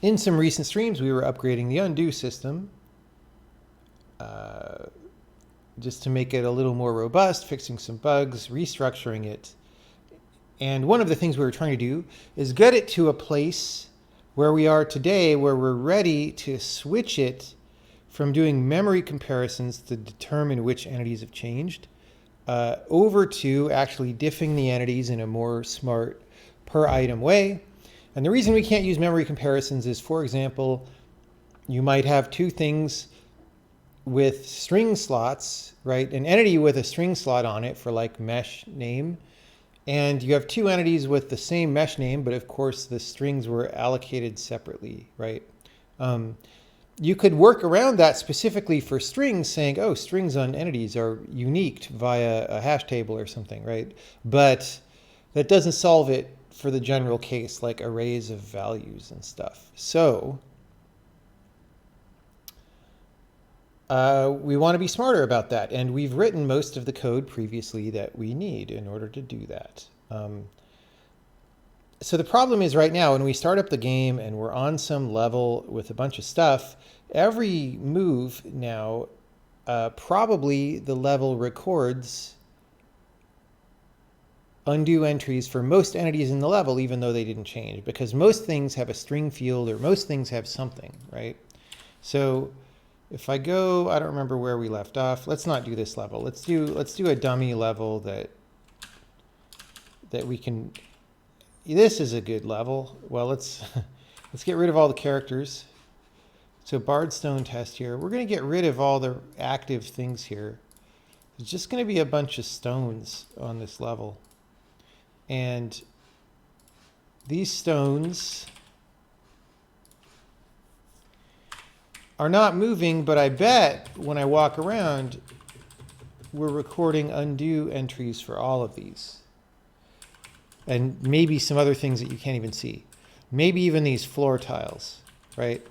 In some recent streams, we were upgrading the undo system just to make it a little more robust, fixing some bugs, restructuring it. And one of the things we were trying to do is get it to a place where we are today, where we're ready to switch it from doing memory comparisons to determine which entities have changed over to actually diffing the entities in a more smart per item way. And the reason we can't use memory comparisons is, for example, you might have two things with string slots, right? An entity with a string slot on it for like mesh name. And you have two entities with the same mesh name, but of course the strings were allocated separately, right? You could work around that specifically for strings, saying, oh, strings on entities are unique via a hash table or something, right? But that doesn't solve it for the general case, like arrays of values and stuff. So we want to be smarter about that. And we've written most of the code previously that we need in order to do that. So the problem is right now, when we start up the game and we're on some level with a bunch of stuff, every move now, probably the level records undo entries for most entities in the level, even though they didn't change, because most things have a string field or most things have something, right? So if I go, I don't remember where we left off. Let's not do this level. Let's do a dummy level that we can. This is a good level. Well, let's get rid of all the characters. So Bardstone test here. We're going to get rid of all the active things here. There's just going to be a bunch of stones on this level. And these stones are not moving, but I bet when I walk around, we're recording undo entries for all of these. And maybe some other things that you can't even see. Maybe even these floor tiles, right?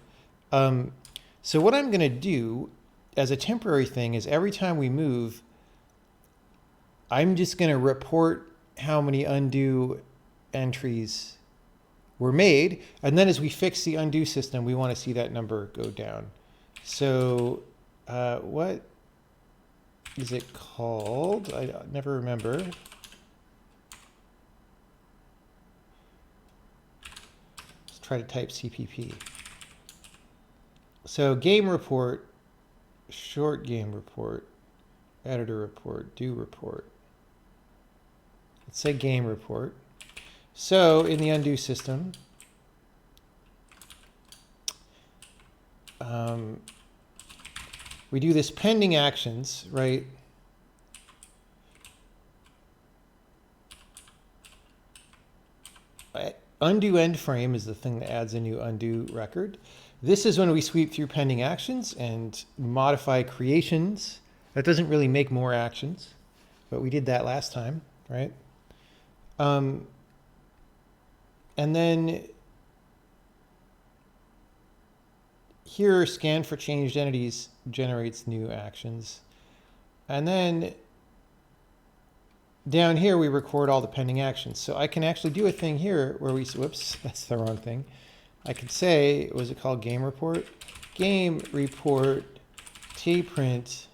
So what I'm going to do as a temporary thing is every time we move, I'm just going to report how many undo entries were made. And then as we fix the undo system, we want to see that number go down. So what is it called? I never remember. Let's try to type CPP. So game report, short game report, editor report, do report. Let's say game report. So in the undo system, we do this pending actions, right? Undo end frame is the thing that adds a new undo record. This is when we sweep through pending actions and modify creations. That doesn't really make more actions, but we did that last time, right? And then here, scan for changed entities generates new actions. And then down here, we record all the pending actions. So I can actually do a thing here where we, whoops, that's the wrong thing. I could say, what was it called? Game report? Game report tprint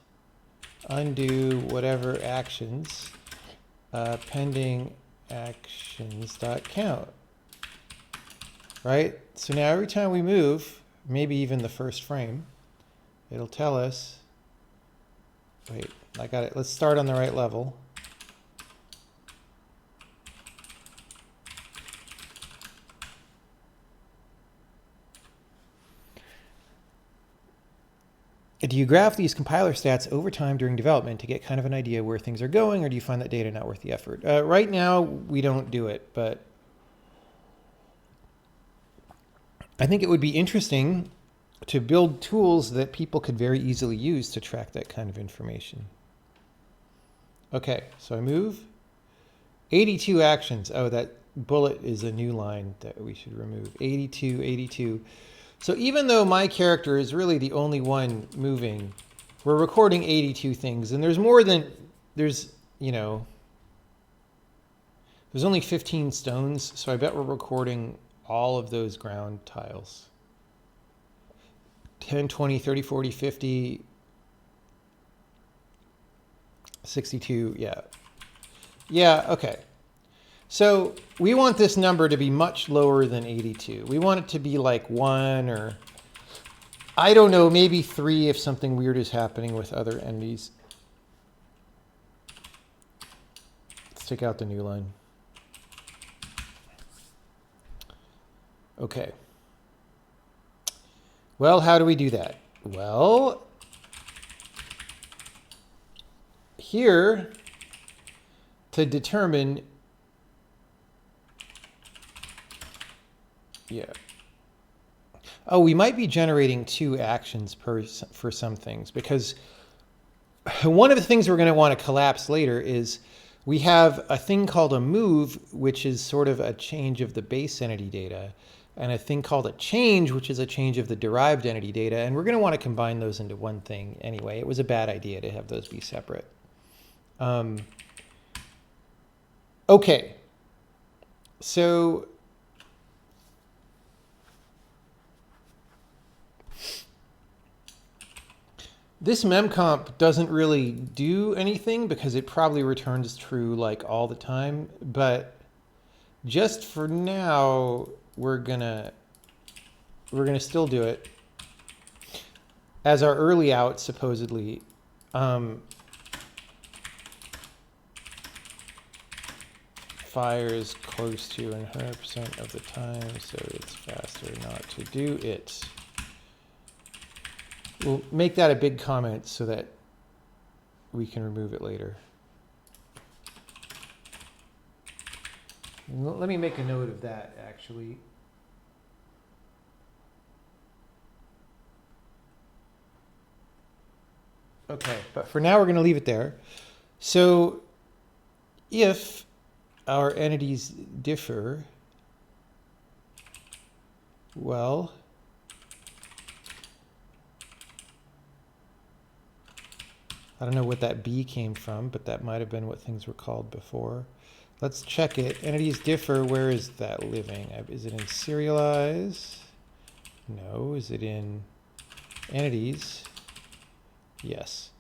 undo whatever actions pending actions dot count. Right? So now every time we move, maybe even the first frame, it'll tell us, wait, I got it. Let's start on the right level. Do you graph these compiler stats over time during development to get kind of an idea where things are going, or do you find that data not worth the effort? Right now, we don't do it, but I think it would be interesting to build tools that people could very easily use to track that kind of information. Okay, so I move. 82 actions. Oh, that bullet is a new line that we should remove. 82, 82. So even though my character is really the only one moving, we're recording 82 things. And there's more than, there's only 15 stones. So I bet we're recording all of those ground tiles. 10, 20, 30, 40, 50, 62, yeah. Yeah, okay. So we want this number to be much lower than 82. We want it to be like 1 or, I don't know, maybe 3 if something weird is happening with other entities. Let's take out the new line. Okay. Well, how do we do that? Well, here, to determine, yeah. Oh, we might be generating 2 actions for some things, because one of the things we're going to want to collapse later is we have a thing called a move, which is sort of a change of the base entity data, and a thing called a change, which is a change of the derived entity data. And we're going to want to combine those into one thing anyway. It was a bad idea to have those be separate. Okay. So this memcomp doesn't really do anything because it probably returns true like all the time. But just for now, we're gonna still do it as our early out, supposedly. Fires close to 100% of the time, so it's faster not to do it. We'll make that a big comment so that we can remove it later. Let me make a note of that, actually. Okay, but for now we're going to leave it there. So if our entities differ, well, I don't know what that B came from, but that might have been what things were called before. Let's check it. Entities differ. Where is that living? Is it in serialize? No. Is it in entities? Yes.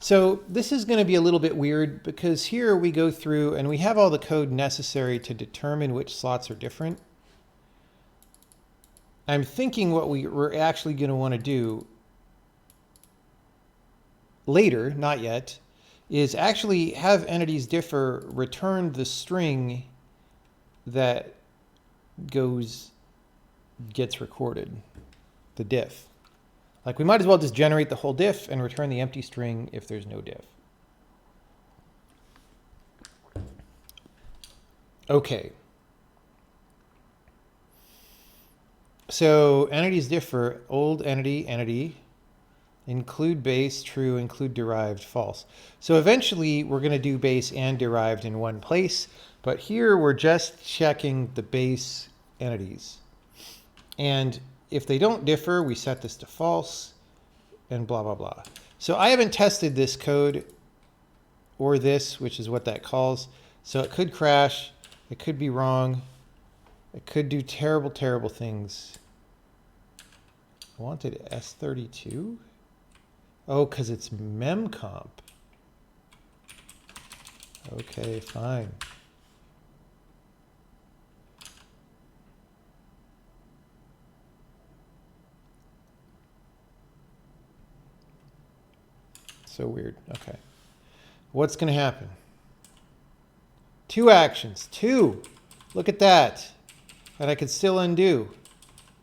So this is going to be a little bit weird because here we go through and we have all the code necessary to determine which slots are different. I'm thinking what we're actually going to want to do later, not yet, is actually have entities differ return the string that gets recorded, the diff. Like we might as well just generate the whole diff and return the empty string if there's no diff. Okay. So entities differ, old entity, include base, true, include derived, false. So eventually we're going to do base and derived in one place, but here we're just checking the base entities. And if they don't differ, we set this to false and blah, blah, blah. So I haven't tested this code or this, which is what that calls. So it could crash. It could be wrong. It could do terrible, terrible things. I wanted S32. Oh, because it's memcomp. Okay, fine. So weird. Okay. What's going to happen? 2 actions. 2. Look at that. And I can still undo.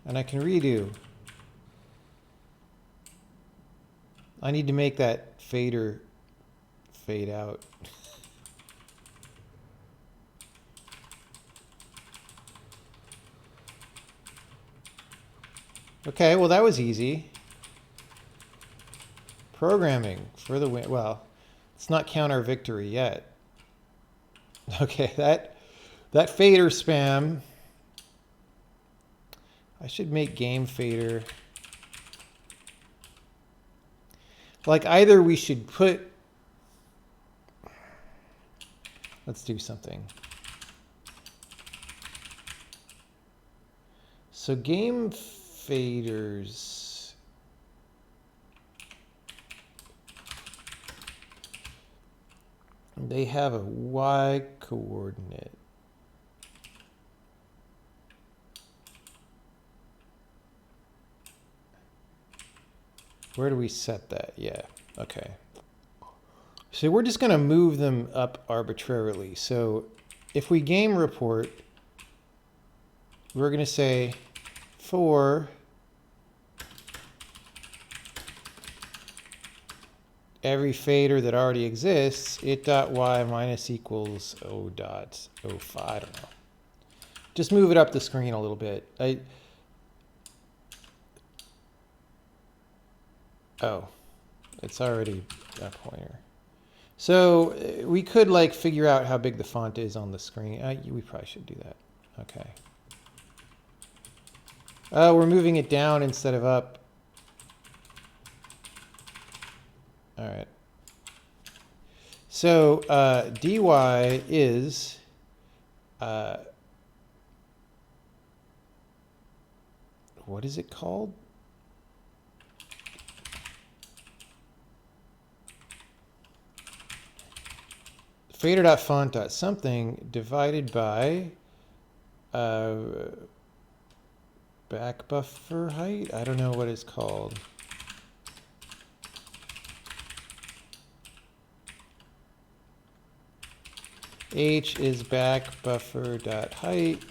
And I can redo. I need to make that fader fade out. Okay, well that was easy. Programming for the win. Well, let's not count our victory yet. Okay, that fader spam. I should make game fader. Like either we should put, let's do something. So game faders, They have a y coordinate. Where do we set that? Yeah, okay. So we're just going to move them up arbitrarily. So if we game report, we're going to say for every fader that already exists, it.y minus equals o.05. I don't know. Just move it up the screen a little bit. Oh, it's already a pointer. So we could like figure out how big the font is on the screen. We probably should do that. Okay. We're moving it down instead of up. All right. So dy is what is it called? Fader.font.something divided by back buffer height? I don't know what it's called. H is back buffer.height.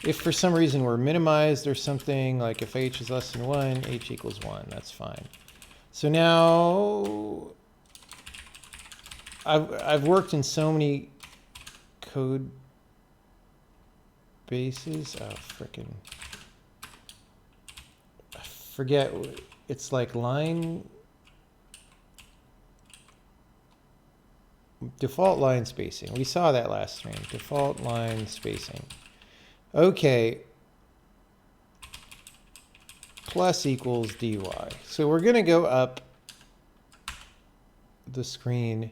If for some reason we're minimized or something, like if h is less than 1, h equals 1, that's fine. So now I've worked in so many code bases. Oh, frickin'. I forget. It's like line. Default line spacing. We saw that last stream. Default line spacing. Okay. Plus equals dy. So we're going to go up the screen.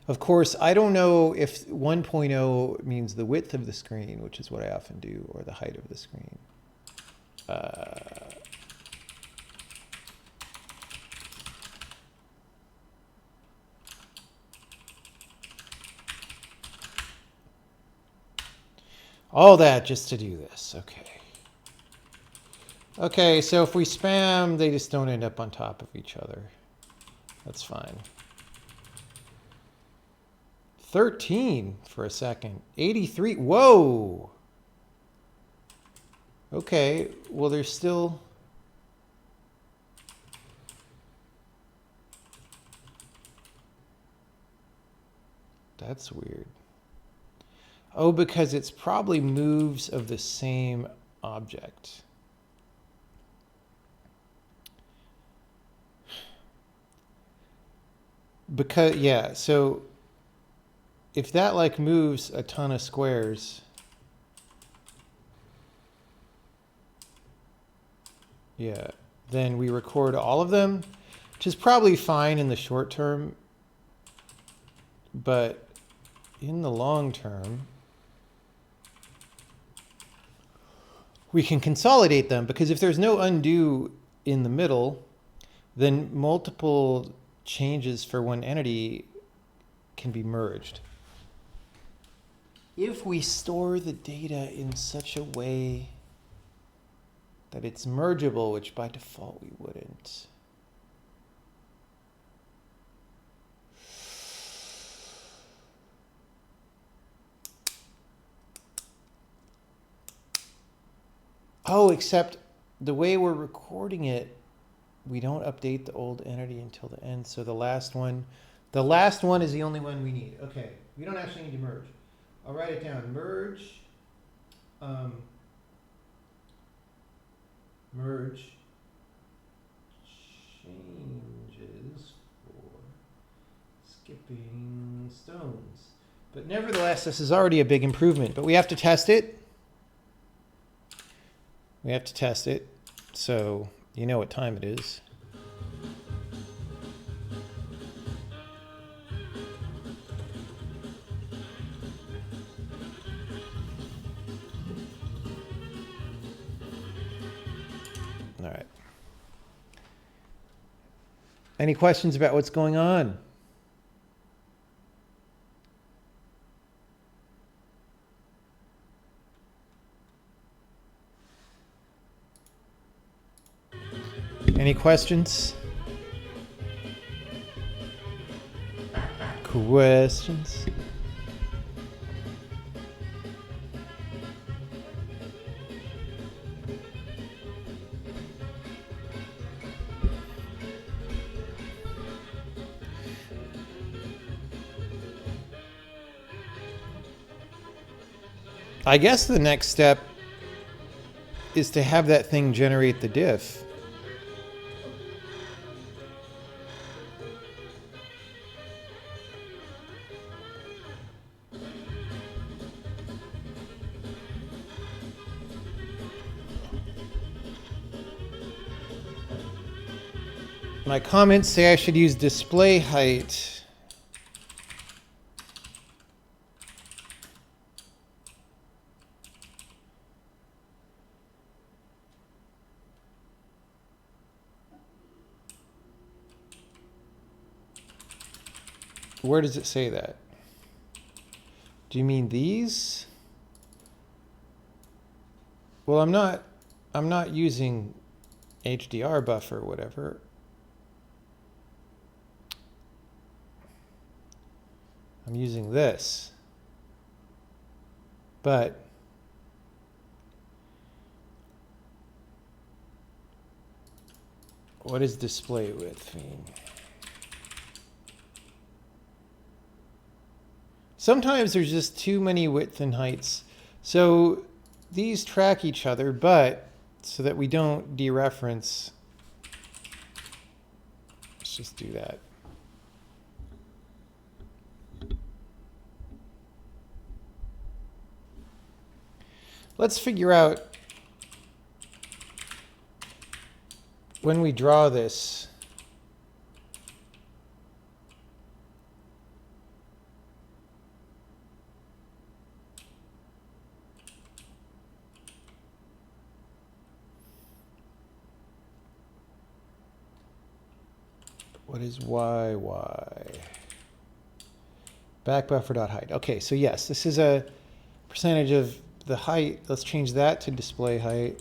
Of course, I don't know if 1.0 means the width of the screen, which is what I often do, or the height of the screen. All that just to do this. Okay. Okay, so if we spam, they just don't end up on top of each other. That's fine. 13 for a second. 83. Whoa. Okay, well, there's still... That's weird. Oh, because it's probably moves of the same object. Because, yeah, so if that like moves a ton of squares, yeah, then we record all of them, which is probably fine in the short term, but in the long term, we can consolidate them, because if there's no undo in the middle, then multiple changes for one entity can be merged. If we store the data in such a way that it's mergeable, which by default we wouldn't. Oh, except the way we're recording it, we don't update the old entity until the end. So the last one is the only one we need. Okay, we don't actually need to merge. I'll write it down. Merge, merge changes for skipping stones. But nevertheless, this is already a big improvement. But we have to test it. We have to test it. So you know what time it is. All right. Any questions about what's going on? Any questions? Questions? I guess the next step is to have that thing generate the diff. My comments say I should use display height. Where does it say that? Do you mean these? Well, I'm not using HDR buffer or whatever. I'm using this. But what does display width mean? Sometimes there's just too many width and heights. So these track each other, but so that we don't dereference, let's just do that. Let's figure out when we draw this, what is YY? Back buffer.height. Okay, so yes, this is a percentage of the height. Let's change that to display height.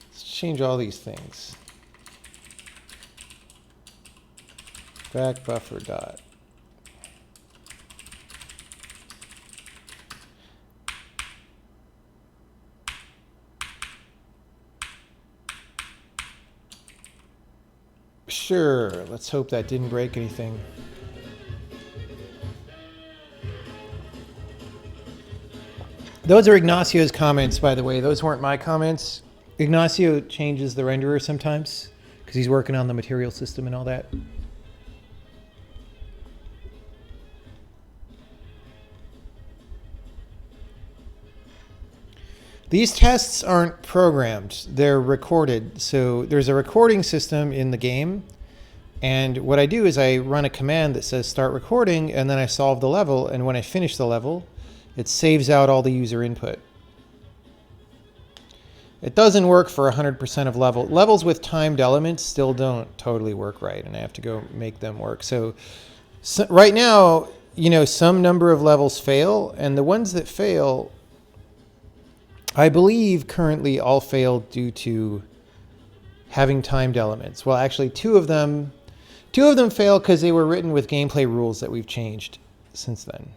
Let's change all these things. Back buffer dot. Sure, let's hope that didn't break anything. Those are Ignacio's comments, by the way. Those weren't my comments. Ignacio changes the renderer sometimes because he's working on the material system and all that. These tests aren't programmed, they're recorded. So there's a recording system in the game. And what I do is I run a command that says start recording, and then I solve the level. And when I finish the level, it saves out all the user input. It doesn't work for 100% of levels with timed elements still don't totally work right, and I have to go make them work. So right now, you know, some number of levels fail, and the ones that fail, I believe currently all fail due to having timed elements. Well, actually, two of them fail because they were written with gameplay rules that we've changed since then.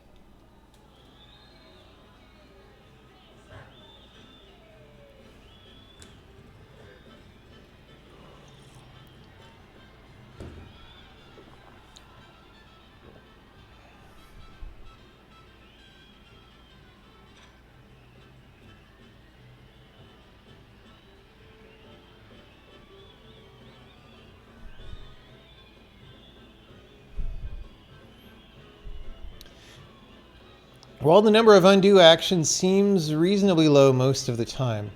Well, the number of undo actions seems reasonably low most of the time.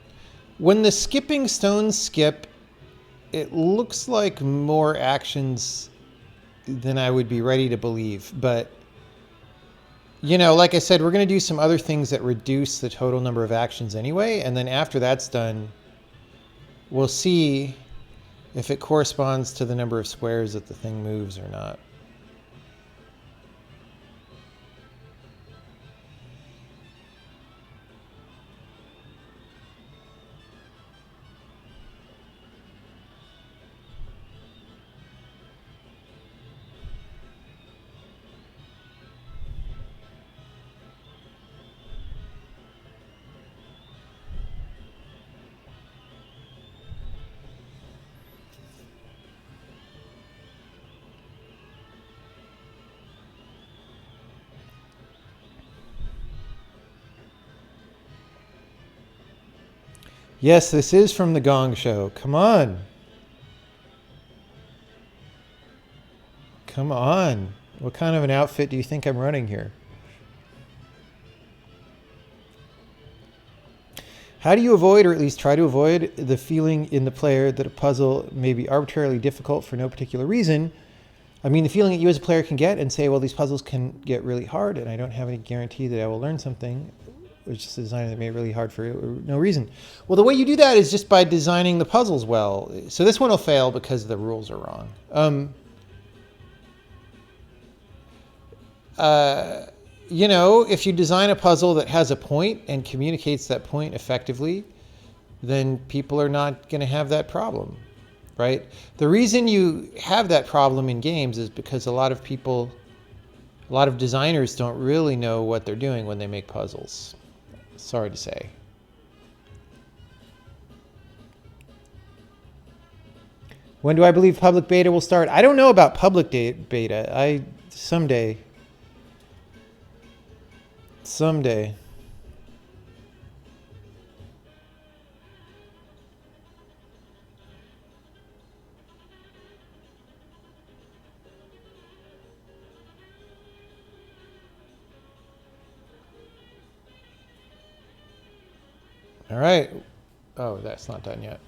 When the skipping stones skip, it looks like more actions than I would be ready to believe. But, you know, like I said, we're going to do some other things that reduce the total number of actions anyway. And then after that's done, we'll see if it corresponds to the number of squares that the thing moves or not. Yes, this is from the Gong Show. Come on. Come on. What kind of an outfit do you think I'm running here? How do you avoid, or at least try to avoid, the feeling in the player that a puzzle may be arbitrarily difficult for no particular reason? I mean, the feeling that you as a player can get and say, well, these puzzles can get really hard and I don't have any guarantee that I will learn something, which is a designer that made it really hard for no reason. Well, the way you do that is just by designing the puzzles well. So this one will fail because the rules are wrong. You know, if you design a puzzle that has a point and communicates that point effectively, then people are not going to have that problem, right? The reason you have that problem in games is because a lot of designers don't really know what they're doing when they make puzzles. Sorry to say. When do I believe public beta will start? I don't know about public beta. Someday. All right. Oh, that's not done yet.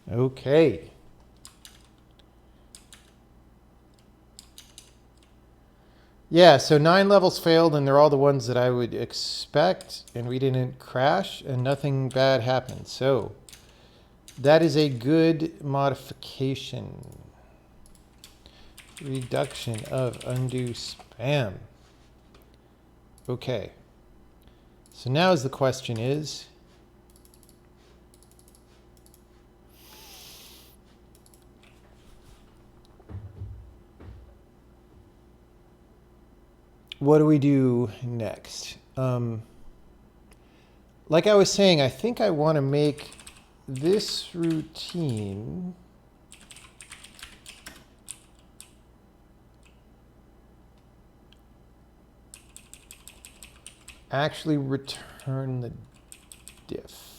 Okay. Yeah, so 9 levels failed, and they're all the ones that I would expect, and we didn't crash, and nothing bad happened. So that is a good modification. Reduction of undue spam. Okay. So now the question is, what do we do next? Like I was saying, I think I want to make this routine actually return the diff.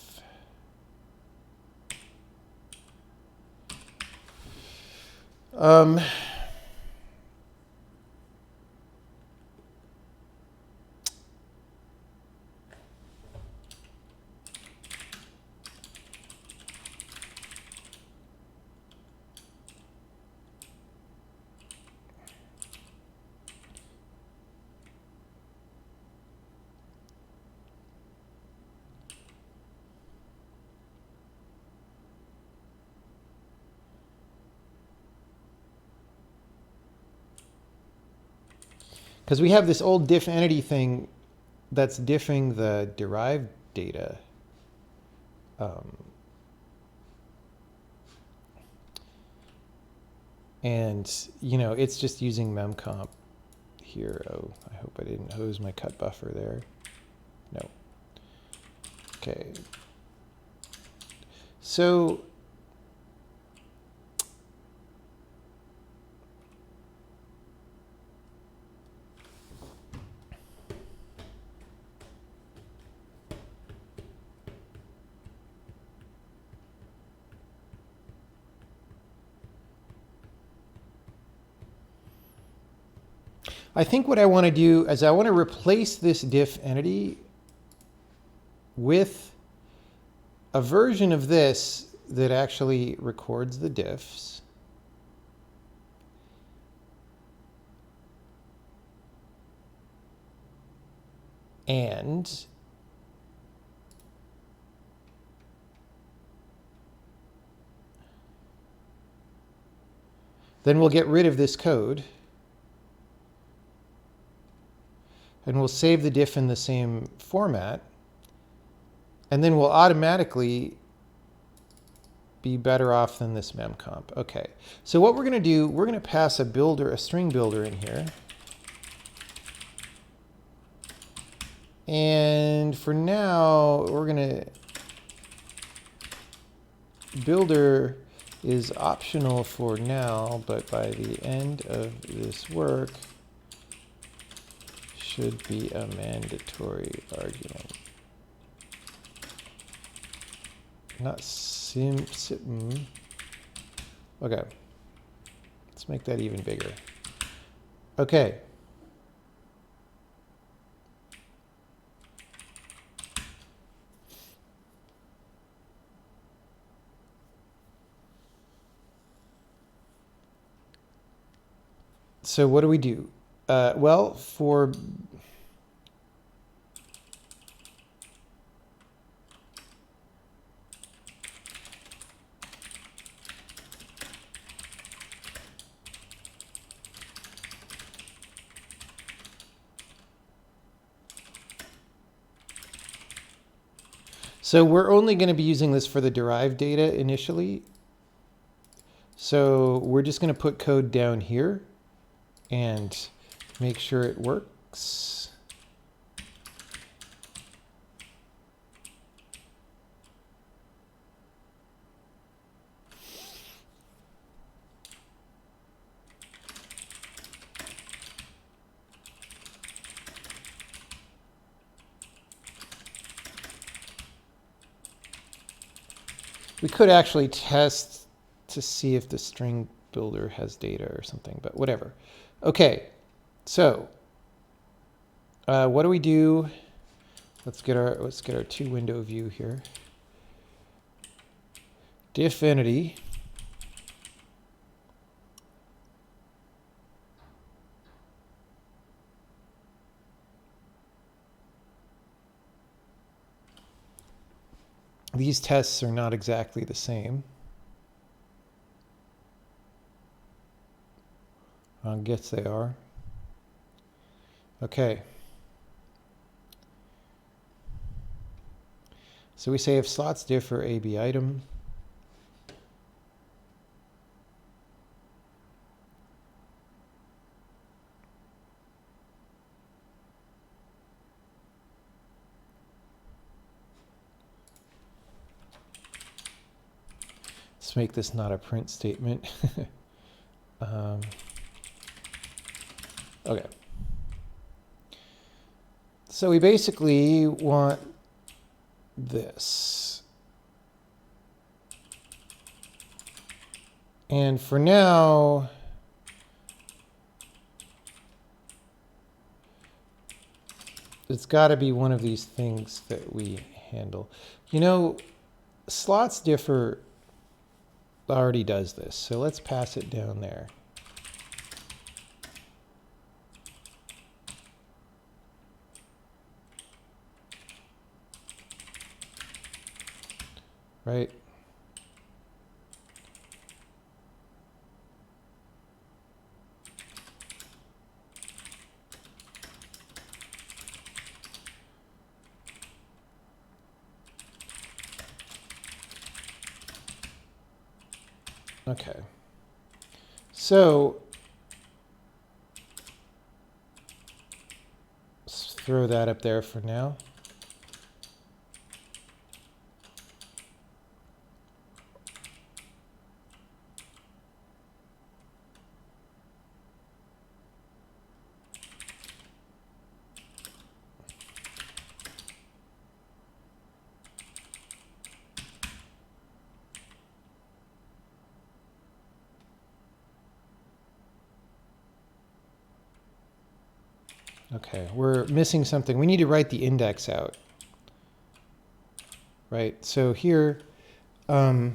Because we have this old diff entity thing that's diffing the derived data. And, you know, it's just using memcomp here. Oh, I hope I didn't hose my cut buffer there. No. Okay. So I think what I want to do is I want to replace this diff entity with a version of this that actually records the diffs. And then we'll get rid of this code. and we'll save the diff in the same format, and then we'll automatically be better off than this memcomp. Okay, so what we're going to do, we're going to pass a builder, a string builder in here. And for now, we're going to, builder is optional for now, but by the end of this work, should be a mandatory argument. Not okay, let's make that even bigger. Okay. So what do we do? Well, for so we're only going to be using this for the derived data initially. So we're just going to put code down here and make sure it works. We could actually test to see if the string builder has data or something, but whatever. Okay, so what do we do? Let's get our two window view here. Diffinity. These tests are not exactly the same. I guess they are. Okay. So we say if slots differ AB item. Let's make this not a print statement. Okay. So we basically want this. And for now, it's got to be one of these things that we handle. You know, slots differ already does this, so let's pass it down there. Right? Okay. So let's throw that up there for now. Okay, we're missing something. We need to write the index out. Right, so here, we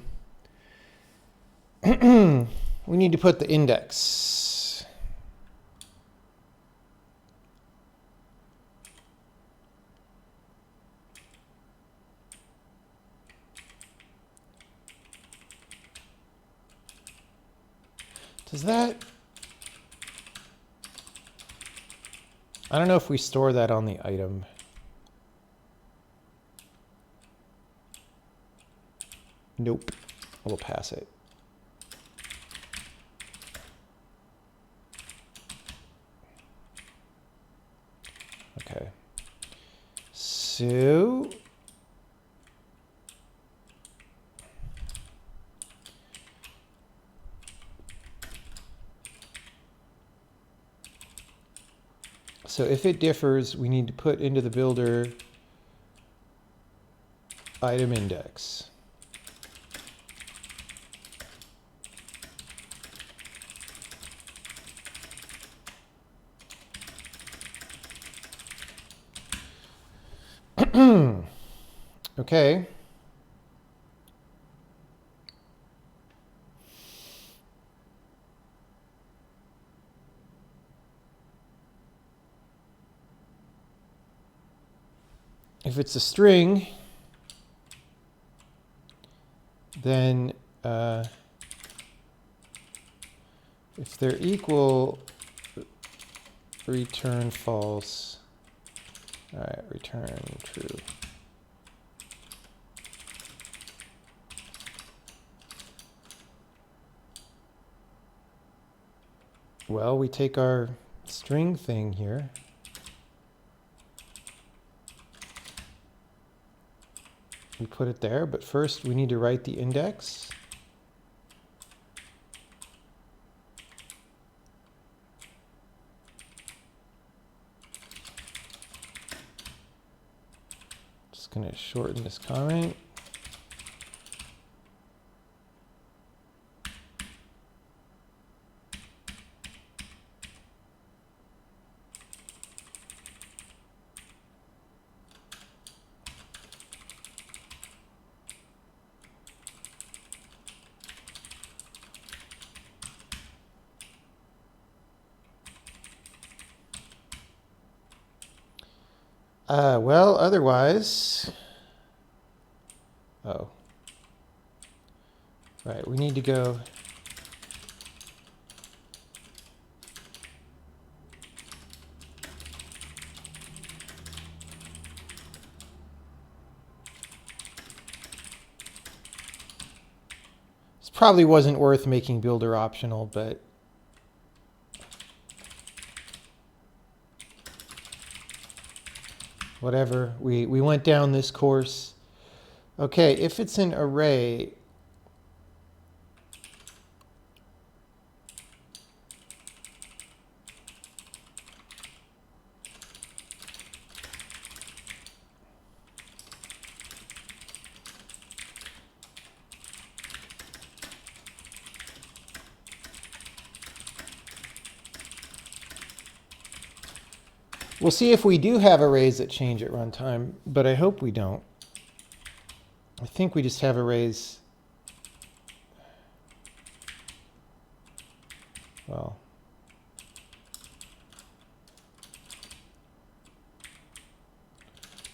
need to put the index. Does that? I don't know if we store that on the item. Nope. We'll pass it. Okay. So if it differs, we need to put into the builder item index. Okay. If it's a string, then if they're equal, return false. All right, return true. Well, we take our string thing here. We put it there, but first we need to write the index. Just going to shorten this comment. Well, otherwise, oh, right, we need to go. This probably wasn't worth making builder optional, but whatever, we went down this course. Okay, if it's an array, we'll see if we do have arrays that change at runtime, but I hope we don't. I think we just have arrays. Well,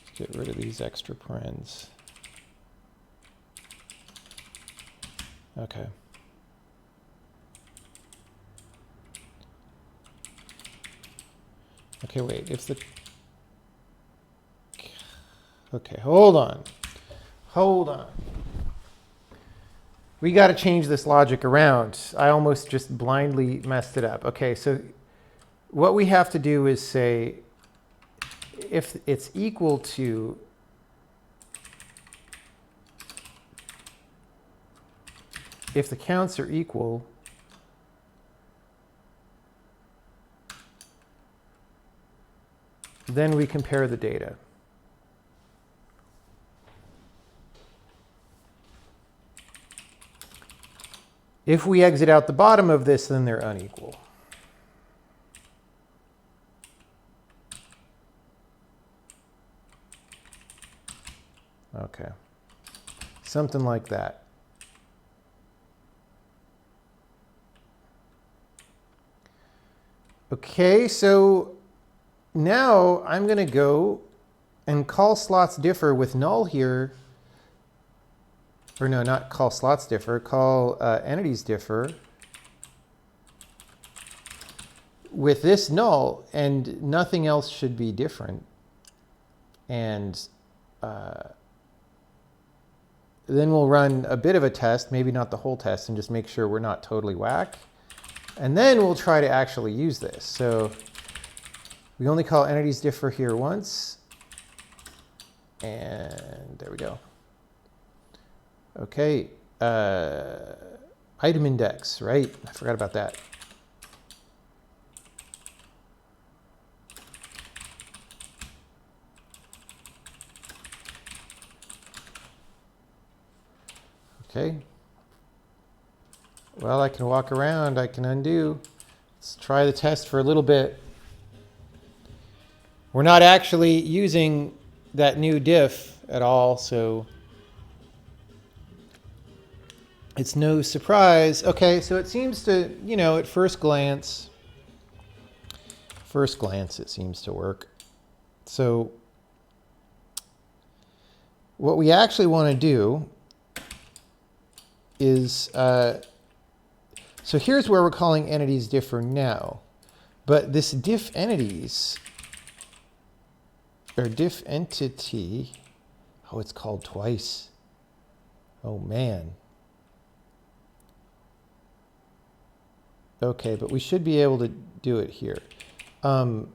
let's get rid of these extra parens. Okay. Okay, wait, if the... Okay, hold on. Hold on. We got to change this logic around. I almost just blindly messed it up. Okay, so what we have to do is say if it's equal to if the counts are equal, then we compare the data. If we exit out the bottom of this, then they're unequal. Okay. Something like that. Okay, so now I'm going to go and call slots differ with null here. Or no, not call slots differ, call entities differ with this null, and nothing else should be different. And then we'll run a bit of a test, maybe not the whole test, and just make sure we're not totally whack. And then we'll try to actually use this. So we only call entities differ here once. And there we go. Okay. Item index, right? I forgot about that. Okay. Well, I can walk around, I can undo. Let's try the test for a little bit. We're not actually using that new diff at all, so it's no surprise. Okay, so it seems to, you know, at first glance, it seems to work. So what we actually want to do is, so here's where we're calling entities differ now. But this diff entities, or diff entity, oh, it's called twice. Oh, man. Okay, but we should be able to do it here. Oh,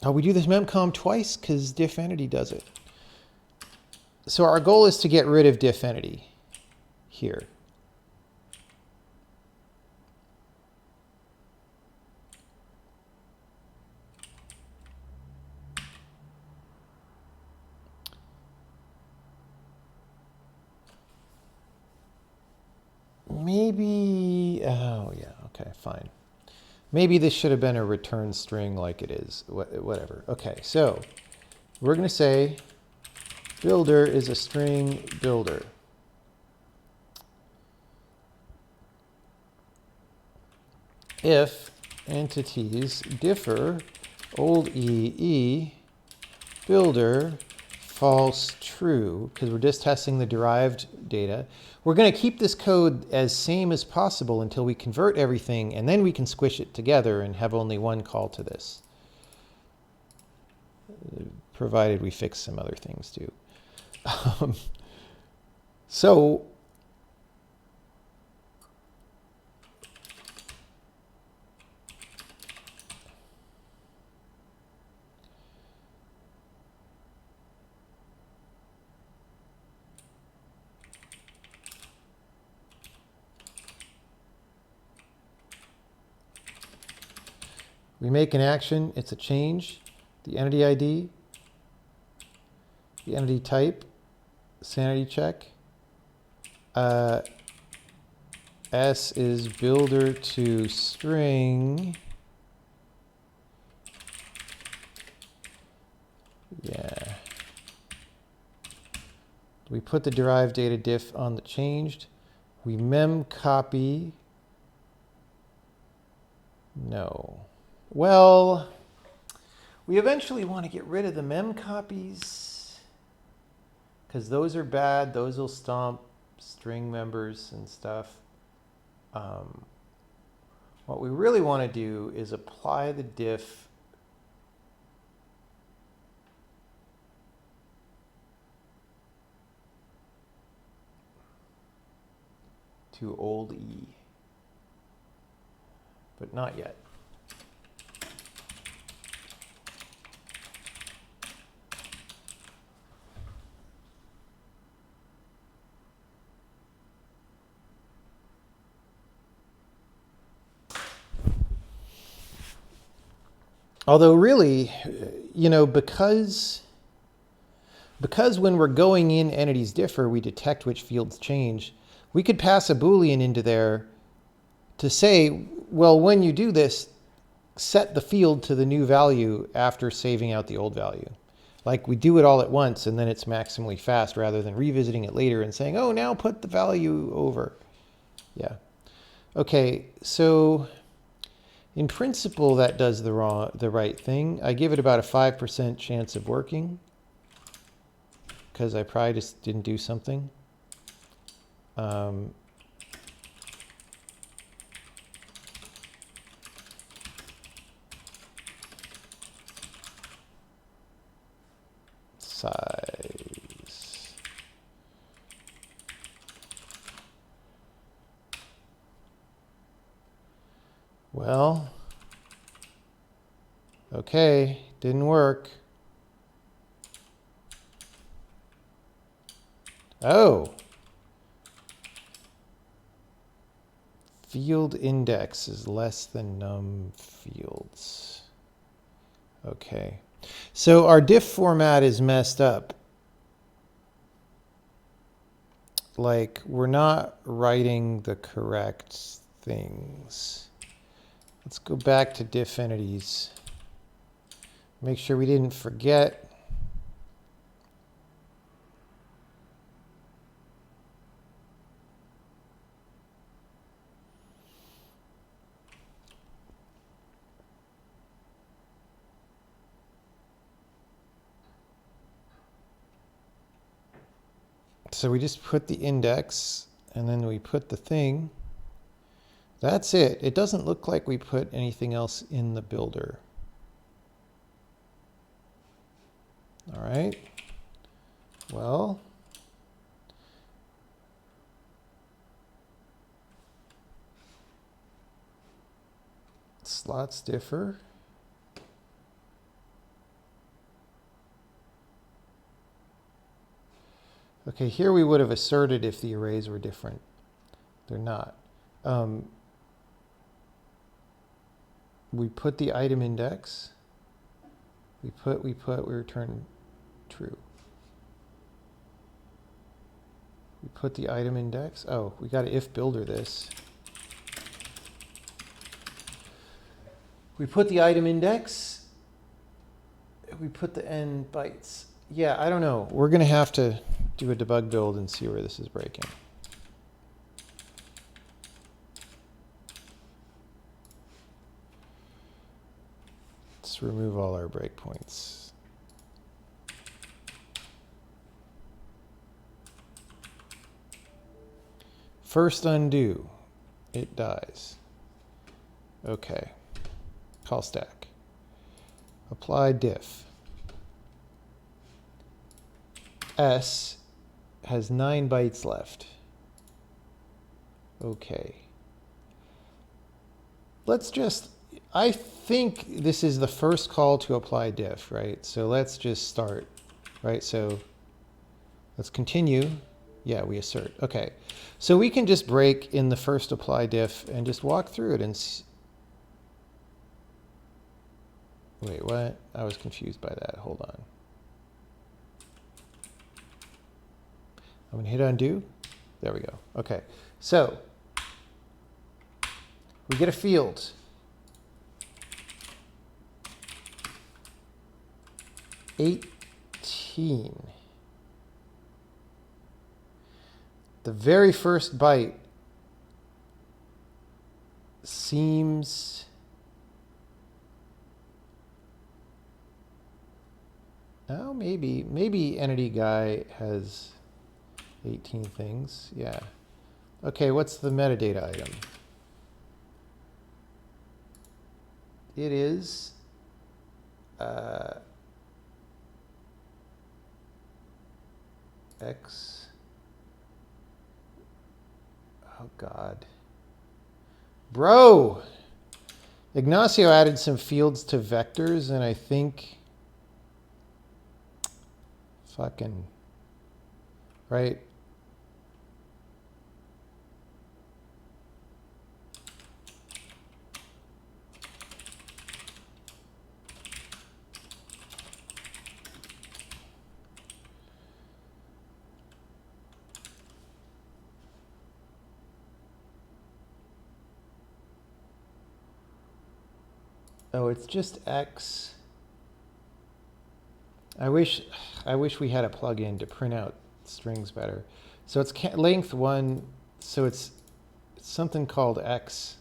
we do this memcom twice because diff entity does it. So our goal is to get rid of diff entity here. Maybe, oh yeah, okay, fine. Maybe this should have been a return string like it is, whatever. Okay, so we're going to say builder is a string builder. If entities differ, old EE, builder, false, true, because we're just testing the derived data. We're going to keep this code as same as possible until we convert everything, and then we can squish it together and have only one call to this, provided we fix some other things too. So we make an action, it's a change, the entity ID, the entity type, sanity check. S is builder to string. Yeah. We put the derived data diff on the changed. We mem copy. No. Well, we eventually want to get rid of the mem copies because those are bad. Those will stomp string members and stuff. What we really want to do is apply the diff to old E, but not yet. Although really, you know, because when we're going in entities differ, we detect which fields change, we could pass a Boolean into there to say, well, when you do this, set the field to the new value after saving out the old value. Like we do it all at once and then it's maximally fast rather than revisiting it later and saying, oh, now put the value over. Yeah. Okay, so in principle, that does the right thing. I give it about a 5% chance of working because I probably just didn't do something. size. Well, okay, didn't work. Oh. Field index is less than num fields. Okay. So our diff format is messed up. Like, we're not writing the correct things. Let's go back to diff entities. Make sure we didn't forget. So we just put the index, and then we put the thing. That's it. It doesn't look like we put anything else in the builder. All right. Well, slots differ. Okay, here we would have asserted if the arrays were different. They're not. We put the item index. We return true. We put the item index. Oh, we got to if builder this. We put the item index. We put the n bytes. Yeah, I don't know. We're going to have to do a debug build and see where this is breaking. Let's remove all our breakpoints. First undo. It dies. Okay. Call stack. Apply diff. S has 9 bytes left. Okay. Let's just, I think this is the first call to apply diff, right? So let's just start, right? So let's continue. Yeah, we assert. Okay. So we can just break in the first apply diff and just walk through it and see. Wait, what? I was confused by that. Hold on. I'm going to hit undo. There we go. Okay. So we get a field. $18. The very first byte seems oh, maybe entity guy has 18 things. Yeah. Okay, what's the metadata item? It is X. Oh, God. Bro! Ignacio added some fields to vectors, and I think fucking right. Oh, it's just X. I wish we had a plugin to print out strings better. So it's length 1, so it's something called X,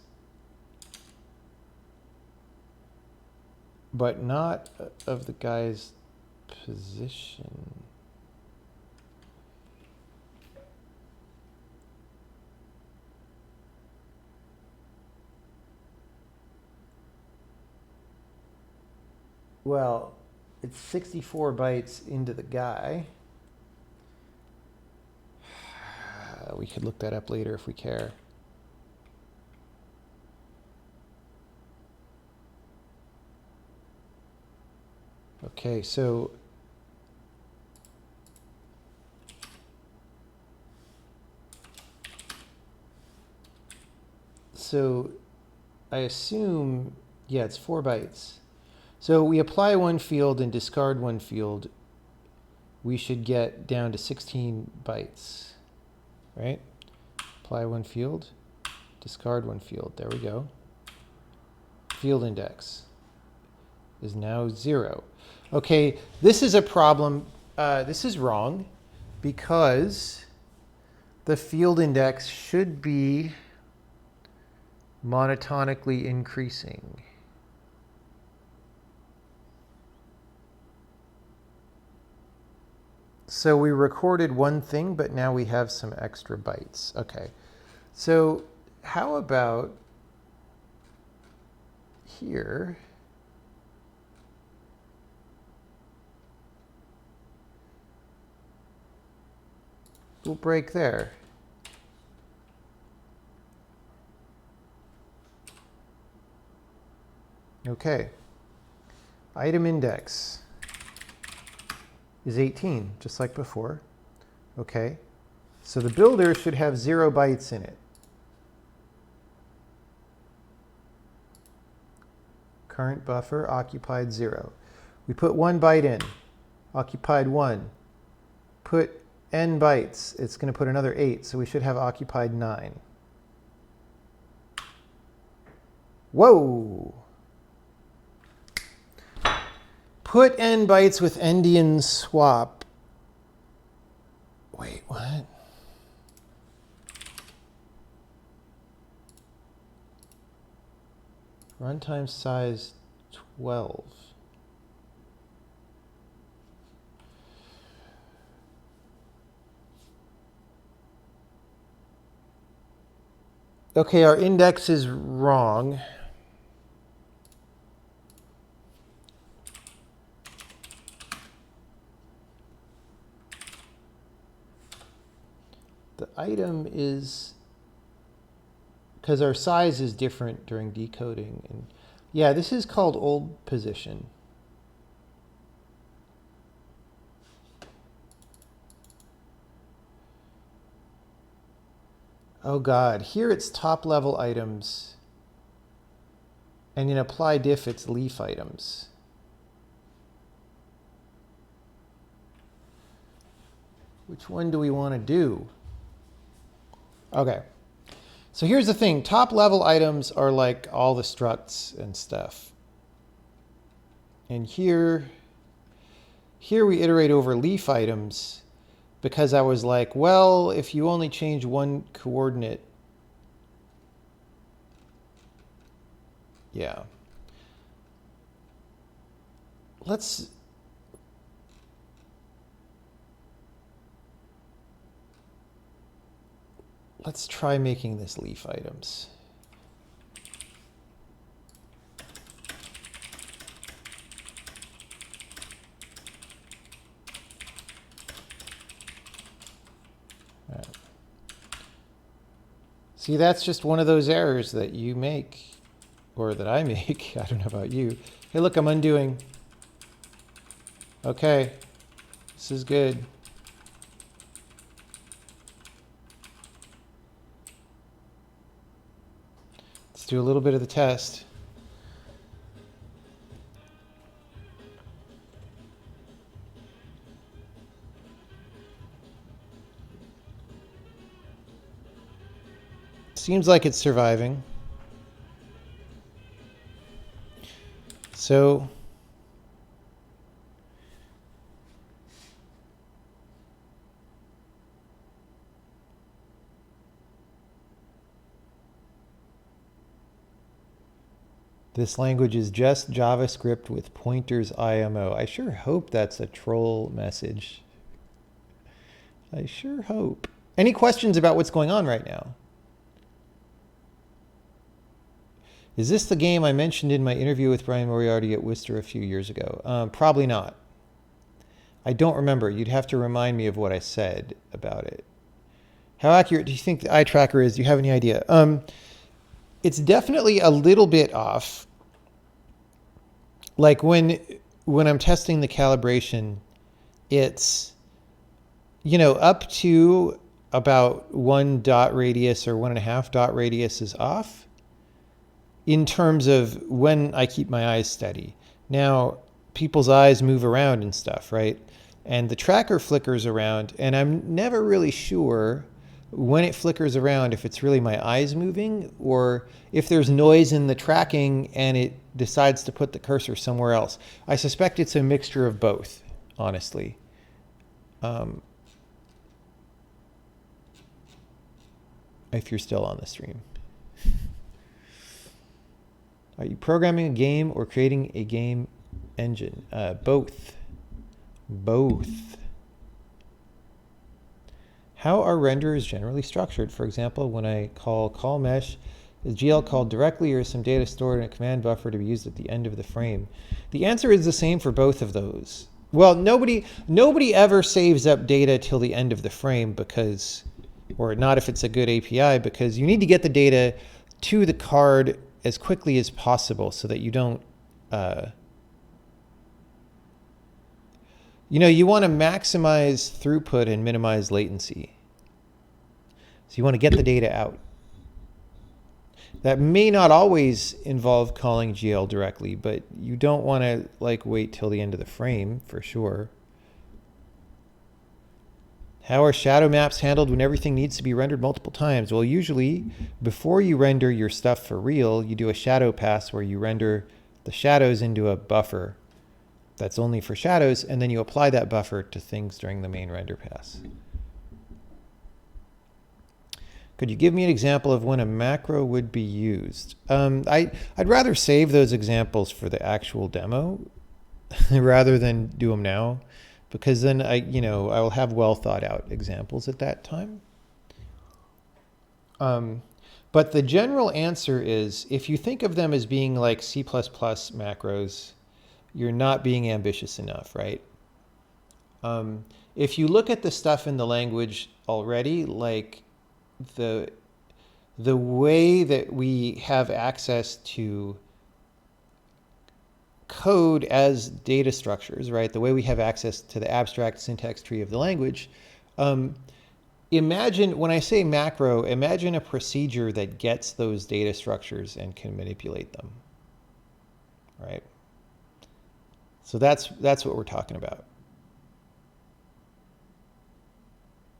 but not of the guy's position. Well, it's 64 bytes into the guy. We could look that up later if we care. Okay, so I assume, yeah, it's 4 bytes. So we apply one field and discard one field, we should get down to 16 bytes, right? Apply one field, discard one field. There we go. Field index is now 0. Okay, this is a problem. This is wrong because the field index should be monotonically increasing. So we recorded one thing, but now we have some extra bytes. Okay, so how about here? We'll break there. Okay, item index is 18, just like before. Okay, so the builder should have 0 bytes in it. Current buffer occupied 0. We put 1 byte in, occupied 1. Put n bytes, it's going to put another 8, so we should have occupied 9. Whoa! Put n bytes with endian swap. Wait, what? Runtime size 12. Okay, our index is wrong. The item is, because our size is different during decoding. And yeah, this is called old position. Oh God, here it's top level items. And in apply diff, it's leaf items. Which one do we want to do? Okay. So here's the thing. Top level items are like all the structs and stuff. And here we iterate over leaf items because I was like, well, if you only change one coordinate, yeah. Let's try making this leaf items. All right. See, that's just one of those errors that you make, or that I make. I don't know about you. Hey, look, I'm undoing. Okay, this is good. Let's do a little bit of the test. Seems like it's surviving. So this language is just JavaScript with pointers IMO. I sure hope that's a troll message. I sure hope. Any questions about what's going on right now? Is this the game I mentioned in my interview with Brian Moriarty at Worcester a few years ago? Probably not. I don't remember. You'd have to remind me of what I said about it. How accurate do you think the eye tracker is? Do you have any idea? It's definitely a little bit off. Like when I'm testing the calibration, it's up to about 1 dot radius or 1.5 dot radius is off in terms of when I keep my eyes steady. Now, people's eyes move around and stuff, right? And the tracker flickers around, and I'm never really sure when it flickers around if it's really my eyes moving or if there's noise in the tracking and it decides to put the cursor somewhere else. I suspect it's a mixture of both, honestly. If you're still on the stream. Are you programming a game or creating a game engine? Both. Both. How are renderers generally structured? For example, when I call mesh, is GL called directly or is some data stored in a command buffer to be used at the end of the frame? The answer is the same for both of those. Well, nobody ever saves up data till the end of the frame because, or not if it's a good API, because you need to get the data to the card as quickly as possible so that you don't, you want to maximize throughput and minimize latency. So you want to get the data out. That may not always involve calling GL directly, but you don't want to wait till the end of the frame for sure. How are shadow maps handled when everything needs to be rendered multiple times? Well, usually before you render your stuff for real, you do a shadow pass where you render the shadows into a buffer that's only for shadows, and then you apply that buffer to things during the main render pass. Could you give me an example of when a macro would be used? I'd rather save those examples for the actual demo rather than do them now, because then I will have well thought out examples at that time. But the general answer is, if you think of them as being like C++ macros, you're not being ambitious enough, right? If you look at the stuff in the language already, like the way that we have access to code as data structures, right? The way we have access to the abstract syntax tree of the language. Imagine, when I say macro, imagine a procedure that gets those data structures and can manipulate them, right? So that's what we're talking about.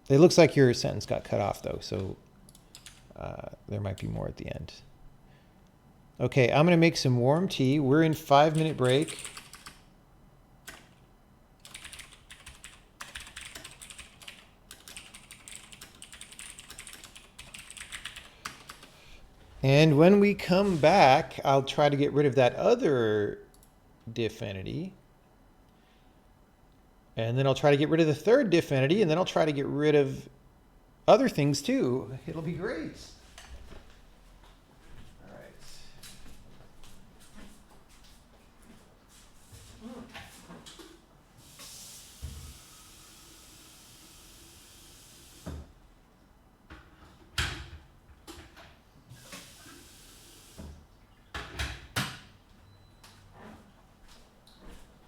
It looks like your sentence got cut off though, so there might be more at the end. Okay, I'm gonna make some warm tea. We're in 5-minute break. And when we come back, I'll try to get rid of that other diff entity. And then I'll try to get rid of the third diff entity, and then I'll try to get rid of other things too. It'll be great. All right.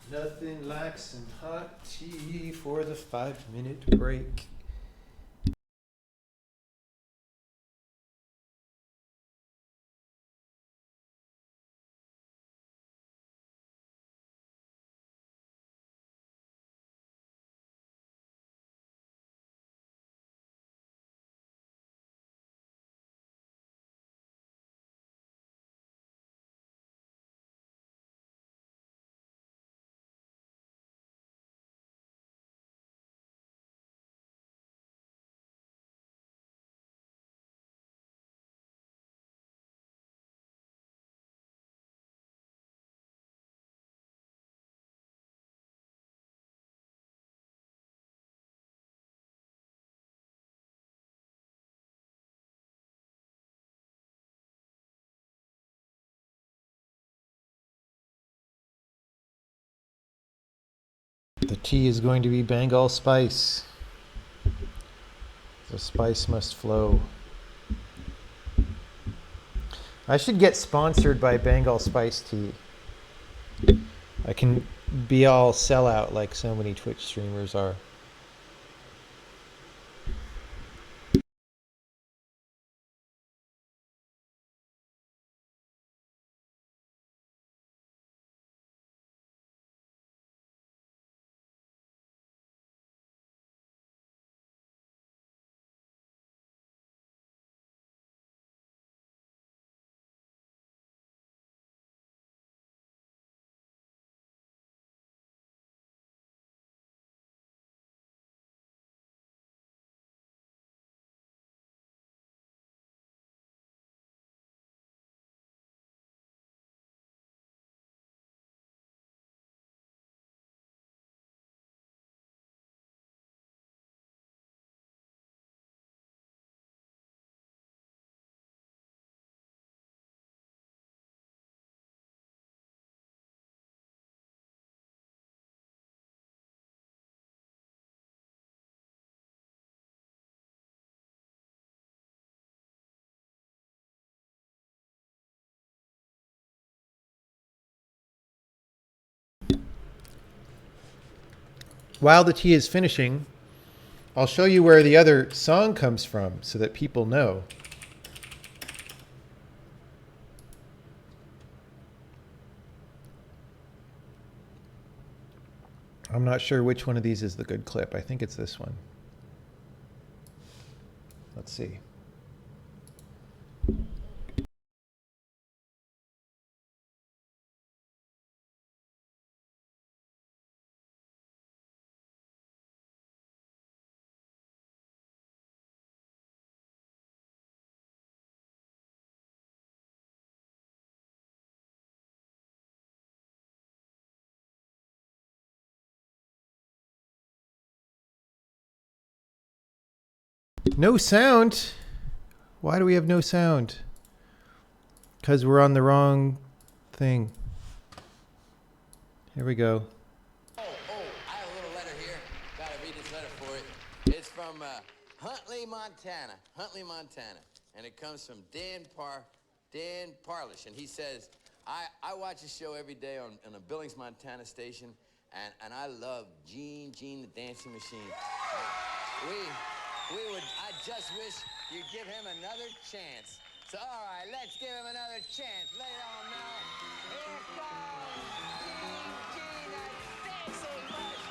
Nothing like some hot tea for the 5-minute break. tea is going to be Bengal spice. The spice must flow. I should get sponsored by Bengal spice tea. I can be all sellout like so many Twitch streamers are. While the tea is finishing, I'll show you where the other song comes from so that people know. I'm not sure which one of these is the good clip. I think it's this one. Let's see. No sound. Why do we have no sound? Because we're on the wrong thing. Here we go. I have a little letter here. Gotta read this letter for it. It's from Huntley, Montana. Huntley, Montana. And it comes from Dan Parlish. And he says, I watch a show every day on a Billings, Montana station, and I love Gene the Dancing Machine. I just wish you'd give him another chance. So, all right, let's give him another chance. Lay it on now. Here comes Gene the Dancing Machine.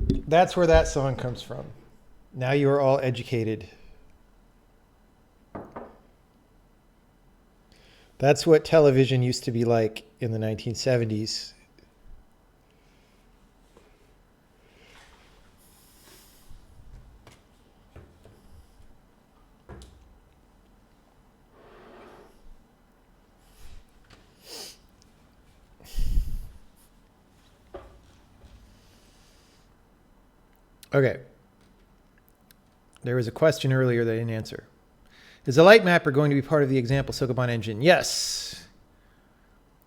That's where that song comes from. Now you are all educated. That's what television used to be like in the 1970s. Okay. There was a question earlier that I didn't answer. Is the light mapper going to be part of the example Sokoban engine? Yes.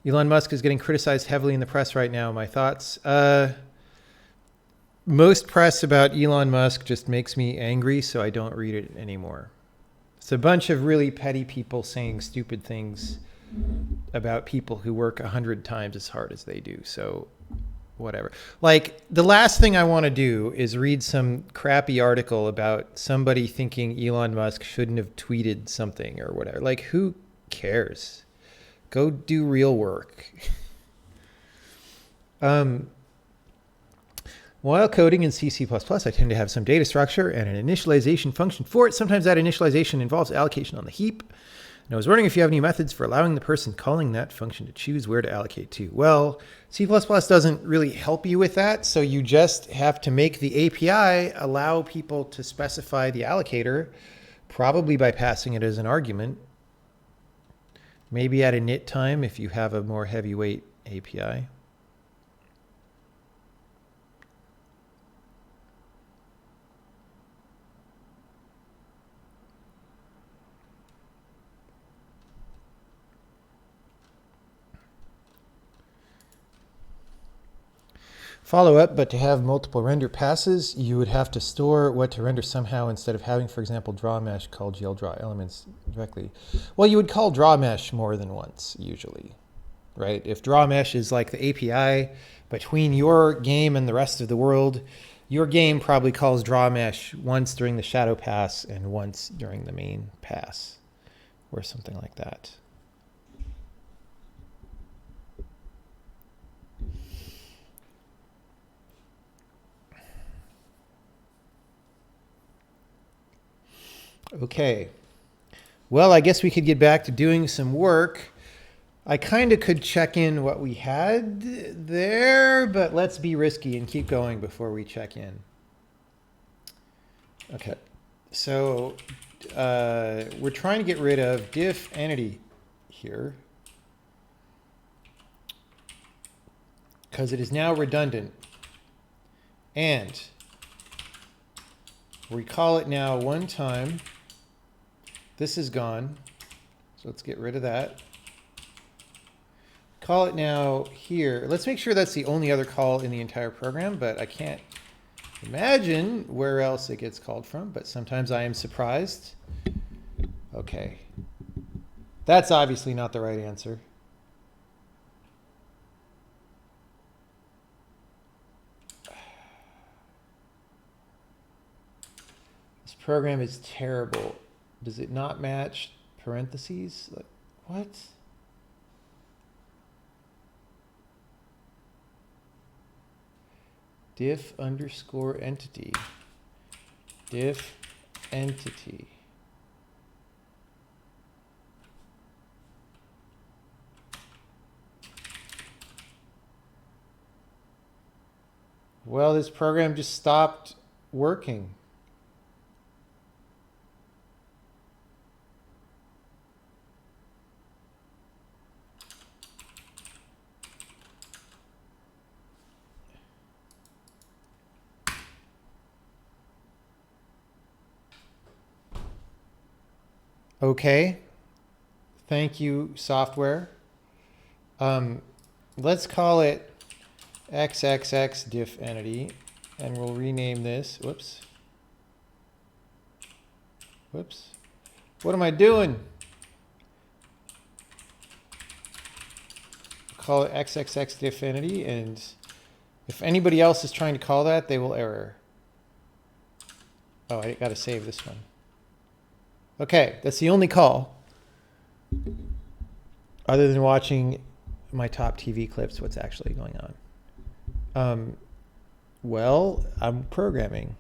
Elon Musk is getting criticized heavily in the press right now. My thoughts? Most press about Elon Musk just makes me angry, so I don't read it anymore. It's a bunch of really petty people saying stupid things about people who work 100 times as hard as they do. So whatever. Like, the last thing I want to do is read some crappy article about somebody thinking Elon Musk shouldn't have tweeted something or whatever. Like, who cares? Go do real work. While coding in C++, I tend to have some data structure and an initialization function for it. Sometimes that initialization involves allocation on the heap. And I was wondering if you have any methods for allowing the person calling that function to choose where to allocate to. Well, C++ doesn't really help you with that, so you just have to make the API allow people to specify the allocator, probably by passing it as an argument. Maybe at init time if you have a more heavyweight API. Follow up, but to have multiple render passes, you would have to store what to render somehow instead of having, for example, draw mesh call GL draw elements directly. Well, you would call draw mesh more than once, usually, right? If draw mesh is like the API between your game and the rest of the world, your game probably calls draw mesh once during the shadow pass and once during the main pass, or something like that. Okay. Well, I guess we could get back to doing some work. I kind of could check in what we had there, but let's be risky and keep going before we check in. Okay. So we're trying to get rid of diff entity here because it is now redundant. And we call it now one time. This is gone, so let's get rid of that. Call it now here. Let's make sure that's the only other call in the entire program, but I can't imagine where else it gets called from, but sometimes I am surprised. Okay. That's obviously not the right answer. This program is terrible. Does it not match parentheses? Like, what? Diff underscore entity. Diff entity. Well, this program just stopped working. Okay. Thank you, software. Let's call it XXX diff entity, and we'll rename this. Whoops. Whoops. What am I doing? Call it XXX diff entity, and if anybody else is trying to call that, they will error. Oh, I got to save this one. Okay, that's the only call. Other than watching my top TV clips, what's actually going on. Well, I'm programming.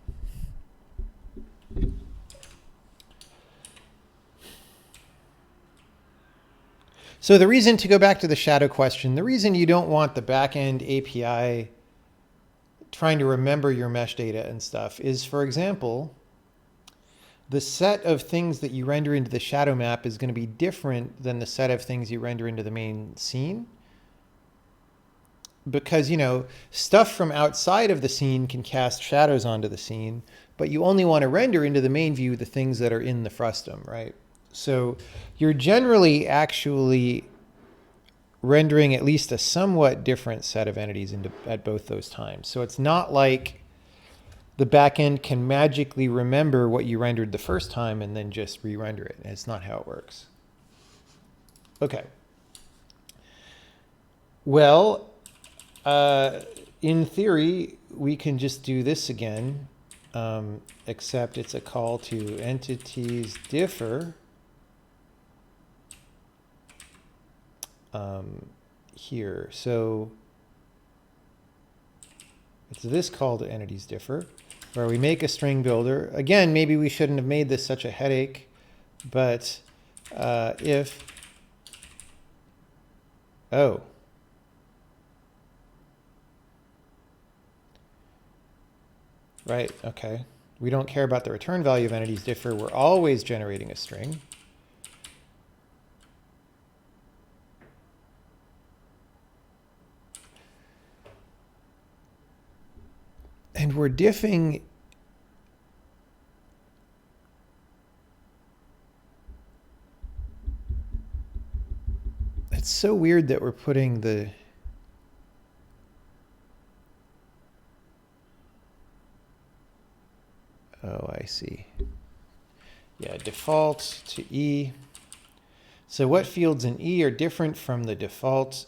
So the reason, to go back to the shadow question, the reason you don't want the backend API trying to remember your mesh data and stuff is, for example, the set of things that you render into the shadow map is going to be different than the set of things you render into the main scene. Because, you know, stuff from outside of the scene can cast shadows onto the scene, but you only want to render into the main view the things that are in the frustum, right? So you're generally actually rendering at least a somewhat different set of entities at both those times. So it's not like the backend can magically remember what you rendered the first time and then just re-render it. It's not how it works. Okay. Well, in theory, we can just do this again, except it's a call to entities differ here. So it's this call to entities differ, where we make a string builder. Again, maybe we shouldn't have made this such a headache, but if, oh, right, okay. We don't care about the return value of entities differ. We're always generating a string. And we're diffing it's so weird that we're putting the oh, I see. Yeah, default to E. So what fields in E are different from the default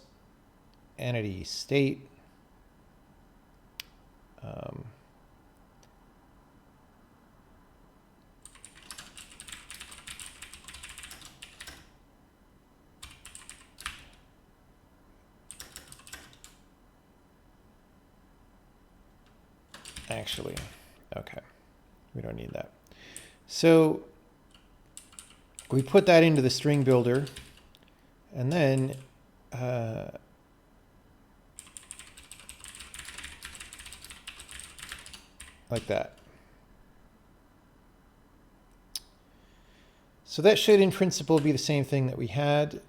entity state? Actually, okay, we don't need that. So we put that into the string builder, and then like that. So that should, in principle, be the same thing that we had.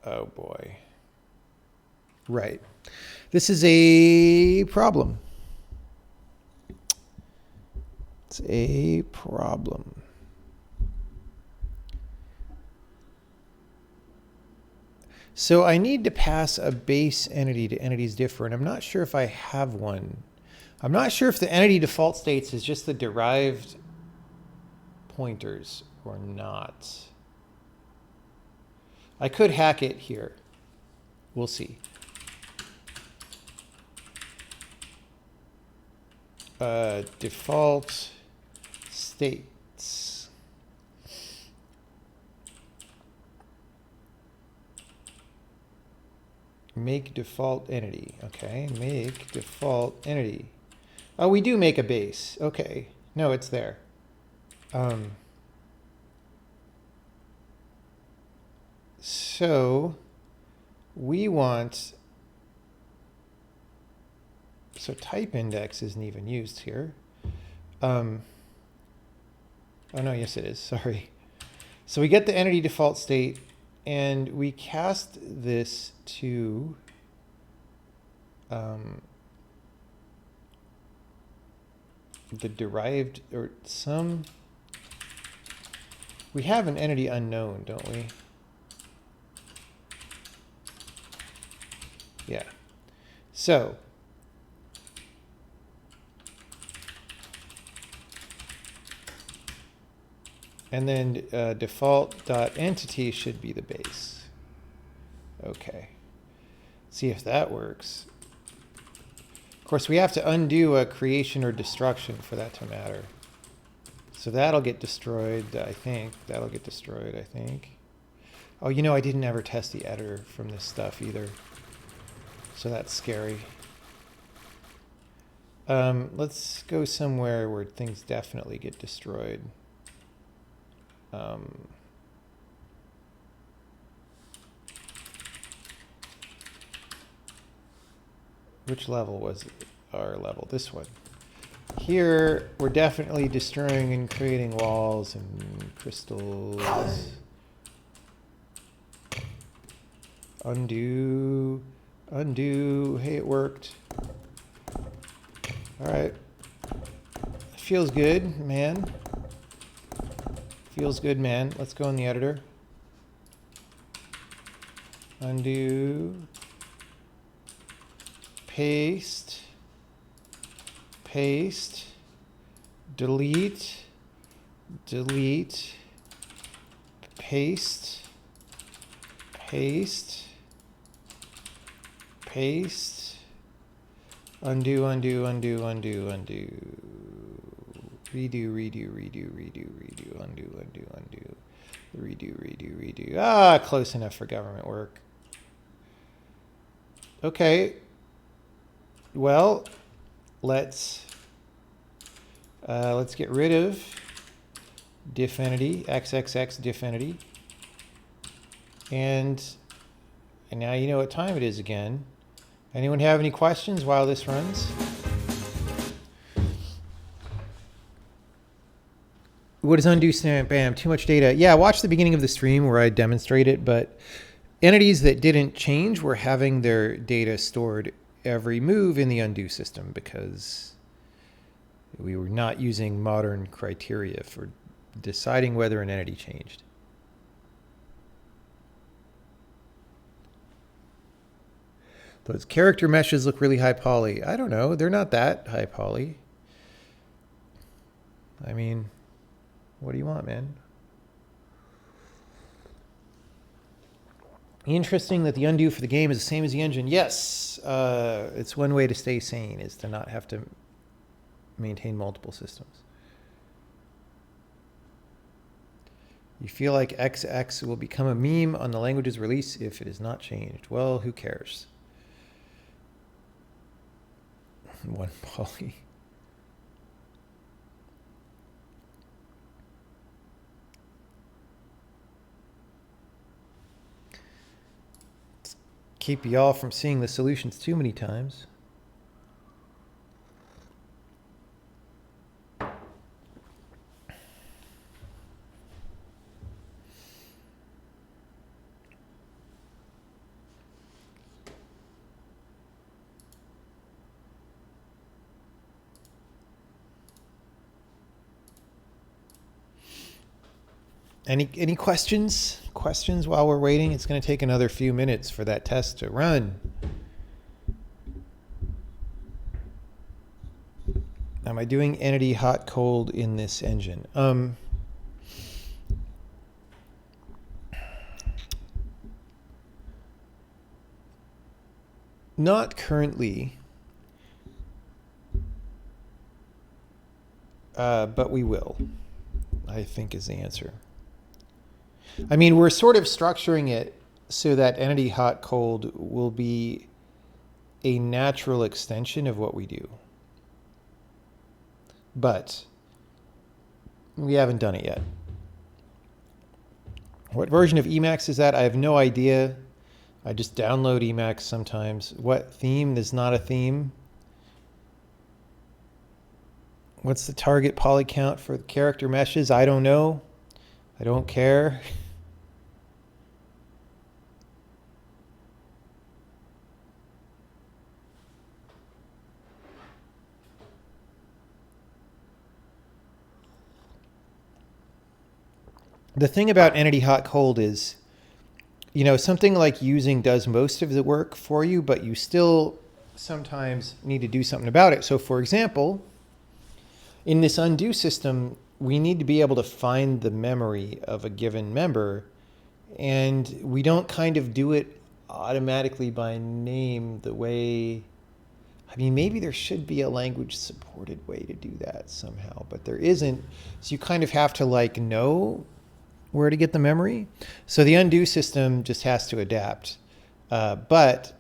Oh boy. Right. This is a problem. It's a problem. So I need to pass a base entity to entities differ, and I'm not sure if I have one. I'm not sure if the entity default states is just the derived pointers or not. I could hack it here. We'll see. Default states. Make default entity. Okay, make default entity. Oh, we do make a base. Okay. No, it's there. So we want, so type index isn't even used here. Oh no, yes it is, sorry. So we get the entity default state and we cast this to the derived, or some, we have an entity unknown, don't we? Yeah. So and then default.entity should be the base. Okay. See if that works. Of course, we have to undo a creation or destruction for that to matter. So that'll get destroyed, I think. That'll get destroyed, I think. Oh, you know, I didn't ever test the editor from this stuff either. So that's scary. Let's go somewhere where things definitely get destroyed. Which level was our level? This one. Here, we're definitely destroying and creating walls and crystals. Undo. Undo. Hey, it worked. All right. Feels good, man. Feels good, man. Let's go in the editor. Undo. Paste. Paste. Delete. Delete. Paste. Paste. Paste. Undo, undo, undo, undo, undo. Redo, redo, redo, redo, redo, undo, undo, undo. Redo, redo, redo. Ah, close enough for government work. Okay. Well, let's get rid of diff entity, xxx diff entity. And now you know what time it is again. Anyone have any questions while this runs? What is undo stamp? Bam, too much data. Yeah, watch the beginning of the stream where I demonstrate it, but entities that didn't change were having their data stored every move in the undo system because we were not using modern criteria for deciding whether an entity changed. Those character meshes look really high poly. I don't know. They're not that high poly. I mean, what do you want, man? Interesting that the undo for the game is the same as the engine. Yes, it's one way to stay sane is to not have to maintain multiple systems. You feel like XX will become a meme on the language's release if it is not changed. Well, who cares? One poly. Keep y'all from seeing the solutions too many times. Any questions? Questions while we're waiting? It's going to take another few minutes for that test to run. Am I doing entity hot cold in this engine? Not currently, but we will, I think is the answer. I mean, we're sort of structuring it so that entity hot cold will be a natural extension of what we do. But we haven't done it yet. What version of Emacs is that? I have no idea. I just download Emacs sometimes. What theme is not a theme? What's the target poly count for the character meshes? I don't know. I don't care. The thing about entity hot cold is, you know, something like using does most of the work for you, but you still sometimes need to do something about it. So for example, in this undo system, we need to be able to find the memory of a given member, and we don't kind of do it automatically by name the way, I mean, maybe there should be a language supported way to do that somehow, but there isn't. So you kind of have to like know where to get the memory. So the undo system just has to adapt. But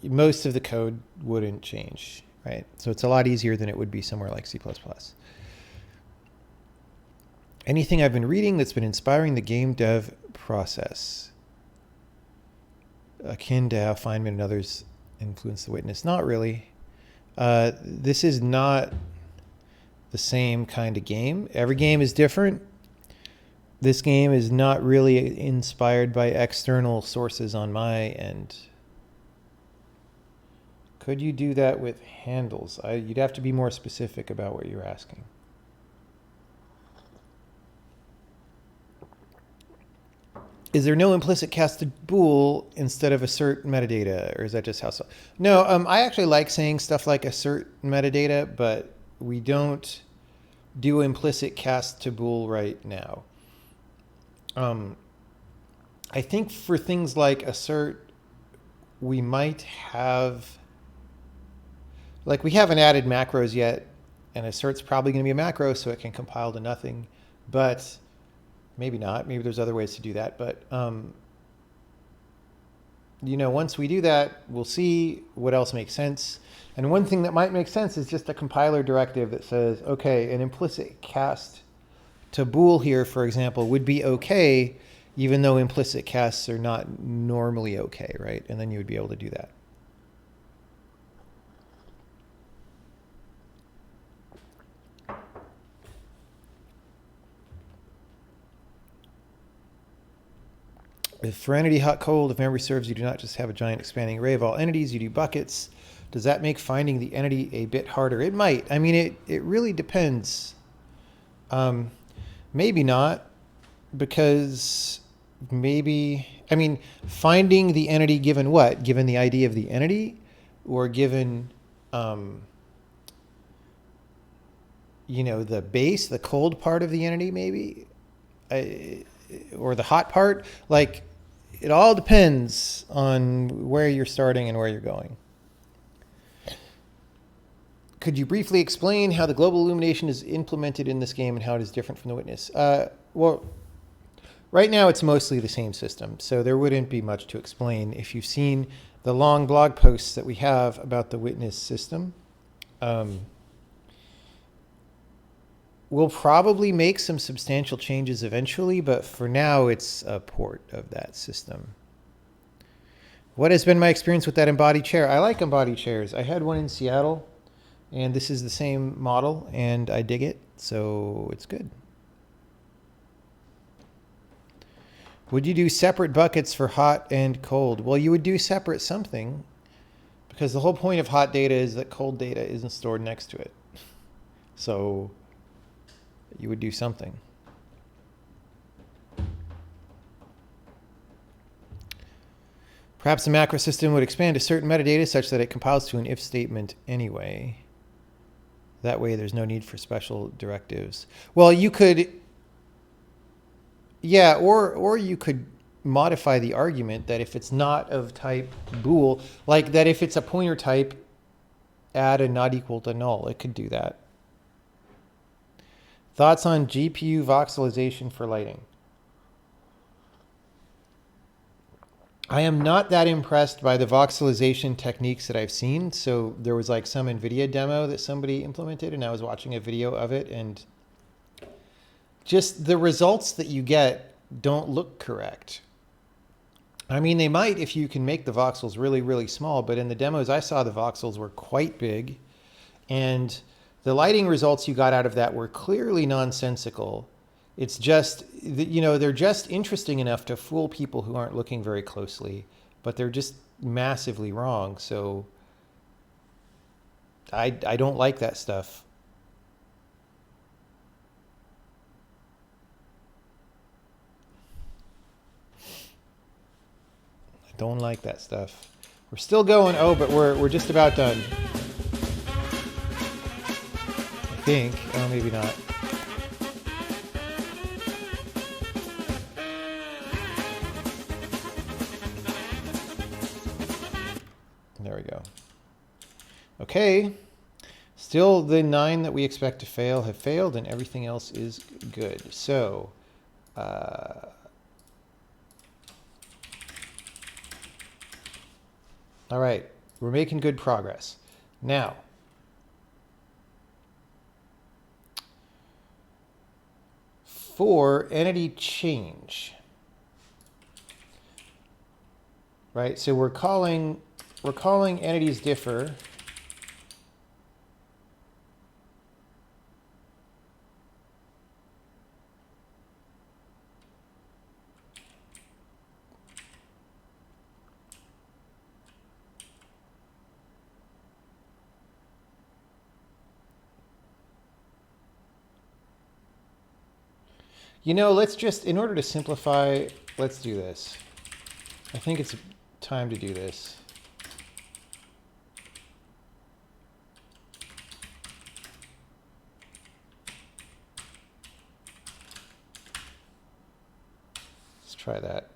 most of the code wouldn't change, right? So it's a lot easier than it would be somewhere like C++. Anything I've been reading that's been inspiring the game dev process, akin to how Feynman and others influence the witness? Not really. This is not the same kind of game. Every game is different. This game is not really inspired by external sources on my end. Could you do that with handles? You'd have to be more specific about what you're asking. Is there no implicit cast to bool instead of assert metadata, or is that just how so? No, I actually like saying stuff like assert metadata, but we don't do implicit cast to bool right now. I think for things like assert, we might have, like we haven't added macros yet, and assert's probably going to be a macro, so it can compile to nothing, but maybe not. Maybe there's other ways to do that. But, once we do that, we'll see what else makes sense. And one thing that might make sense is just a compiler directive that says, okay, an implicit cast to bool here, for example, would be okay, even though implicit casts are not normally okay, right? And then you would be able to do that. If for entity hot cold, if memory serves, you do not just have a giant expanding array of all entities, you do buckets. Does that make finding the entity a bit harder? It might. I mean, it really depends. Maybe not, because finding the entity given what? Given the ID of the entity, or given, the base, the cold part of the entity, maybe, or the hot part. Like, it all depends on where you're starting and where you're going. Could you briefly explain how the global illumination is implemented in this game and how it is different from the witness? Well, right now it's mostly the same system, so there wouldn't be much to explain. If you've seen the long blog posts that we have about the witness system, we'll probably make some substantial changes eventually, but for now it's a port of that system. What has been my experience with that embodied chair? I like embodied chairs. I had one in Seattle, and this is the same model, and I dig it, so it's good. Would you do separate buckets for hot and cold? Well, you would do separate something, because the whole point of hot data is that cold data isn't stored next to it. So you would do something. Perhaps the macro system would expand a certain metadata such that it compiles to an if statement anyway. That way there's no need for special directives. Well, you could, yeah, or you could modify the argument that if it's not of type bool, like that if it's a pointer type, add a not equal to null. It could do that. Thoughts on GPU voxelization for lighting? I am not that impressed by the voxelization techniques that I've seen. So there was like some NVIDIA demo that somebody implemented, and I was watching a video of it, and just the results that you get don't look correct. I mean, they might if you can make the voxels really, really small, but in the demos I saw, the voxels were quite big, and the lighting results you got out of that were clearly nonsensical. It's just, they're just interesting enough to fool people who aren't looking very closely, but they're just massively wrong. So I don't like that stuff. I don't like that stuff. We're still going. Oh, but we're just about done. I think. Oh, maybe not. There we go. Okay. Still, the 9 that we expect to fail have failed, and everything else is good. So, all right, we're making good progress. Now, for entity change, right? So we're calling entities differ. You know, let's just, in order to simplify, let's do this. I think it's time to do this. Let's try that.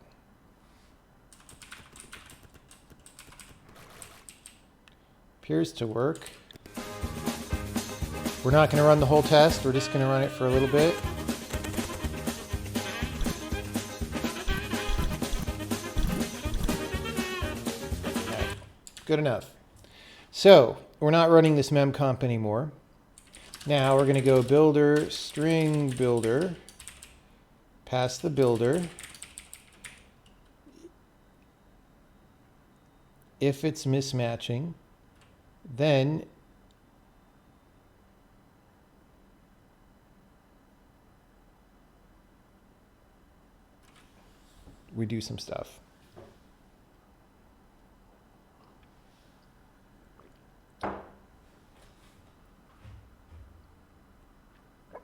Appears to work. We're not going to run the whole test. We're just going to run it for a little bit. Good enough. So we're not running this memcomp anymore. Now we're going to go builder, string builder, pass the builder. If it's mismatching, then we do some stuff.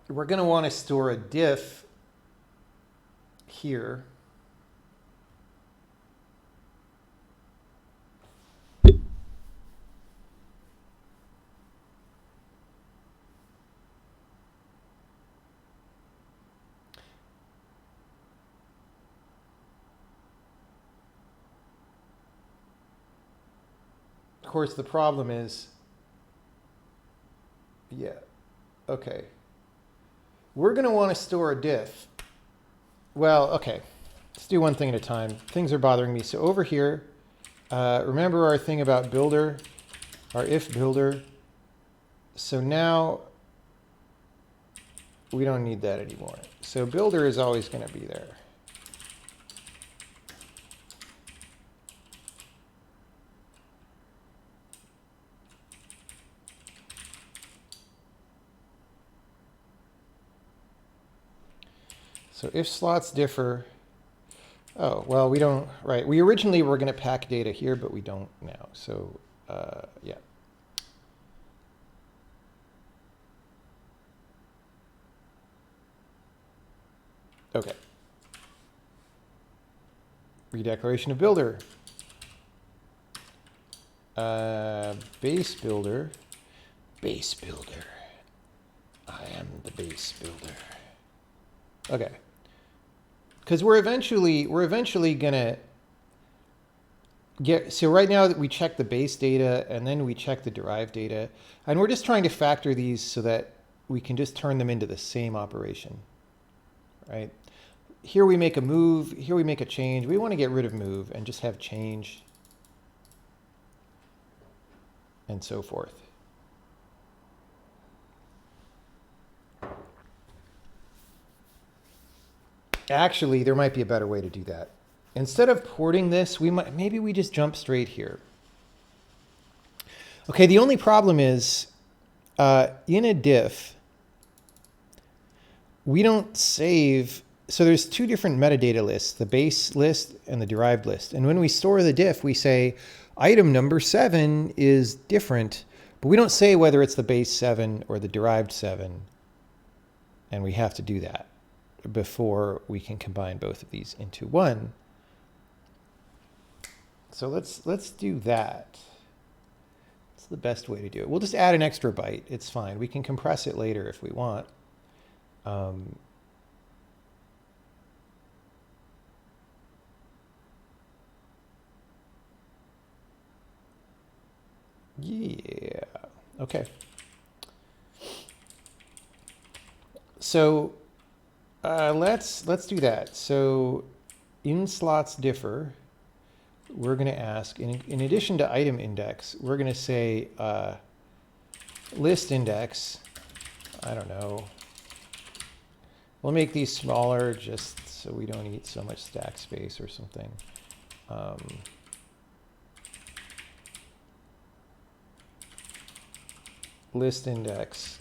We're going to want to store a diff here. Of course, the problem is, yeah, okay. We're going to want to store a diff. Well, okay, let's do one thing at a time. Things are bothering me. So over here, remember our thing about builder, our if builder. So now we don't need that anymore. So builder is always going to be there. So if slots differ, oh, well, we don't, right. We originally were going to pack data here, but we don't now. So, yeah. Okay. Redeclaration of builder. Base builder. Base builder. I am the base builder. Okay. Because we're eventually gonna get, so right now that we check the base data and then we check the derived data, and we're just trying to factor these so that we can just turn them into the same operation, right? Here we make a move, here we make a change. We want to get rid of move and just have change and so forth. Actually, there might be a better way to do that. Instead of porting this, maybe we just jump straight here. Okay, the only problem is in a diff, we don't save. So there's two different metadata lists, the base list and the derived list. And when we store the diff, we say item number 7 is different, but we don't say whether it's the base 7 or the derived 7. And we have to do that before we can combine both of these into one. So let's do that. It's the best way to do it. We'll just add an extra byte. It's fine. We can compress it later if we want. Yeah. Okay. So let's do that. So in slots differ, we're going to ask, in addition to item index, we're going to say list index. I don't know. We'll make these smaller just so we don't eat so much stack space or something. List index,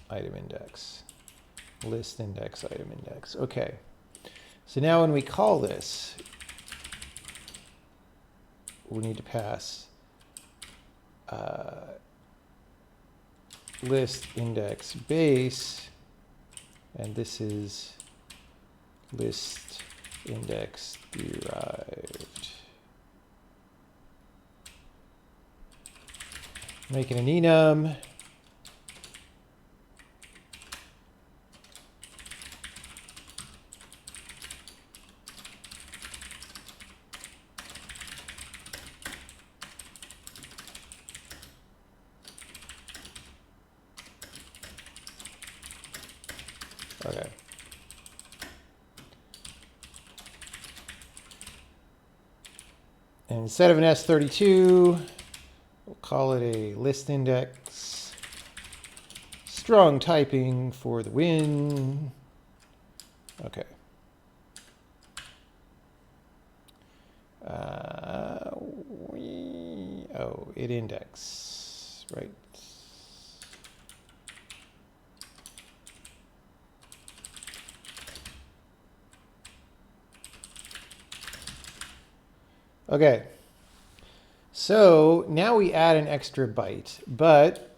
item index, list index, item index. Okay. So now when we call this, we need to pass list index base, and this is list index derived. Make it an enum. Okay. And instead of an S32, we'll call it a list index. Strong typing for the win. Okay. It index, right? Okay, so now we add an extra byte, but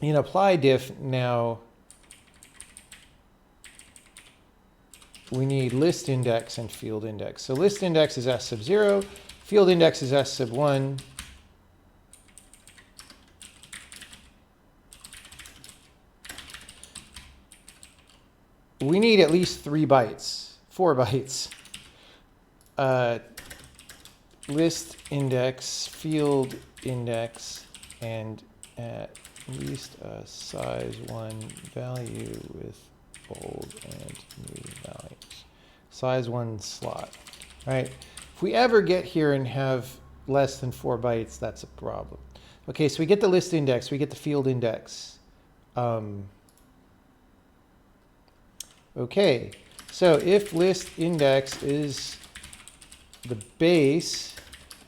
in apply diff now, we need list index and field index. So list index is S sub 0, field index is S sub 1. We need at least 3 bytes, 4 bytes. List index, field index, and at least a size 1 value with old and new values. Size 1 slot. All right. If we ever get here and have less than 4 bytes, that's a problem. Okay, so we get the list index, we get the field index. Okay, so if list index is the base,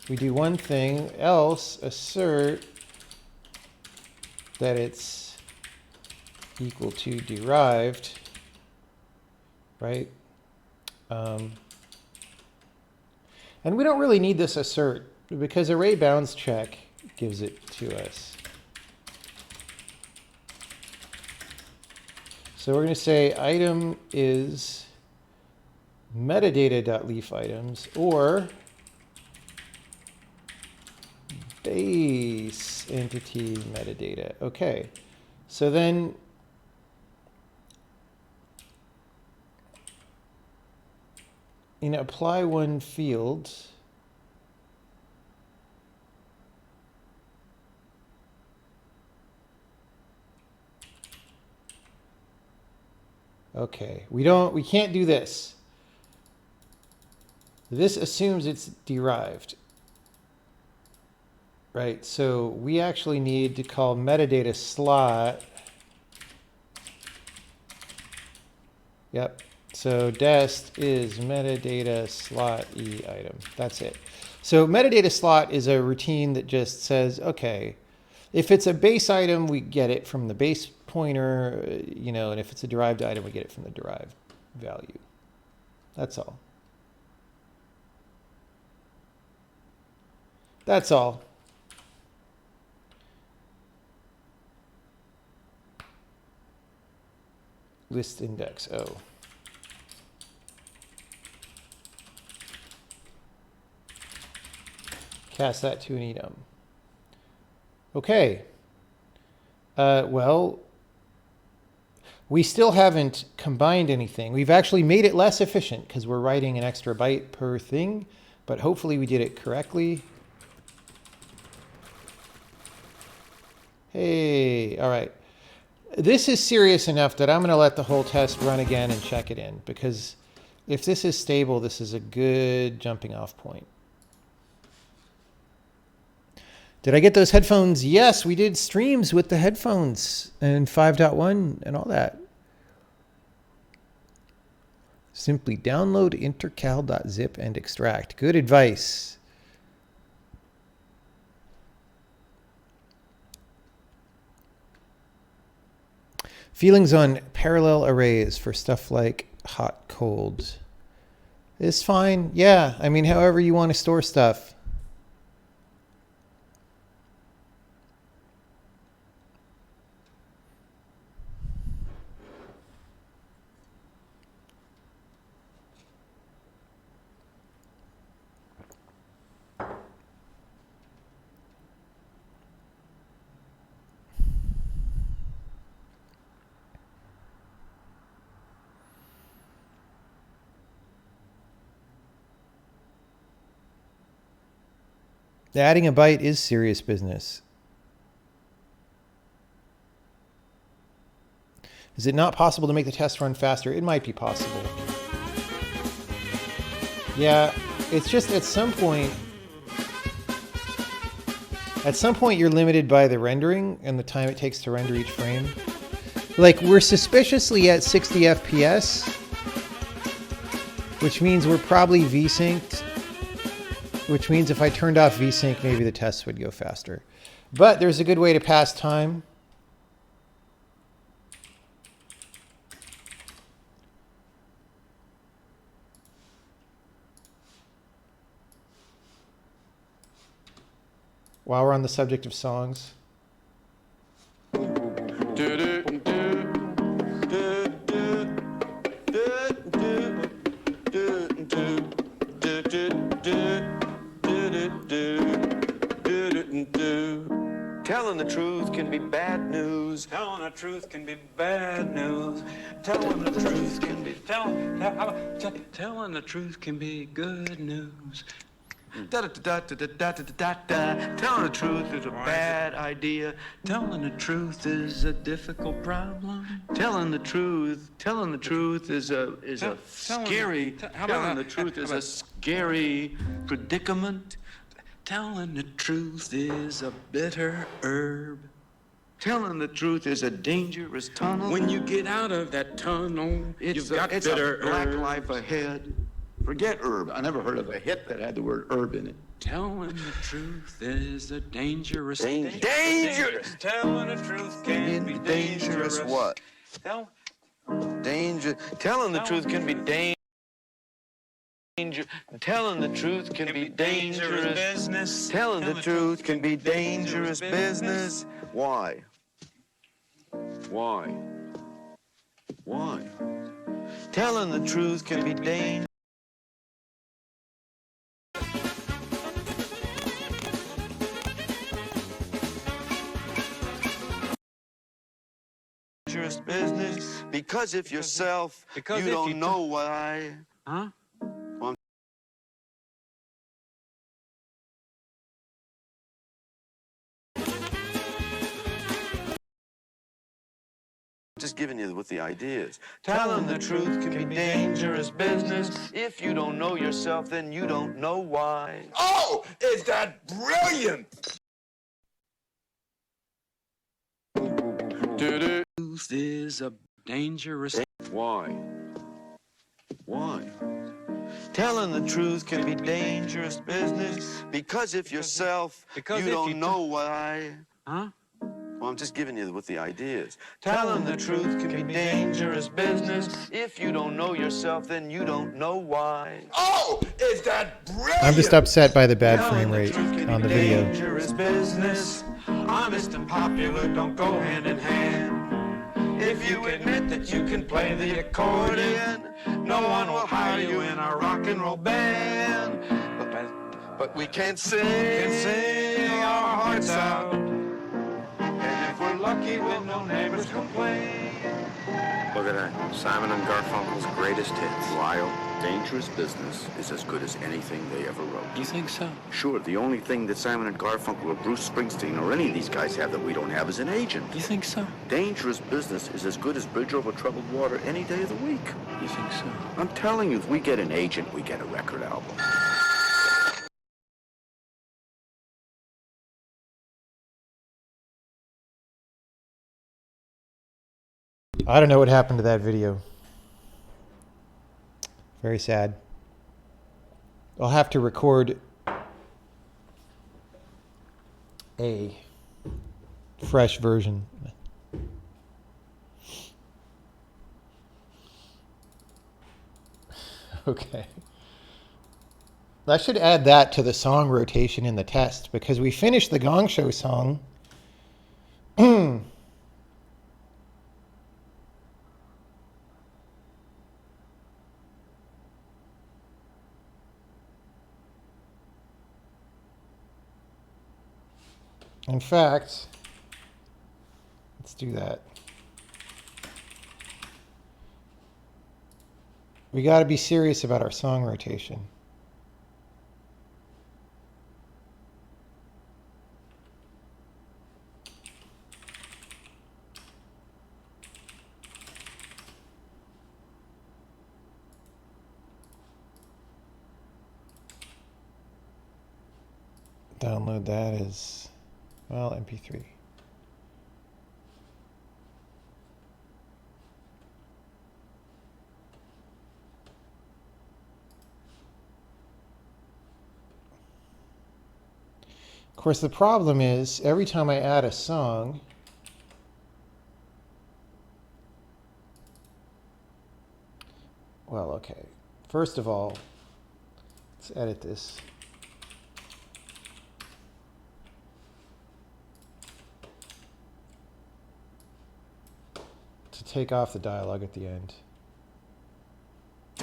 we do one thing, else assert that it's equal to derived, right? And we don't really need this assert because array bounds check gives it to us. So we're going to say item is metadata.leaf items or base entity metadata. Okay, so then in apply one field, okay, we can't do this. This assumes it's derived, right? So we actually need to call metadata slot. Yep. So dest is metadata slot e item. That's it. So metadata slot is a routine that just says, okay, if it's a base item, we get it from the base pointer, and if it's a derived item, we get it from the derived value. That's all. That's all. List index O. Cast that to an enum. Okay. Well, we still haven't combined anything. We've actually made it less efficient because we're writing an extra byte per thing, but hopefully we did it correctly. Hey, all right. This is serious enough that I'm going to let the whole test run again and check it in, because if this is stable, this is a good jumping off point. Did I get those headphones? Yes, we did streams with the headphones and 5.1 and all that. Simply download intercal.zip and extract. Good advice. Feelings on parallel arrays for stuff like hot, cold. It's fine. Yeah, I mean, however you want to store stuff. Adding a byte is serious business. Is it not possible to make the test run faster? It might be possible. Yeah, it's just at some point you're limited by the rendering and the time it takes to render each frame. Like, we're suspiciously at 60 FPS, which means we're probably V-synced, which means if I turned off VSync, maybe the tests would go faster. But there's a good way to pass time. While we're on the subject of songs. Telling the truth can be bad news. Telling the truth can be bad news. Telling the truth can be telling the truth can be good news. Telling the truth is a bad idea. Telling the truth is a difficult problem. Telling the truth is a scary. Telling the truth is a scary predicament. Telling the truth is a bitter herb. Telling the truth is a dangerous tunnel. When you get out of that tunnel, you've got it's bitter a black herb. life ahead. Forget herb. I never heard of a hit that had the word herb in it. Telling the truth is a dangerous thing. Dangerous. Telling the truth can be dangerous. What? Danger. Telling the truth can be dangerous. Telling the truth can be dangerous business. Telling the truth can be dangerous business. Why? Why? Why? Telling the truth can be dangerous. Business, because if yourself, because you if don't you know why. Huh? Well, just giving you what the idea is. Telling the truth can be dangerous business. If you don't know yourself, then you don't know why. Oh, is that brilliant? Truth is a dangerous. Why? Why? Telling the truth can be dangerous business. Because if yourself, because you if don't you know why. Huh? Well, I'm just giving you what the idea is. Telling the truth can be dangerous business. If you don't know yourself, then you don't know why. Oh, is that brilliant? I'm just upset by the bad Telling frame the rate truth can on be the video. dangerous business. Honest and popular don't go hand in hand. If you admit that you can play the accordion, no one will hire you in a rock and roll band. But we can't sing our hearts out. And if we're lucky, when no neighbors complain, Look at that. Simon and Garfunkel's greatest hits. Wild, Dangerous Business is as good as anything they ever wrote. You think so? Sure, the only thing that Simon and Garfunkel or Bruce Springsteen or any of these guys have that we don't have is an agent. You think so? Dangerous Business is as good as Bridge Over Troubled Water any day of the week. You think so? I'm telling you, if we get an agent, we get a record album. I don't know what happened to that video. Very sad. I'll have to record a fresh version. Okay. I should add that to the song rotation in the test because we finished the Gong Show song. In fact, let's do that. We got to be serious about our song rotation. Download that as, well, MP3. Of course, the problem is every time I add a song, well, okay. First of all, let's edit this. To take off the dialogue at the end.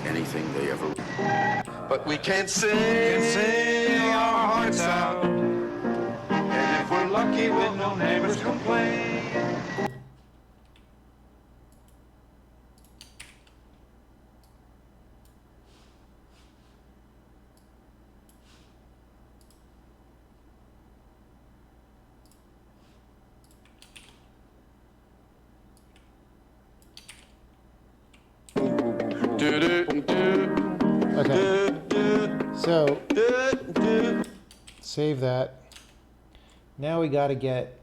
Anything they ever wrote. But we can't sing our hearts out. And if we're lucky, we'll no neighbors complain. Okay. So, save that. Now we got to get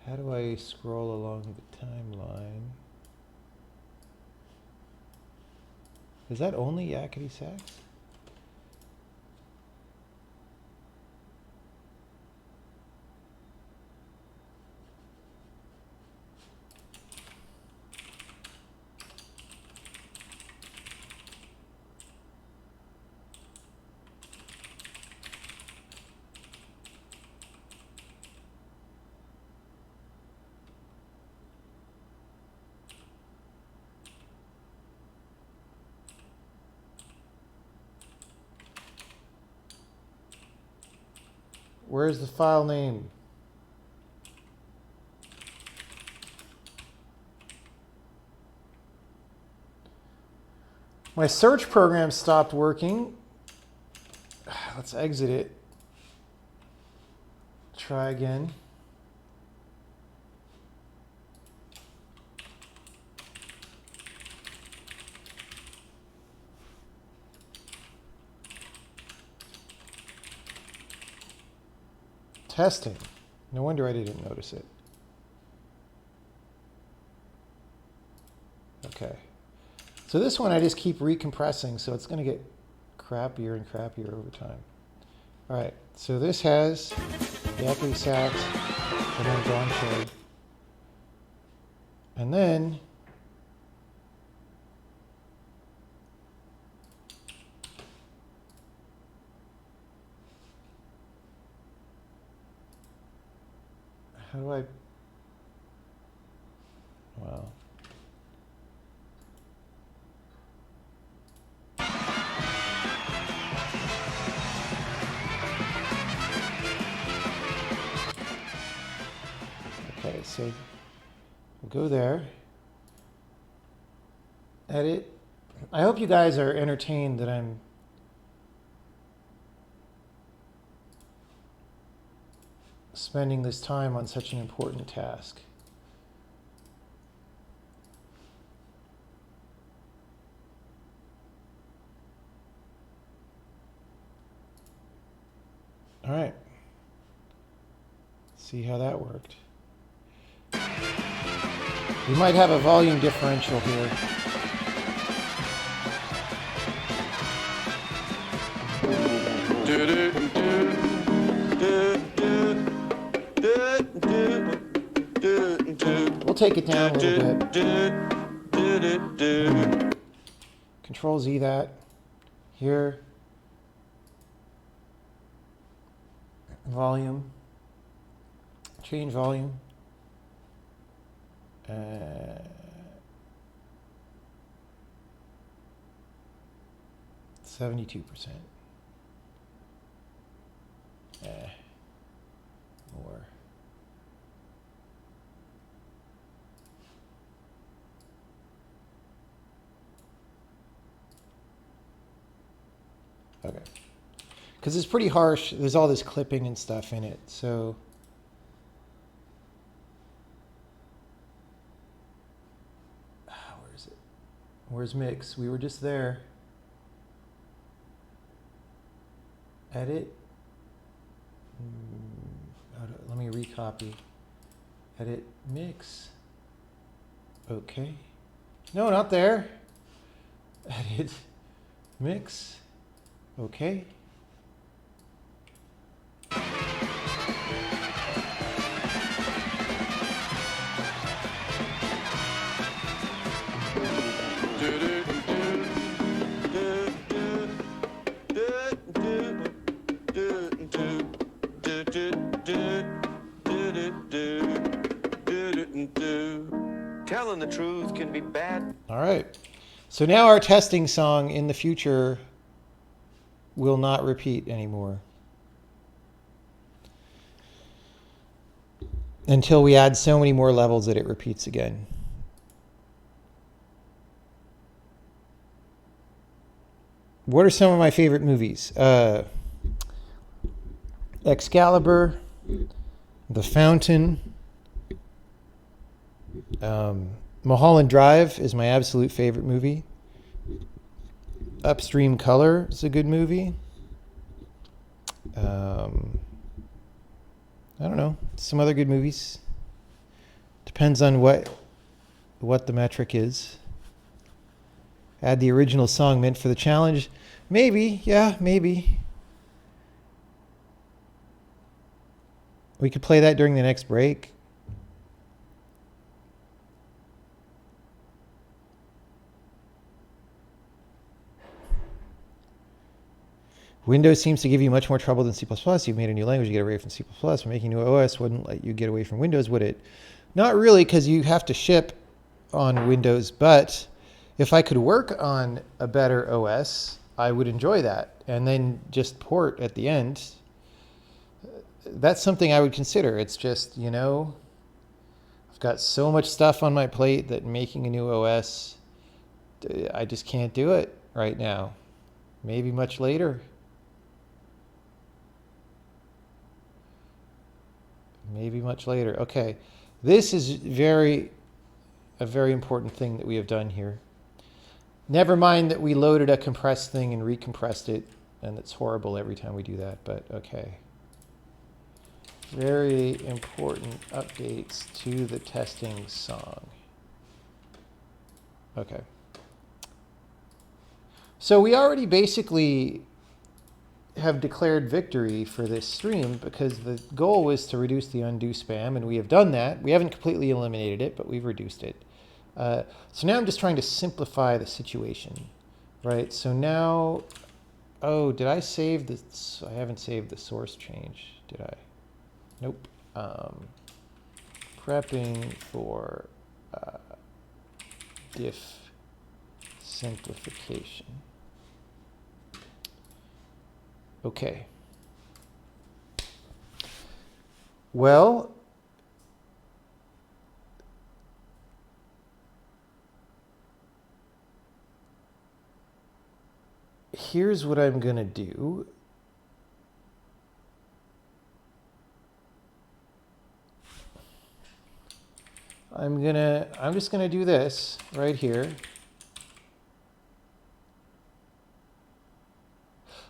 how do I scroll along the timeline? Is that only yakety sax? Where's the file name? My search program stopped working. Let's exit it. Try again. Testing. No wonder I didn't notice it. Okay. So this one I just keep recompressing, so it's going to get crappier and crappier over time. All right. So this has yakety sax and then gong show. And then How do I? Wow. Okay, so we'll go there. Edit. I hope you guys are entertained that I'm spending this time on such an important task. All right. See how that worked. We might have a volume differential here. We'll take it down a little bit. Control Z that. Here. Volume. Change volume. 72%. More. Okay. Because it's pretty harsh. There's all this clipping and stuff in it. So where is it? Where's mix? We were just there. Edit. Let me recopy. Edit mix. Okay. No, not there. Edit mix. Okay. Telling the truth can be bad. All right. So now our testing song in the future will not repeat anymore. Until we add so many more levels that it repeats again. What are some of my favorite movies? Excalibur, The Fountain, Mulholland Drive is my absolute favorite movie. Upstream Color is a good movie. I don't know. Some other good movies. Depends on what the metric is. Add the original song meant for the challenge. Maybe. Yeah, maybe. We could play that during the next break. Windows seems to give you much more trouble than C++. You've made a new language, you get away from C++. But making a new OS wouldn't let you get away from Windows, would it? Not really, because you have to ship on Windows. But if I could work on a better OS, I would enjoy that. And then just port at the end. That's something I would consider. It's just, you know, I've got so much stuff on my plate that making a new OS, I just can't do it right now. Maybe much later. Maybe much later. Okay. This is a very important thing that we have done here. Never mind that we loaded a compressed thing and recompressed it, and it's horrible every time we do that, but okay. Very important updates to the testing song. Okay. So we already basically have declared victory for this stream because the goal was to reduce the undo spam, and we have done that. We haven't completely eliminated it, but we've reduced it. So now I'm just trying to simplify the situation, right? So now, oh, did I save this? I haven't saved the source change, did I? Nope. prepping for diff simplification. Okay. Well, here's what I'm going to do. I'm just going to do this right here.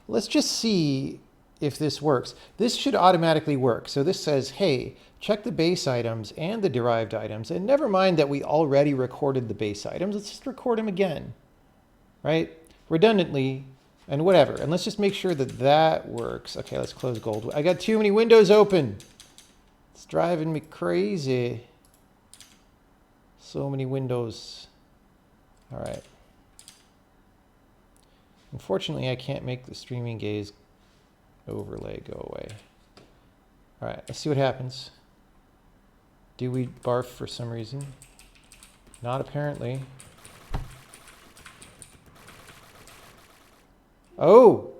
Let's just see if this works. This should automatically work. So this says, hey, check the base items and the derived items. And never mind that we already recorded the base items. Let's just record them again, right? Redundantly and whatever. And let's just make sure that that works. Okay, let's close gold. I got too many windows open. It's driving me crazy. So many windows. All right. Unfortunately, I can't make the streaming gaze overlay go away. All right, let's see what happens. Do we barf for some reason? Not apparently. Oh!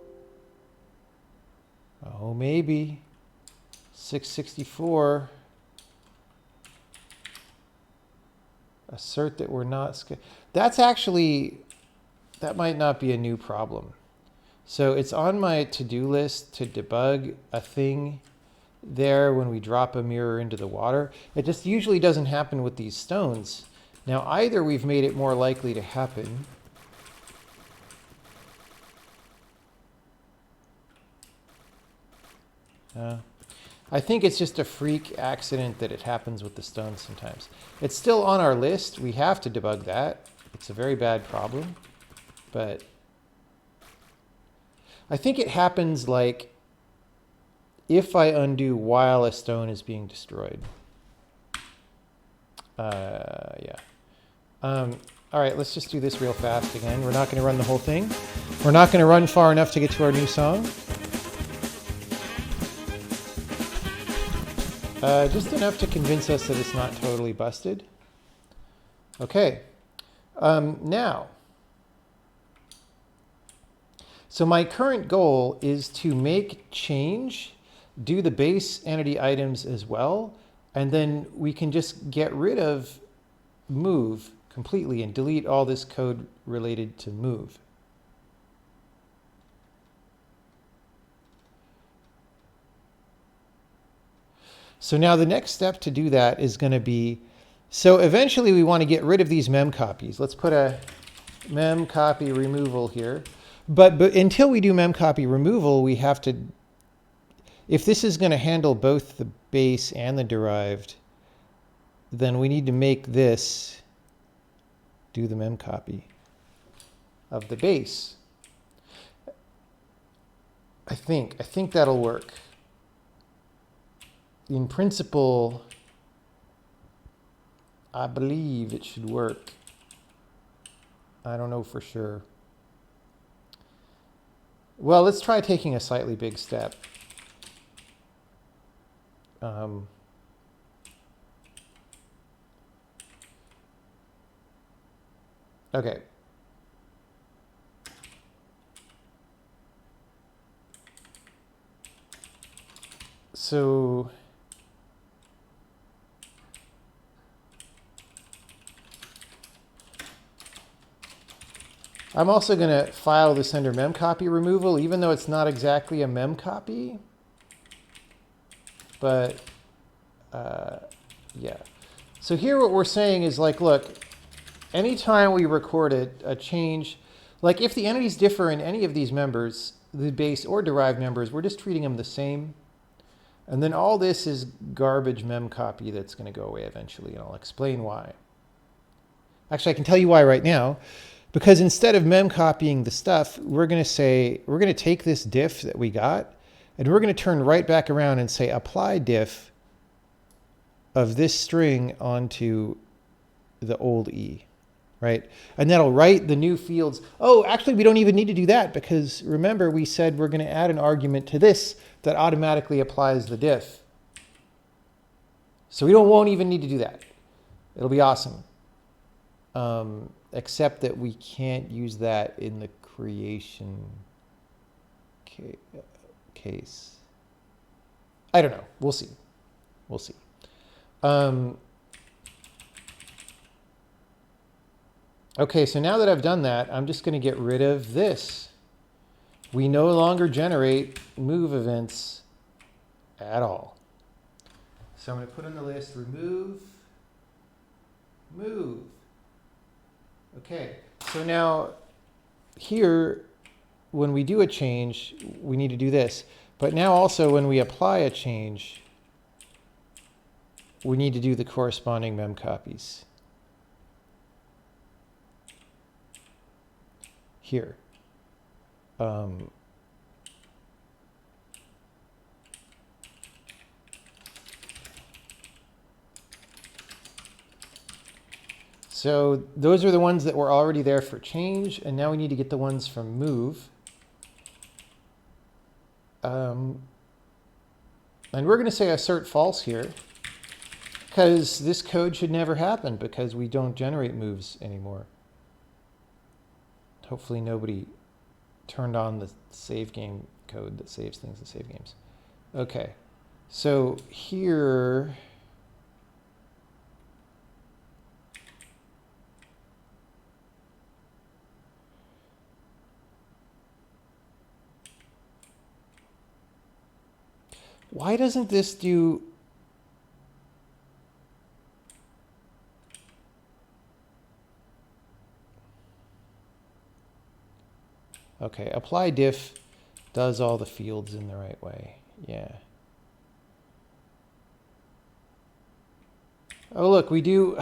Oh, maybe. 664. Assert that we're not... That's actually... That might not be a new problem. So it's on my to-do list to debug a thing there when we drop a mirror into the water. It just usually doesn't happen with these stones. Now either we've made it more likely to happen, I think it's just a freak accident that it happens with the stones sometimes. It's still on our list. We have to debug that. It's a very bad problem. But I think it happens like if I undo while a stone is being destroyed. Yeah. All right, let's just do this real fast again. We're not going to run the whole thing. We're not going to run far enough to get to our new song. Just enough to convince us that it's not totally busted. Okay. Now. So my current goal is to make change, do the base entity items as well, and then we can just get rid of move completely and delete all this code related to move. So now the next step to do that is going to be, so eventually we want to get rid of these mem copies. Let's put a mem copy removal here. But until we do mem copy removal, we have to, if this is going to handle both the base and the derived, then we need to make this do the mem copy of the base. I think that'll work. In principle, I believe it should work. I don't know for sure. Well, let's try taking a slightly big step. Okay. So I'm also going to file this under mem copy removal, even though it's not exactly a mem copy. But yeah. So here what we're saying is like, look, anytime we record a change, like if the entities differ in any of these members, the base or derived members, we're just treating them the same. And then all this is garbage mem copy that's going to go away eventually, and I'll explain why. Actually, I can tell you why right now. Because instead of mem copying the stuff, we're going to say, we're going to take this diff that we got, and we're going to turn right back around and say apply diff of this string onto the old E, right? And that'll write the new fields. Oh, actually, we don't even need to do that because remember we said we're going to add an argument to this that automatically applies the diff. So we won't even need to do that. It'll be awesome. Except that we can't use that in the creation case. I don't know. We'll see. We'll see. Okay, so now that I've done that, I'm just going to get rid of this. We no longer generate move events at all. So I'm going to put on the list, remove, move. Okay, so now here, when we do a change, we need to do this. But now also when we apply a change, we need to do the corresponding mem copies. Here. So those are the ones that were already there for change, and now we need to get the ones from move. And we're going to say assert false here, because this code should never happen because we don't generate moves anymore. Hopefully nobody turned on the save game code that saves things to save games. Okay, so here, why doesn't this do... Okay, apply diff does all the fields in the right way. Yeah. Oh, look, we do...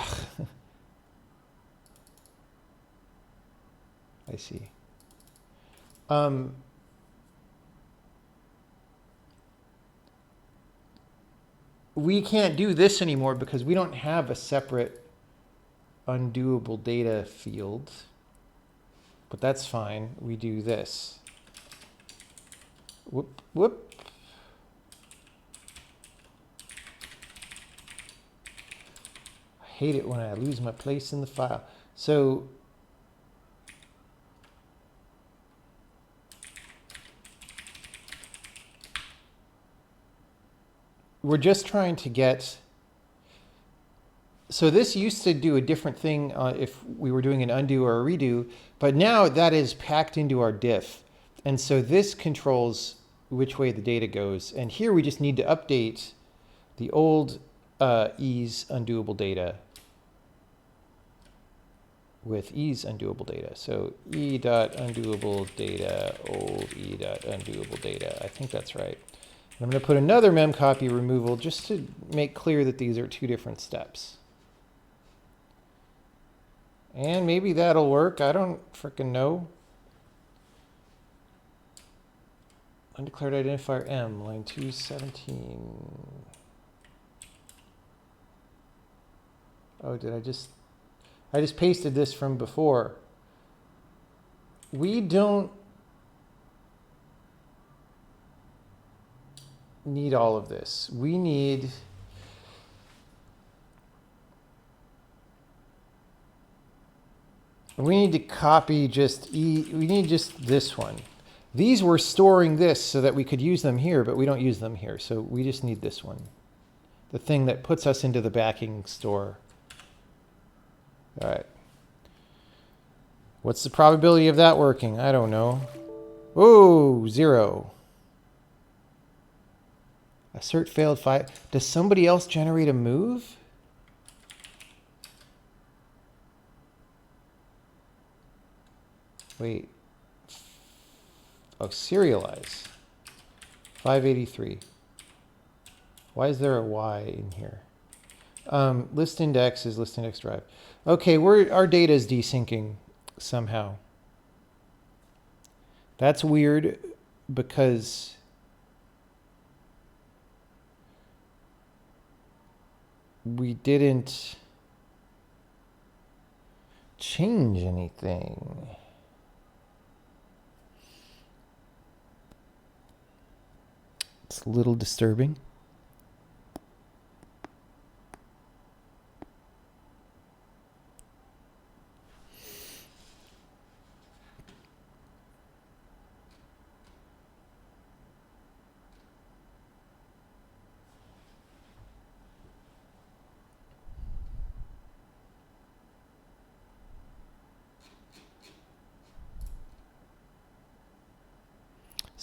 I see. We can't do this anymore because we don't have a separate undoable data field. But that's fine. We do this. Whoop, whoop. I hate it when I lose my place in the file. So we're just trying to get... So this used to do a different thing if we were doing an undo or a redo, but now that is packed into our diff. And so this controls which way the data goes. And here we just need to update the old ease undoable data with ease undoable data. So e.undoable data, old e.undoable data. I think that's right. And I'm going to put another memcopy removal just to make clear that these are two different steps. And maybe that'll work. I don't frickin' know. Undeclared identifier M, line 217. Oh, did I just pasted this from before. We don't need all of this. We need... We need to copy just we need just this one. These were storing this so that we could use them here, but we don't use them here. So we just need this one. The thing that puts us into the backing store. All right. What's the probability of that working? I don't know. Oh, 0. Assert failed 5. Does somebody else generate a move? Wait. Oh, serialize. 583. Why is there a Y in here? List index is list index drive. Okay, our data is desyncing somehow. That's weird because we didn't change anything. It's a little disturbing.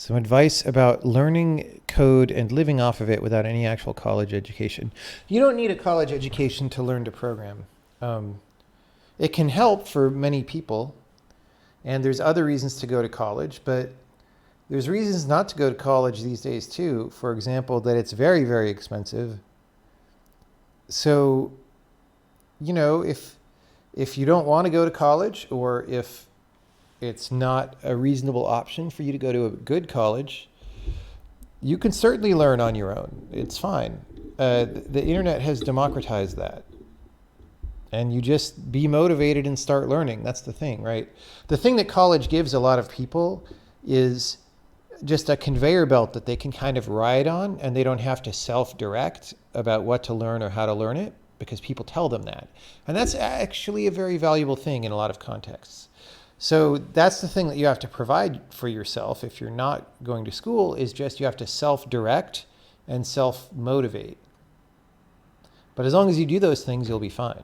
Some advice about learning code and living off of it without any actual college education. You don't need a college education to learn to program. It can help for many people, and there's other reasons to go to college, but there's reasons not to go to college these days too. For example, that it's very, very expensive. So, you know, if you don't want to go to college, or if it's not a reasonable option for you to go to a good college, you can certainly learn on your own. It's fine. The internet has democratized that. And you just be motivated and start learning. That's the thing, right? The thing that college gives a lot of people is just a conveyor belt that they can kind of ride on, and they don't have to self-direct about what to learn or how to learn it, because people tell them that. And that's actually a very valuable thing in a lot of contexts. So that's the thing that you have to provide for yourself if you're not going to school, is just you have to self-direct and self-motivate. But as long as you do those things, you'll be fine.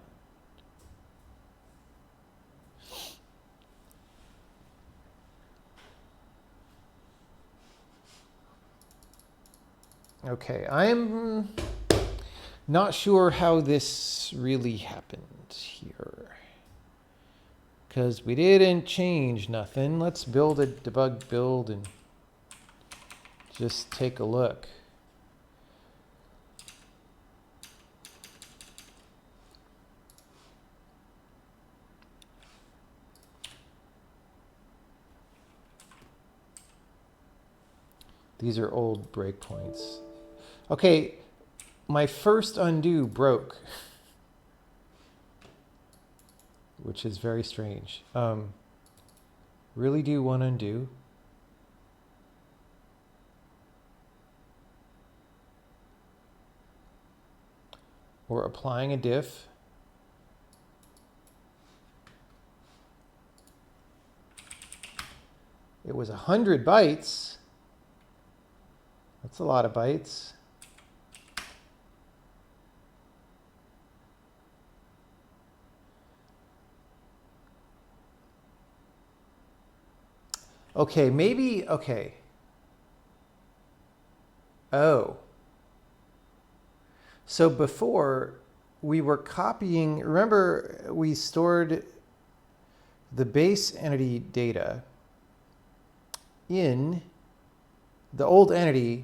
Okay, I'm not sure how this really happened here, because we didn't change nothing. Let's build a debug build and just take a look. These are old breakpoints. Okay, my first undo broke, which is very strange. Really do one undo. Or applying a diff. It was 100 bytes. That's a lot of bytes. Okay, maybe, okay. Oh. So before we were copying, remember we stored the base entity data in the old entity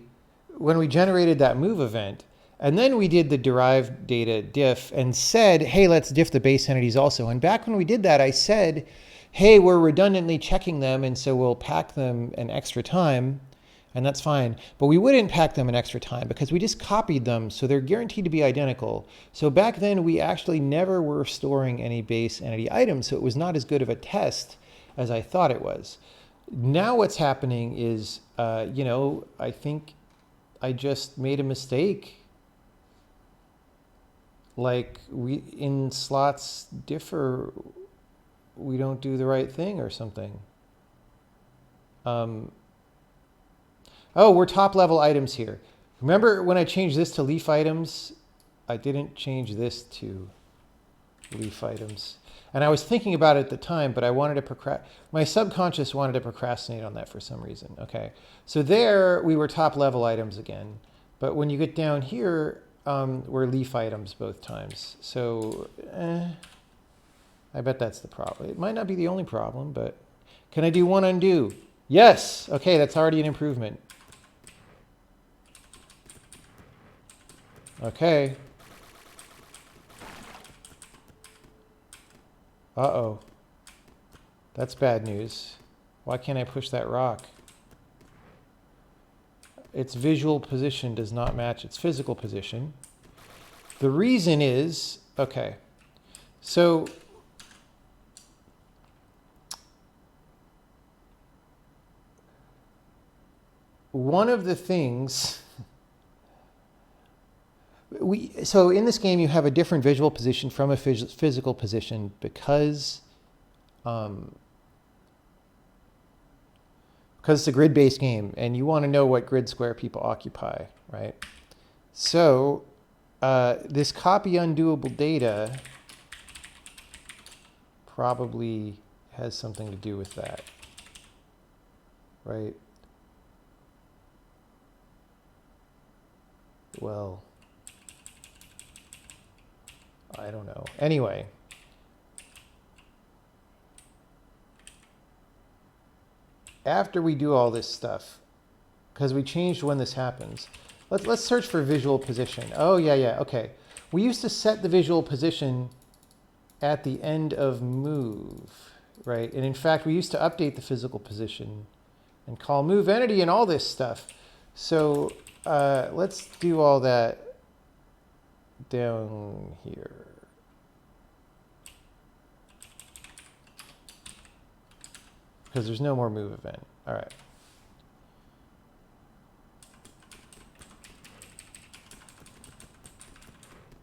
when we generated that move event, and then we did the derived data diff and said, hey, let's diff the base entities also. And back when we did that, I said, hey, we're redundantly checking them, and so we'll pack them an extra time, and that's fine. But we wouldn't pack them an extra time because we just copied them, so they're guaranteed to be identical. So back then, we actually never were storing any base entity items, so it was not as good of a test as I thought it was. Now what's happening is, you know, I think I just made a mistake. Like, we in slots differ, we don't do the right thing or something. Oh, we're top level items here. Remember when I changed this to leaf items? I didn't change this to leaf items. And I was thinking about it at the time, but I wanted to my subconscious wanted to procrastinate on that for some reason. Okay, so there we were top level items again. But when you get down here, we're leaf items both times. So I bet that's the problem. It might not be the only problem, but can I do one undo? Yes. Okay, that's already an improvement. Okay. Uh-oh. That's bad news. Why can't I push that rock? Its visual position does not match its physical position. The reason is, okay, so one of the things, so in this game you have a different visual position from a physical position because it's a grid-based game, and you want to know what grid square people occupy, right? So this copy undoable data probably has something to do with that, right? Well, I don't know. Anyway. After we do all this stuff, because we changed when this happens, let's search for visual position. Oh, yeah, okay. We used to set the visual position at the end of move, right? And in fact, we used to update the physical position and call move entity and all this stuff. So let's do all that down here. Because there's no more move event. All right.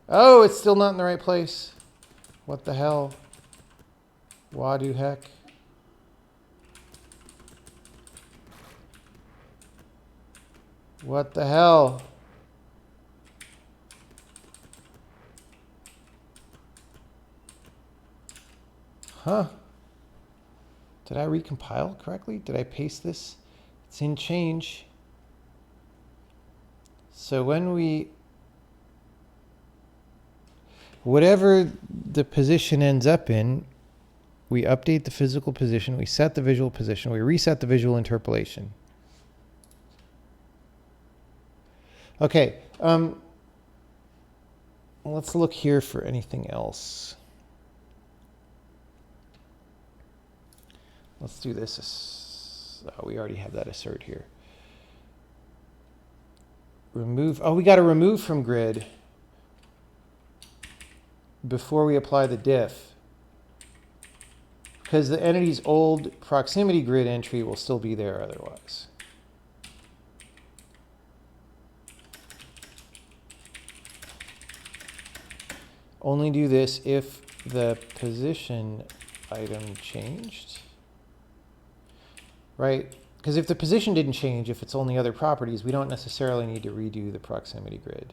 Oh, it's still not in the right place. What the hell? Wadu heck. What the hell? Huh? Did I recompile correctly? Did I paste this? It's in change. So when we, whatever the position ends up in, we update the physical position, we set the visual position, we reset the visual interpolation. Okay, let's look here for anything else. Let's do this. Oh, we already have that assert here. Remove. Oh, we got to remove from grid before we apply the diff, because the entity's old proximity grid entry will still be there otherwise. Only do this if the position item changed. Right? Because if the position didn't change, if it's only other properties, we don't necessarily need to redo the proximity grid.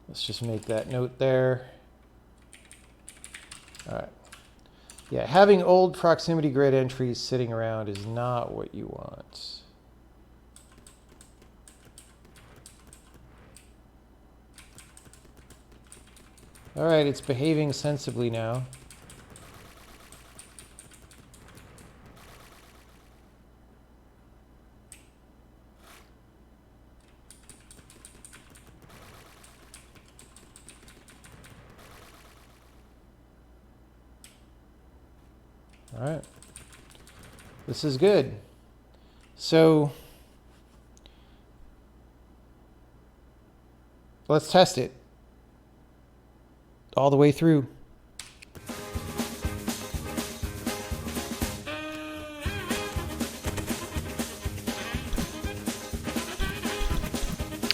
Let's just make that note there. All right. Yeah, having old proximity grid entries sitting around is not what you want. All right, it's behaving sensibly now. All right, this is good. So let's test it all the way through.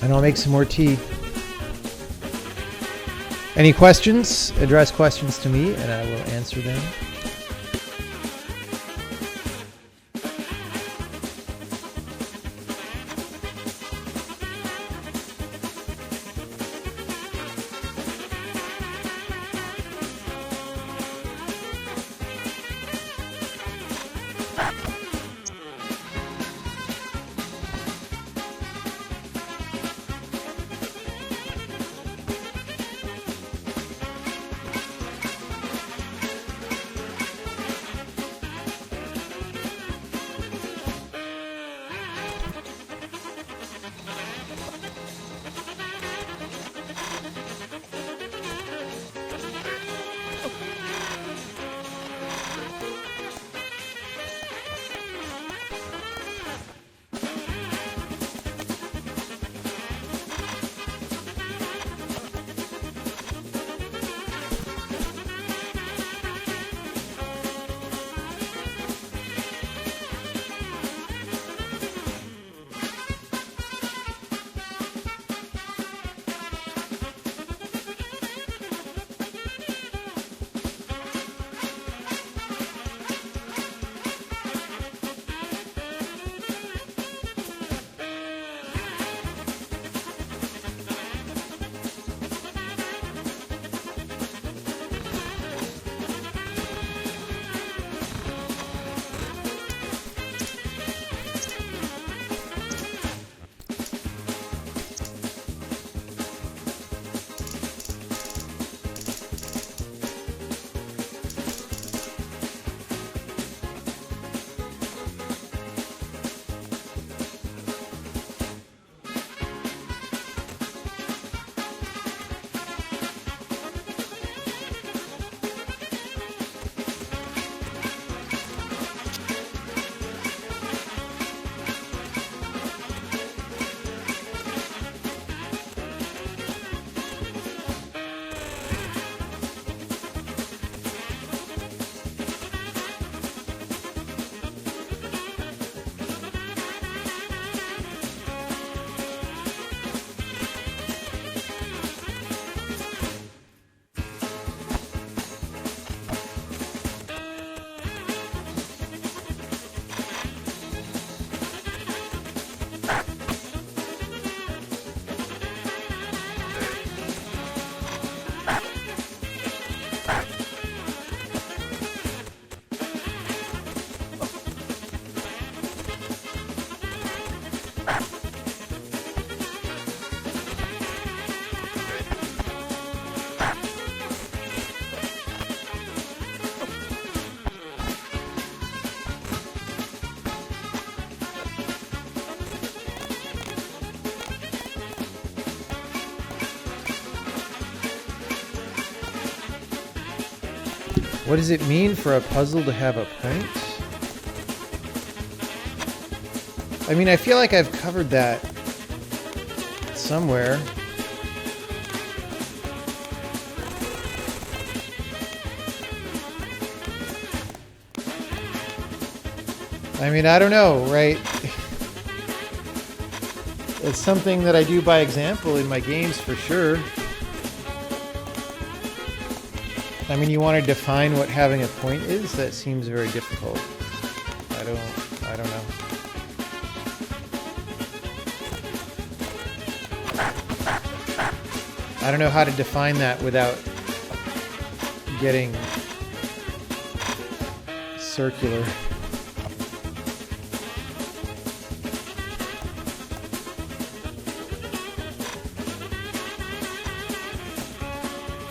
And I'll make some more tea. Any questions? Address questions to me and I will answer them. What does it mean for a puzzle to have a point? I mean, I feel like I've covered that somewhere. I mean, I don't know, right? It's something that I do by example in my games for sure. I mean, you want to define what having a point is? That seems very difficult. I don't know. I don't know how to define that without getting circular.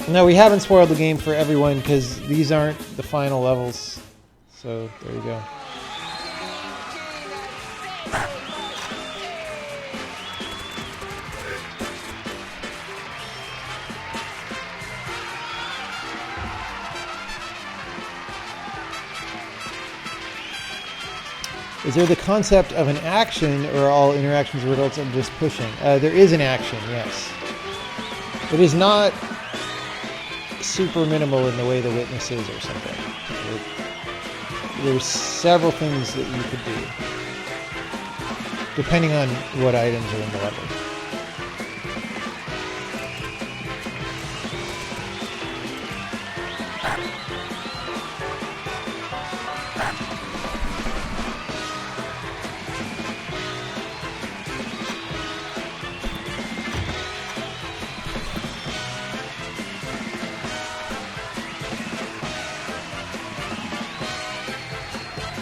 No, we haven't spoiled the game for everyone because these aren't the final levels. So there you go. Is there the concept of an action, or are all interactions results of just pushing? There is an action, yes. It is not super minimal in the way the witness is or something. There's several things that you could do, depending on what items are in the level.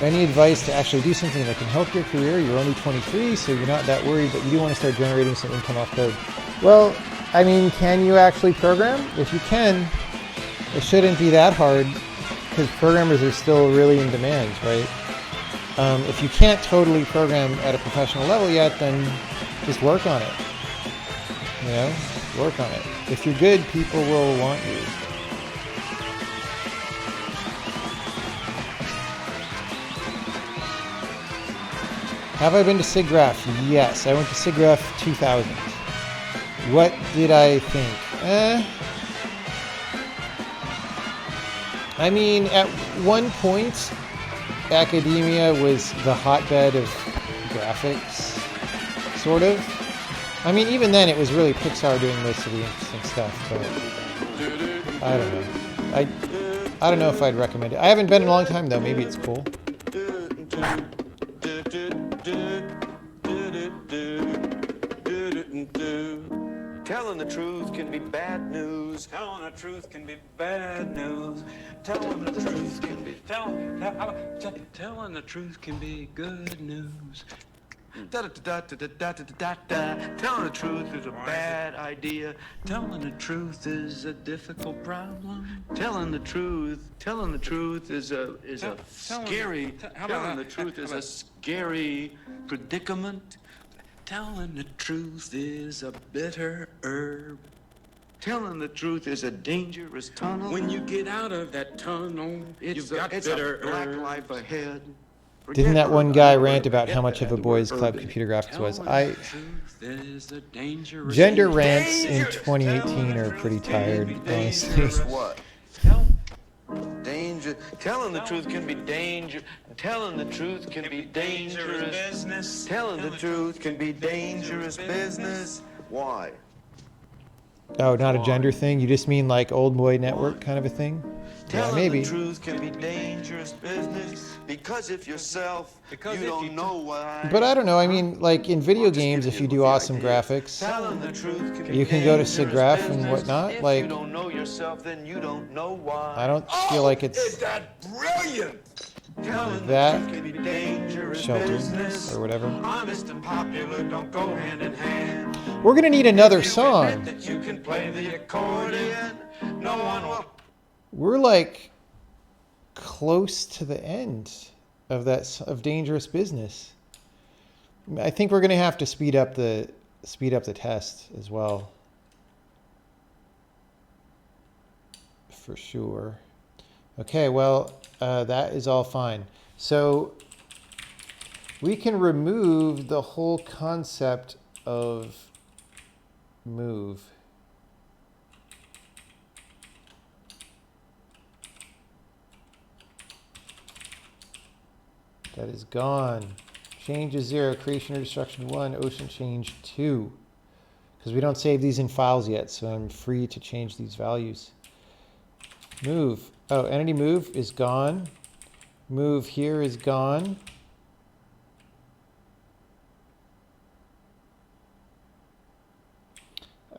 Any advice to actually do something that can help your career? You're only 23, so you're not that worried, but you do want to start generating some income off code. Well, I mean, can you actually program? If you can, it shouldn't be that hard, because programmers are still really in demand, right? If you can't totally program at a professional level yet, then just work on it. You know, work on it. If you're good, people will want you. Have I been to SIGGRAPH? Yes, I went to SIGGRAPH 2000. What did I think? I mean, at one point, academia was the hotbed of graphics, sort of. I mean, even then, it was really Pixar doing most of the interesting stuff, but I don't know. I don't know if I'd recommend it. I haven't been in a long time, though. Maybe it's cool. Telling the truth can be bad news. Telling the truth can be bad news. Telling the truth can be telling the truth can be good news. Telling the truth is a bad idea. Telling the truth is a difficult problem. Telling the truth is a scary. Telling the truth is a scary predicament. Telling the truth is a bitter herb. Telling the truth is a dangerous tunnel. When you get out of that tunnel, you've got bitter a black herb. life ahead. Didn't that one guy rant about how much of a boy's club computer graphics was? Gender rants in 2018 are pretty tired, honestly. What? Danger. Telling the truth can be danger. Telling the truth can be dangerous business. Telling the truth can be dangerous business. Why? Oh, not a gender thing? You just mean like old boy network kind of a thing? Yeah, maybe. The truth can be dangerous business because if yourself, you don't know why. But I don't know. I mean, like in video games, if you do awesome graphics, you can go to SIGGRAPH and whatnot. Like, you don't know yourself, then you don't know why. I don't feel like it's Is that brilliant? that sheltered or whatever. Honest and popular don't go hand in hand. We're gonna need another song. That you can play the accordion. No one will. We're like close to the end of Dangerous Business. I think we're gonna have to speed up the test as well, for sure. Okay, well, that is all fine. So we can remove the whole concept of move. That is gone. Change is 0, creation or destruction 1, ocean change 2. Because we don't save these in files yet, so I'm free to change these values. Move. Oh, entity move is gone. Move here is gone.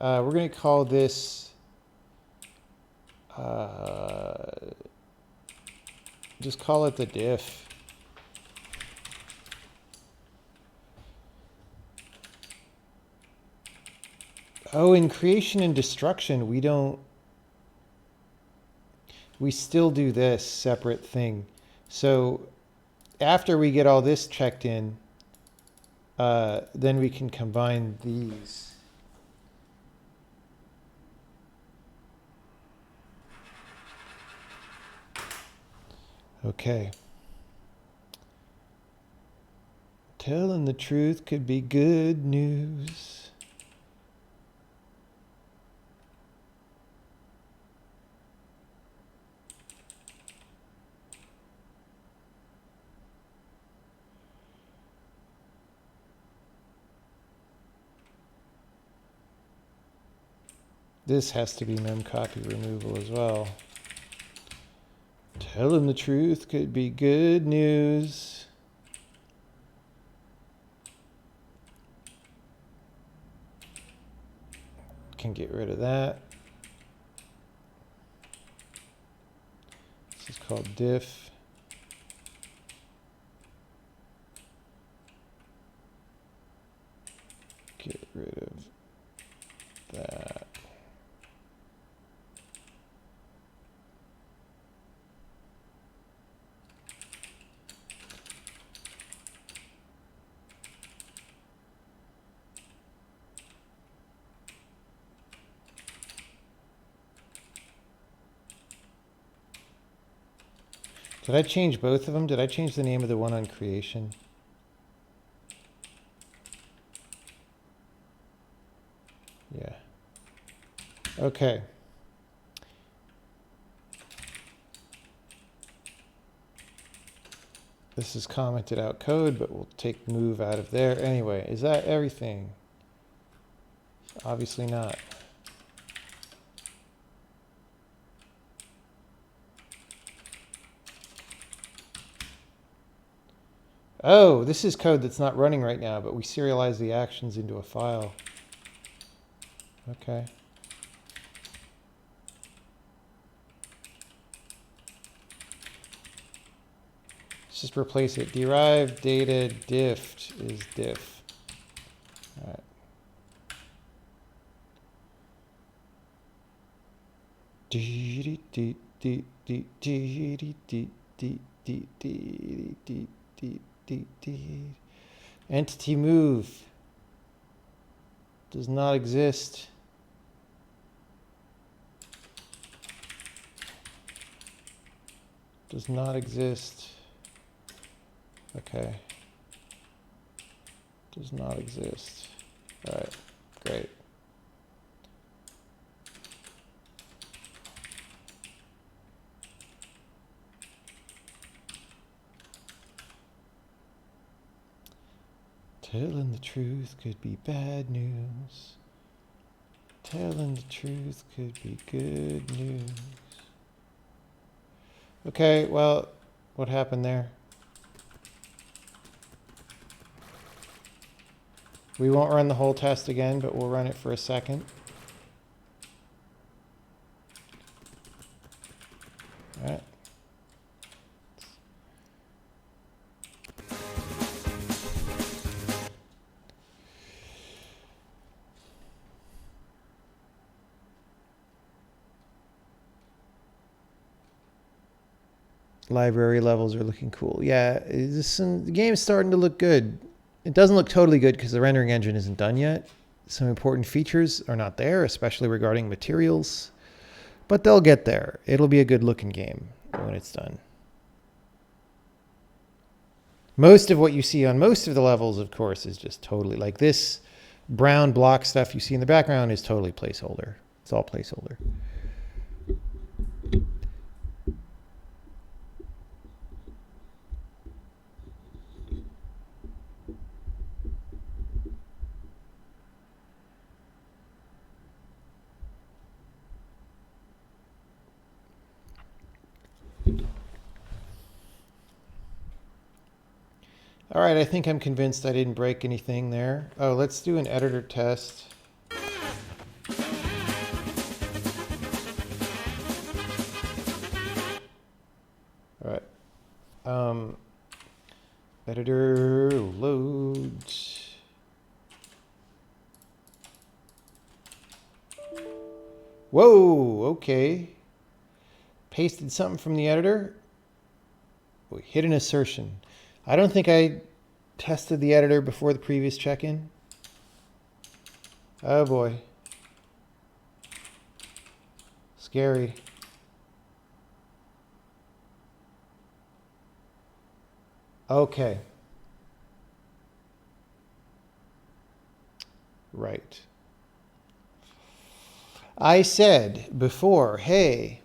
We're going to call this just call it the diff. Oh, in creation and destruction, we still do this separate thing. So after we get all this checked in, then we can combine these. Okay. Telling the truth could be good news. This has to be memcopy removal as well. Telling the truth could be good news. Can get rid of that. This is called diff. Get rid of that. Did I change both of them? Did I change the name of the one on creation? Yeah. Okay. This is commented out code, but we'll take move out of there. Anyway, is that everything? Obviously not. Oh, this is code that's not running right now, but we serialize the actions into a file. Okay. Let's just replace it. Derived data diffed is diff. All right. Entity move does not exist. Does not exist. Okay. Does not exist. All right, great. Telling the truth could be bad news. Telling the truth could be good news. Okay, well, what happened there? We won't run the whole test again, but we'll run it for a second. All right. Library levels are looking cool. Yeah, the game's starting to look good. It doesn't look totally good because the rendering engine isn't done yet. Some important features are not there, especially regarding materials. But they'll get there. It'll be a good looking game. when it's done. Most of what you see on most of the levels, of course, is just totally like this brown block stuff you see in the background is totally placeholder. It's all placeholder. All right, I think I'm convinced I didn't break anything there. Oh, let's do an editor test. All right. Editor load. Whoa, okay. Pasted something from the editor. We hit an assertion. I don't think I tested the editor before the previous check-in. Oh boy. Scary. Okay. Right. I said before, hey,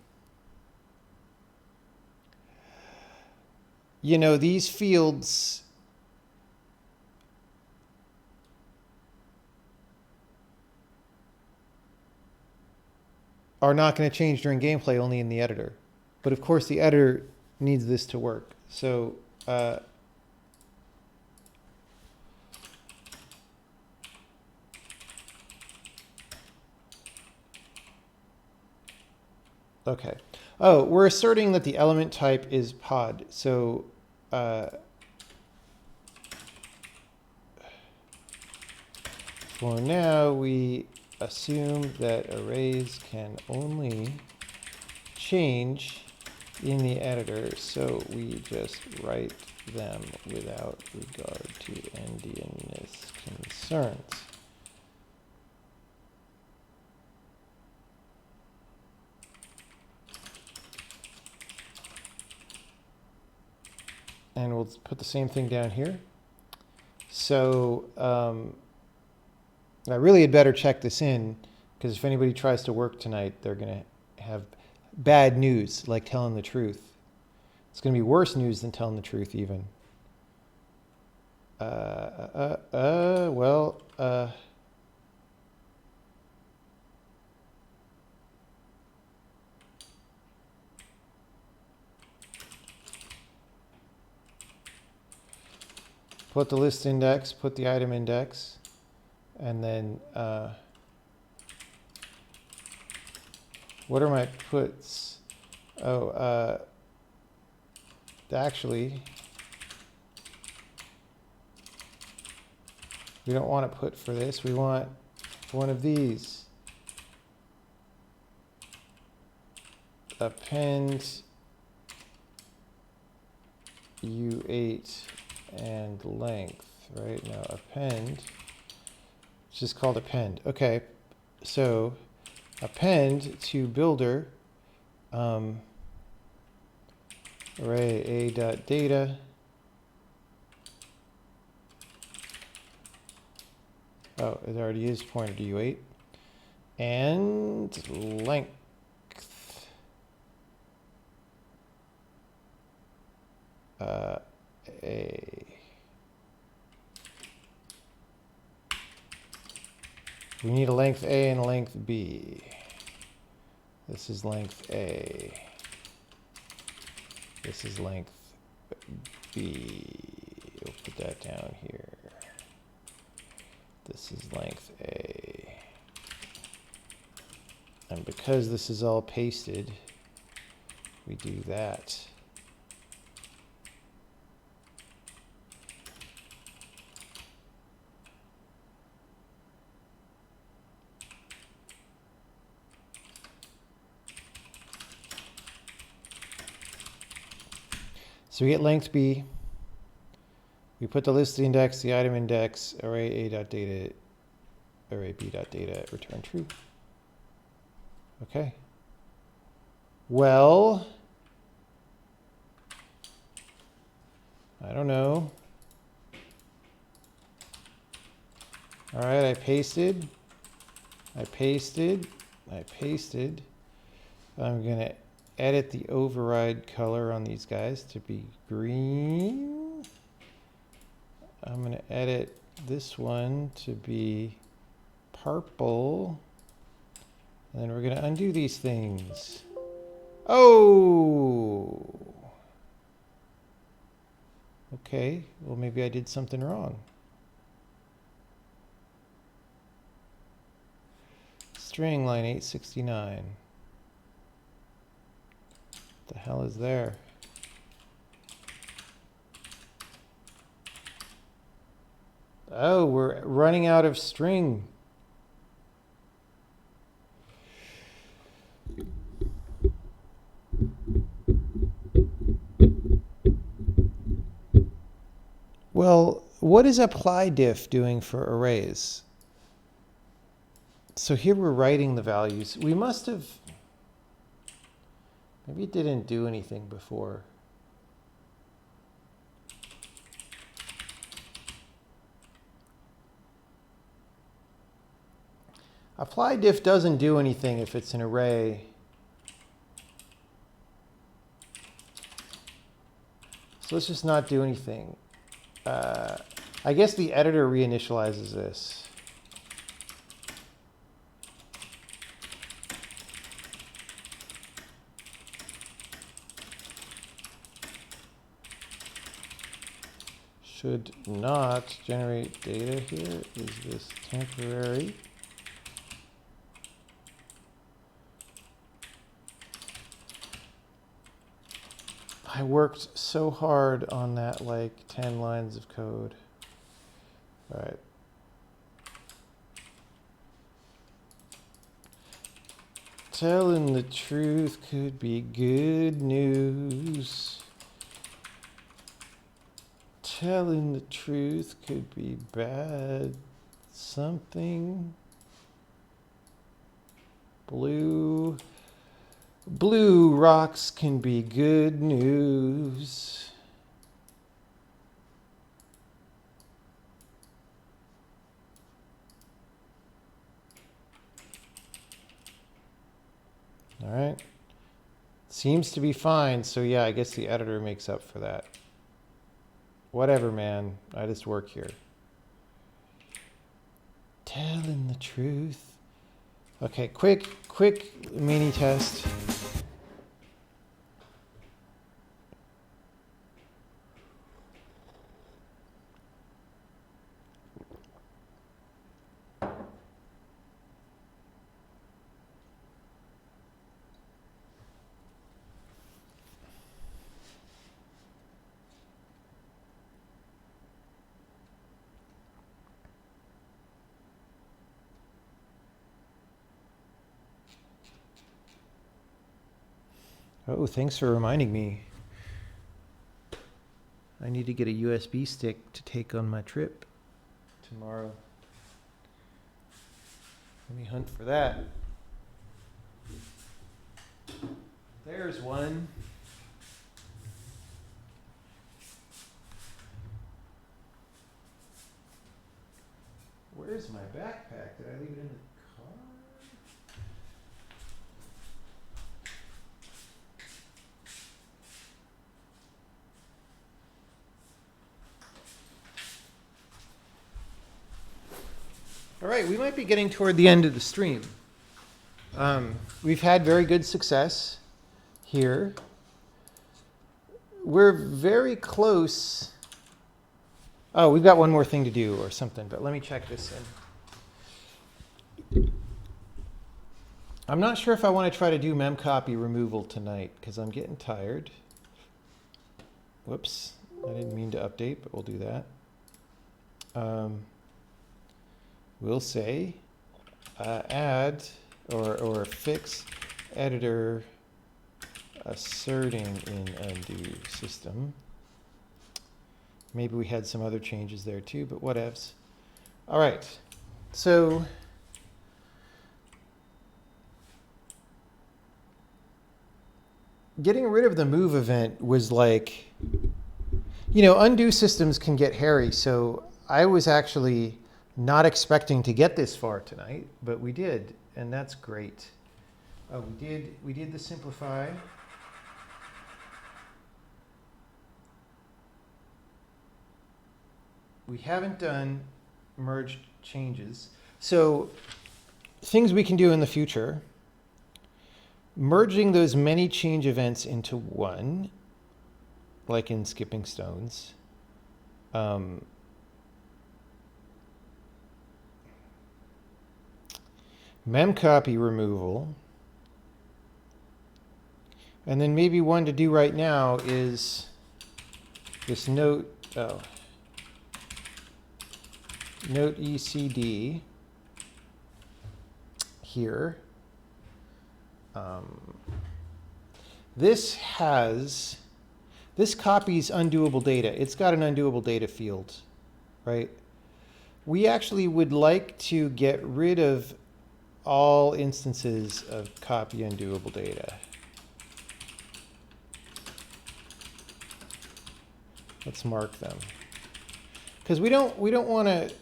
you know, these fields are not going to change during gameplay, only in the editor. But of course, the editor needs this to work. So, okay. Oh, we're asserting that the element type is pod. So, for now, we assume that arrays can only change in the editor, so we just write them without regard to endianness concerns. And we'll put the same thing down here. So I really had better check this in, because if anybody tries to work tonight, they're going to have bad news, like telling the truth. It's going to be worse news than telling the truth, even. Put the list index, put the item index, and then what are my puts? Oh, actually, we don't want to put for this. We want one of these. Append U8 and length, right? Now append, it's just called append. Okay, so append to builder array a.data. Oh, it already is pointed to U8. And length. A. We need a length A and a length B. This is length A. This is length B. We'll put that down here. This is length A. And because this is all pasted, we do that. So we get length B. We put the list index, the item index, array a.data, array b.data, return true. Okay. Well, I don't know. All right, I pasted. I pasted. I pasted. I'm going to edit the override color on these guys to be green. I'm going to edit this one to be purple. And then we're going to undo these things. Oh! Okay, well maybe I did something wrong. String line 869. What the hell is there? Oh, we're running out of string. Well, what is apply diff doing for arrays? So here we're writing the values. We must have, maybe it didn't do anything before. Apply diff doesn't do anything if it's an array. So let's just not do anything. I guess the editor reinitializes this. Should not generate data here. Is this temporary? I worked so hard on that, like 10 lines of code. All right. Telling the truth could be good news. Telling the truth could be bad something. Blue rocks can be good news. All right. Seems to be fine. So yeah, I guess the editor makes up for that. Whatever, man. I just work here. Telling the truth. Okay, quick mini test. Oh, thanks for reminding me. I need to get a USB stick to take on my trip tomorrow. Let me hunt for that. There's one. Where's my backpack? Did I leave it in the car? All right, we might be getting toward the end of the stream. We've had very good success here. We're very close. Oh, we've got one more thing to do or something, but let me check this in. I'm not sure if I want to try to do memcopy removal tonight because I'm getting tired. Whoops, I didn't mean to update, but we'll do that. We'll say add or fix editor asserting in undo system. Maybe we had some other changes there too, but whatevs. All right, so getting rid of the move event was like, You know, undo systems can get hairy, so I was actually not expecting to get this far tonight, but we did, and that's great. We did the simplify. We haven't done merged changes. So things we can do in the future, merging those many change events into one, like in skipping stones. Memcopy removal. And then maybe one to do right now is this note ECD here. This copies undoable data. It's got an undoable data field, right? We actually would like to get rid of all instances of copy undoable data. Let's mark them. Because we don't want to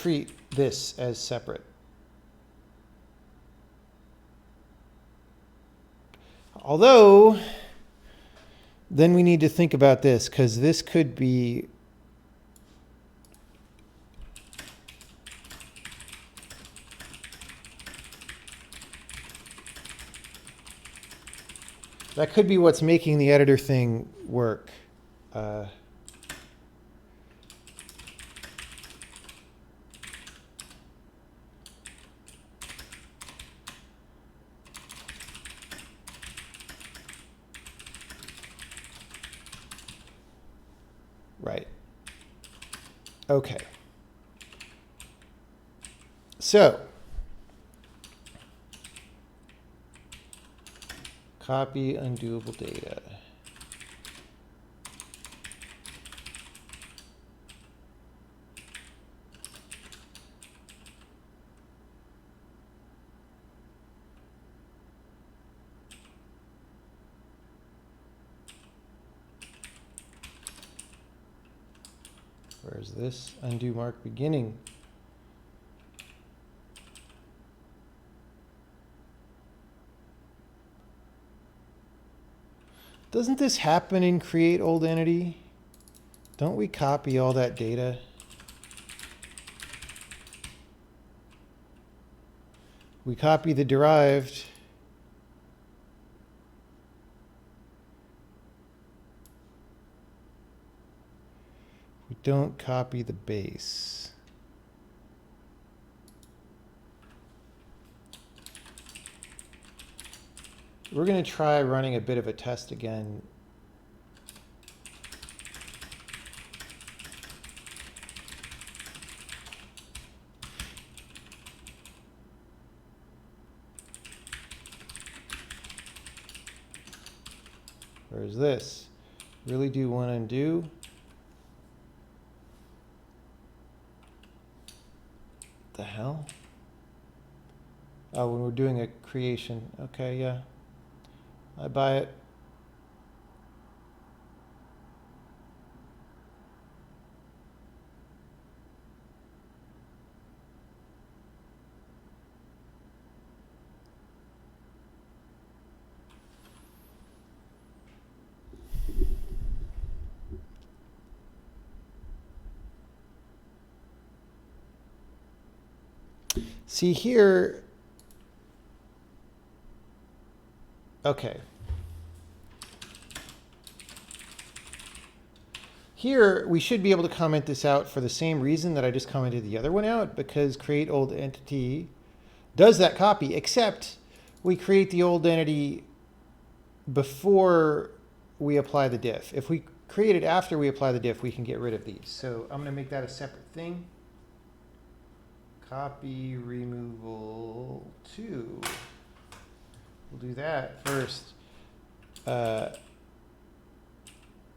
treat this as separate. Although, then we need to think about this, because this could be that could be what's making the editor thing work. Right. Okay. So, copy undoable data. Where's this? Undo mark beginning. Doesn't this happen in create old entity? Don't we copy all that data? We copy the derived. We don't copy the base. We're going to try running a bit of a test again. Where's this? Really do want to undo? The hell? Oh, when we're doing a creation. Okay, yeah. I buy it. See here. Okay. Here, we should be able to comment this out for the same reason that I just commented the other one out, because create old entity does that copy, except we create the old entity before we apply the diff. If we create it after we apply the diff, we can get rid of these. So I'm going to make that a separate thing. Copy removal 2. We'll do that first.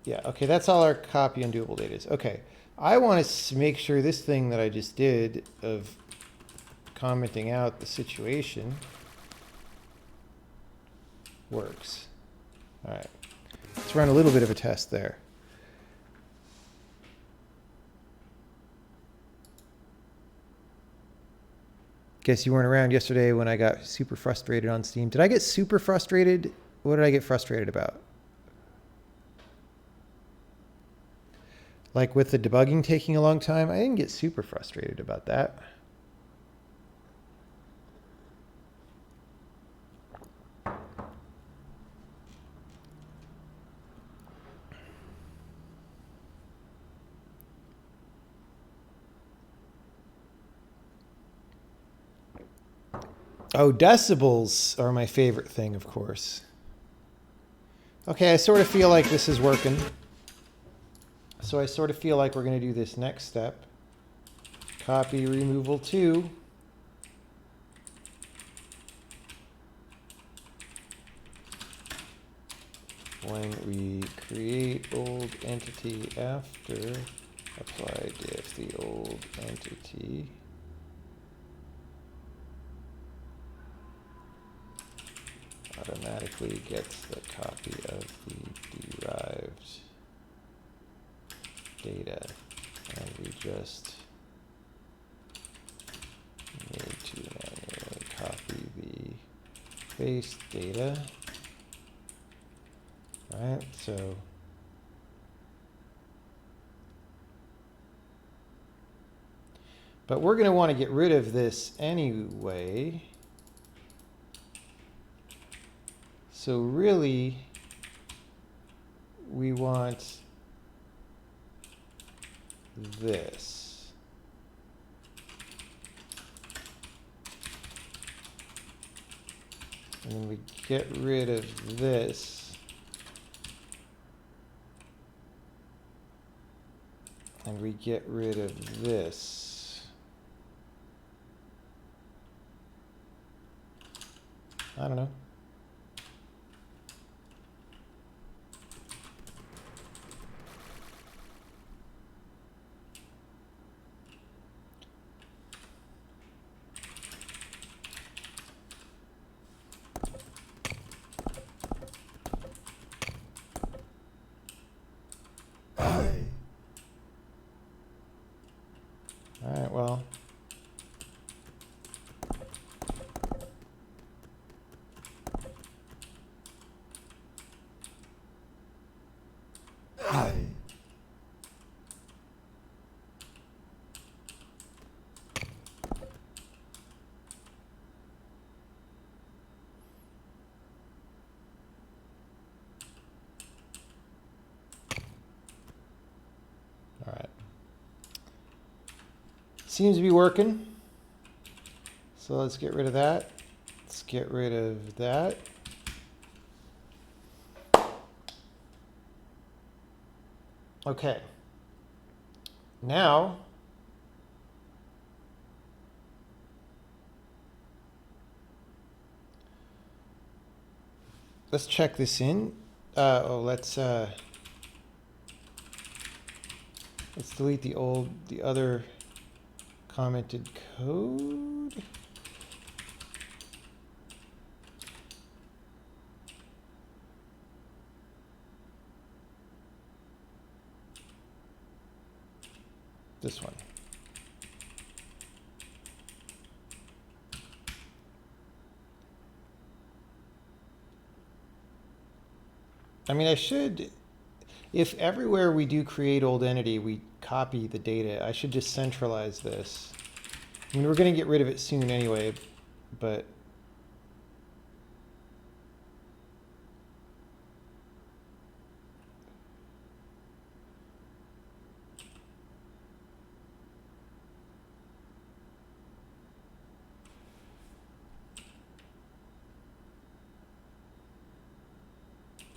Yeah, okay, that's all our copy undoable data is. Okay, I want to make sure this thing that I just did of commenting out the situation works. All right, let's run a little bit of a test there. Guess you weren't around yesterday when I got super frustrated on Steam. Did I get super frustrated? What did I get frustrated about? Like with the debugging taking a long time? I didn't get super frustrated about that. Oh, decibels are my favorite thing, of course. Okay, I sort of feel like this is working. So I sort of feel like we're going to do this next step. Copy removal 2. When we create old entity after, apply diff the old entity. Automatically gets the copy of the derived data, and we just need to manually copy the base data. Right, so but we're going to want to get rid of this anyway. So really, we want this. And then we get rid of this. And we get rid of this. I don't know. All right, well. All right. Seems to be working. So let's get rid of that. Let's get rid of that. Okay. Now, let's check this in. Let's delete the other commented code. This one. I mean, I should, if everywhere we do create old entity, we copy the data, I should just centralize this. I mean, we're going to get rid of it soon anyway, but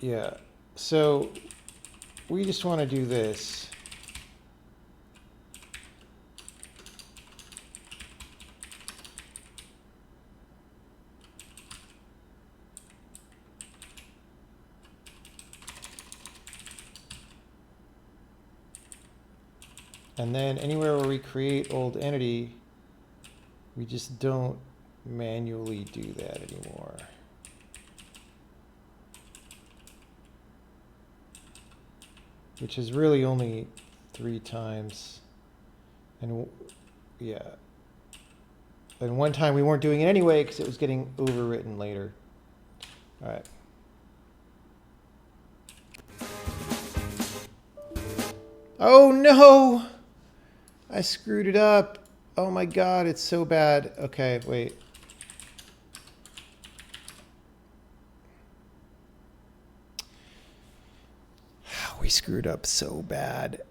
yeah, so we just want to do this. And then anywhere where we create old entity, we just don't manually do that anymore. Which is really only 3 times. And yeah. And one time we weren't doing it anyway because it was getting overwritten later. All right. Oh no! I screwed it up. Oh my god, it's so bad. Okay, wait. We screwed up so bad.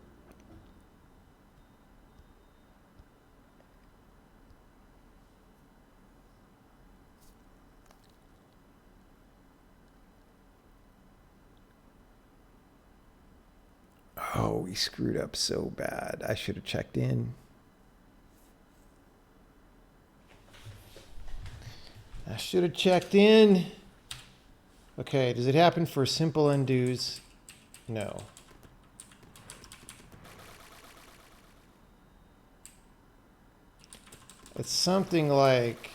Oh, we screwed up so bad. I should have checked in. I should have checked in. Okay, does it happen for simple undos? No. It's something like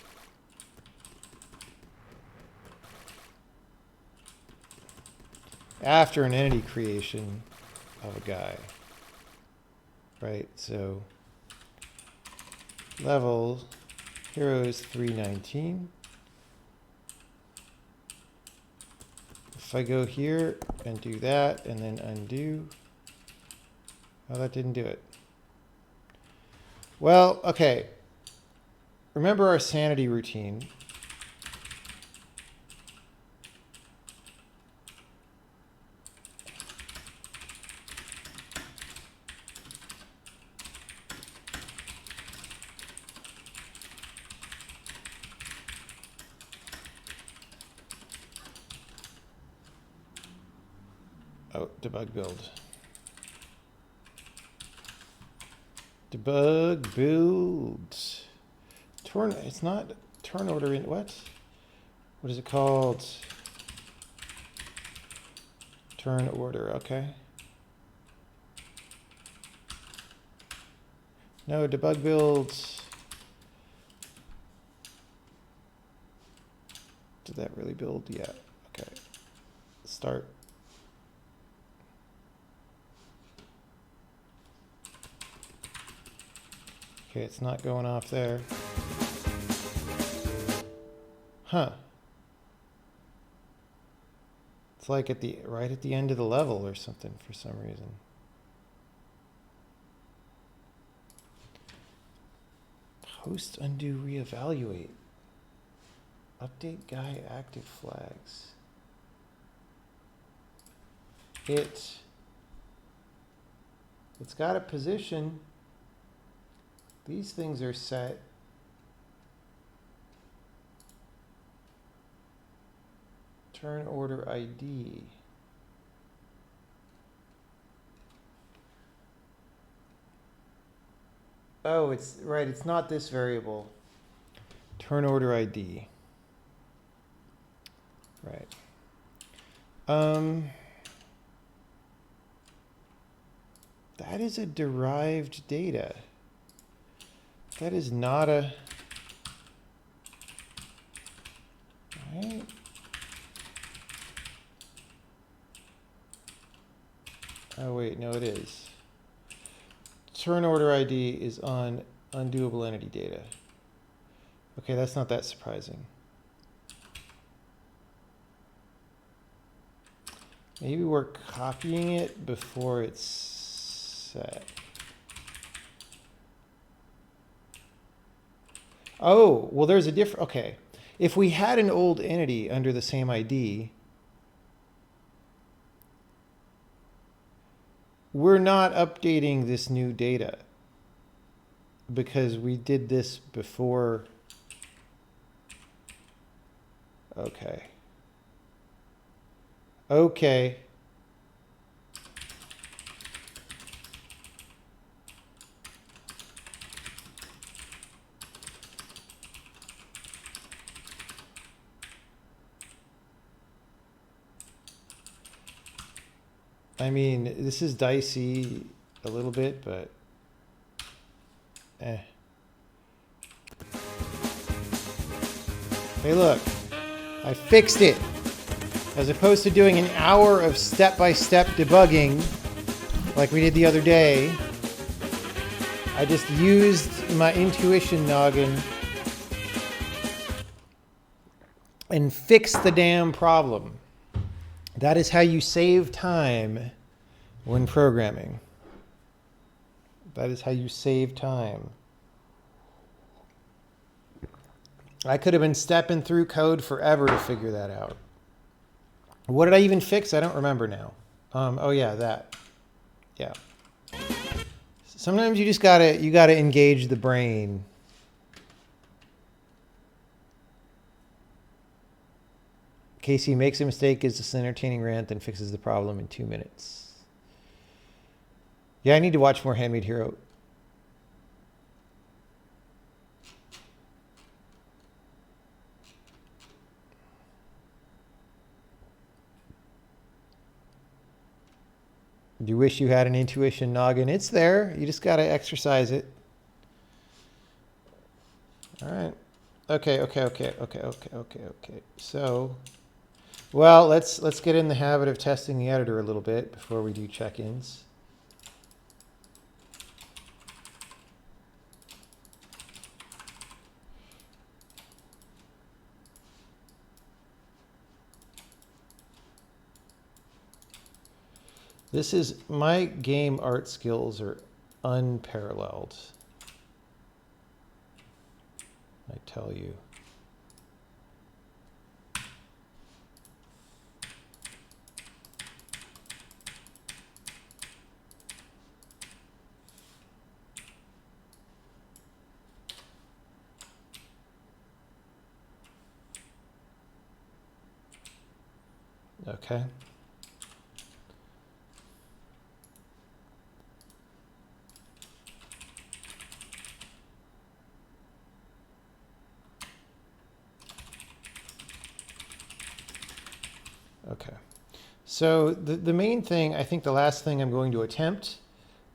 after an entity creation of a guy. Right, so level heroes 319. If I go here and do that and then undo, oh, that didn't do it. Well, okay. Remember our sanity routine. Oh, debug build. Debug build. It's not turn order in what? What is it called? Turn order, okay. No, debug builds. Did that really build? Yeah, okay. Start. Okay, it's not going off there. Huh. It's like right at the end of the level or something for some reason. Post, undo, reevaluate. Update guy active flags. It's got a position. These things are set. Turn order ID. Oh, it's right. It's not this variable. Turn order ID. Right. That is a derived data. That is not a... Right? Oh, wait, no, it is. Turn order ID is on undoable entity data. Okay, that's not that surprising. Maybe we're copying it before it's set. Oh, well, there's a different... Okay. If we had an old entity under the same ID, we're not updating this new data because we did this before. Okay. Okay. I mean, this is dicey a little bit, but Eh. Hey, look. I fixed it. As opposed to doing an hour of step-by-step debugging like we did the other day, I just used my intuition noggin and fixed the damn problem. That is how you save time when programming. That is how you save time. I could have been stepping through code forever to figure that out. What did I even fix? I don't remember now. Oh yeah, that. Yeah. Sometimes you just gotta engage the brain. Casey makes a mistake, gives us an entertaining rant, then fixes the problem in 2 minutes. Yeah, I need to watch more Handmade Hero. Do you wish you had an intuition noggin? It's there. You just got to exercise it. All right. Okay. So, well, let's get in the habit of testing the editor a little bit before we do check-ins. This is, my game art skills are unparalleled. I tell you. Okay. Okay. So the main thing, I think the last thing I'm going to attempt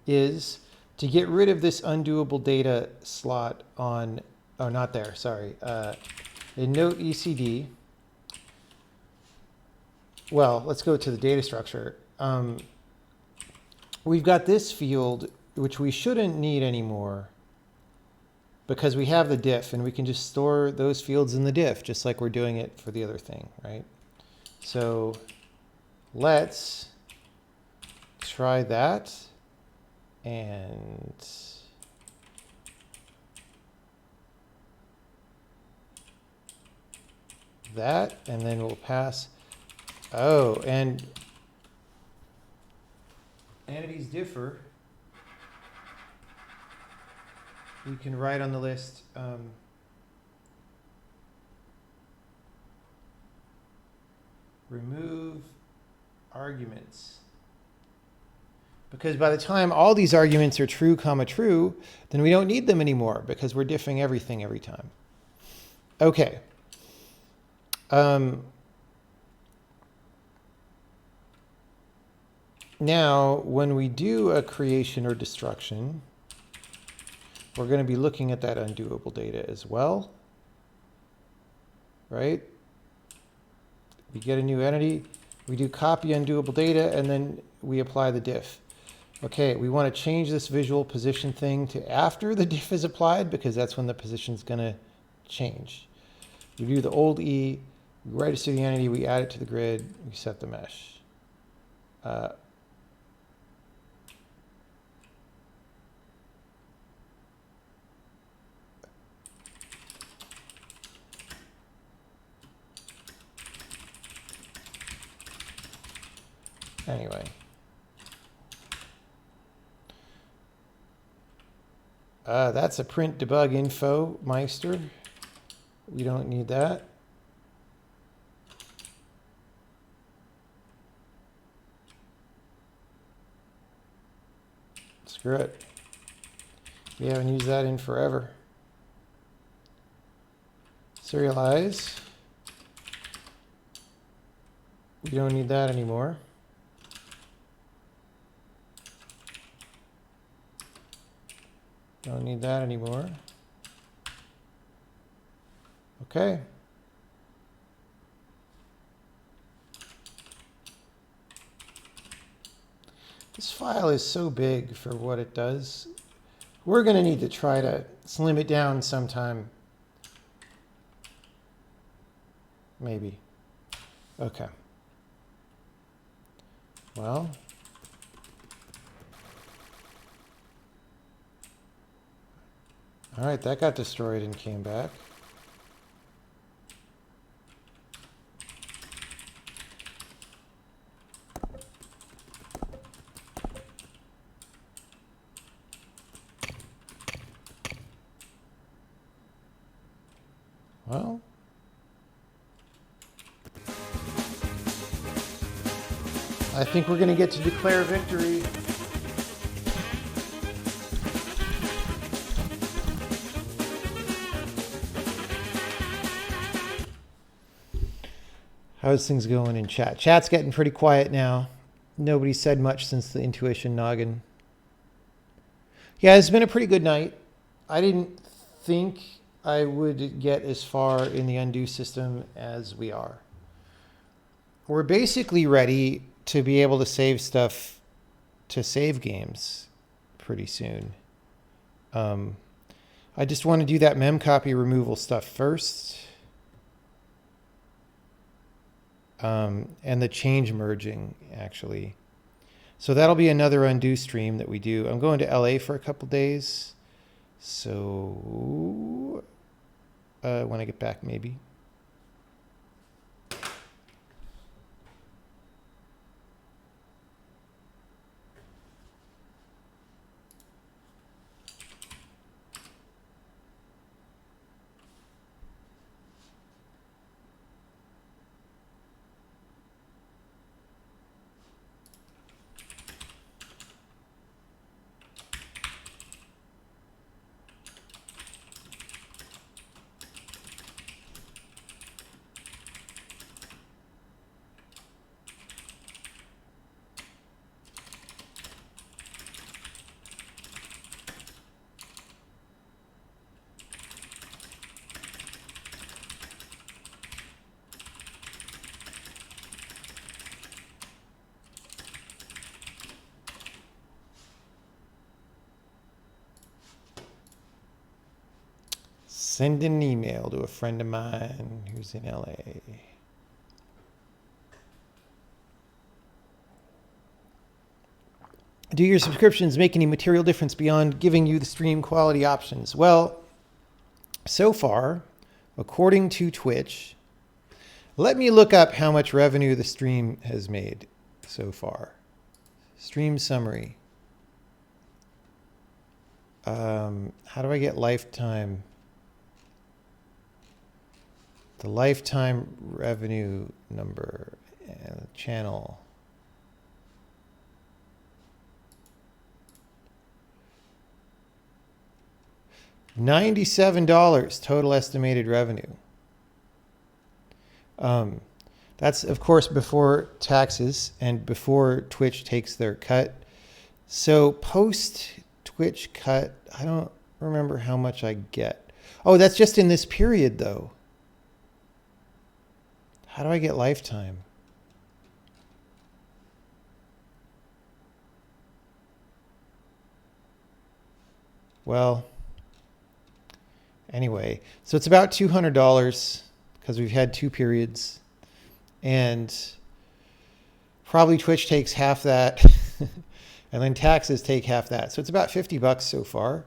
is to get rid of this undoable data slot on, oh, not there, sorry. In Note ECD, well, let's go to the data structure. We've got this field, which we shouldn't need anymore because we have the diff and we can just store those fields in the diff just like we're doing it for the other thing, right? So let's try that and that, and then we'll pass. Oh, and entities differ. We can write on the list remove arguments. Because by the time all these arguments are true, comma, true, then we don't need them anymore because we're diffing everything every time. Okay. Now, when we do a creation or destruction, we're going to be looking at that undoable data as well, right? We get a new entity, we do copy undoable data, and then we apply the diff. Okay, we want to change this visual position thing to after the diff is applied because that's when the position is going to change. We do the old E, we write it to the entity, we add it to the grid, we set the mesh. Anyway. That's a print debug info Meister. We don't need that. Screw it. We haven't used that in forever. Serialize. We don't need that anymore. Don't need that anymore. Okay. This file is so big for what it does. We're going to need to try to slim it down sometime. Maybe. Okay. Well. All right, that got destroyed and came back. Well, I think we're going to get to declare victory. How's things going in chat? Chat's getting pretty quiet now. Nobody said much since the intuition noggin. Yeah, it's been a pretty good night. I didn't think I would get as far in the undo system as we are. We're basically ready to be able to save stuff to save games pretty soon. I just want to do that memcopy removal stuff first. And the change merging, actually. So that'll be another undo stream that we do. I'm going to LA for a couple days. So when I get back, maybe. Send an email to a friend of mine who's in LA. Do your subscriptions make any material difference beyond giving you the stream quality options? Well, so far, according to Twitch, let me look up how much revenue the stream has made so far. Stream summary. How do I get lifetime? The lifetime revenue number and channel. $97 total estimated revenue. That's of course before taxes and before Twitch takes their cut. So post Twitch cut, I don't remember how much I get. Oh, that's just in this period though. How do I get lifetime? Well, anyway, so it's about $200 because we've had 2 periods, and probably Twitch takes half that, and then taxes take half that. So it's about $50 so far.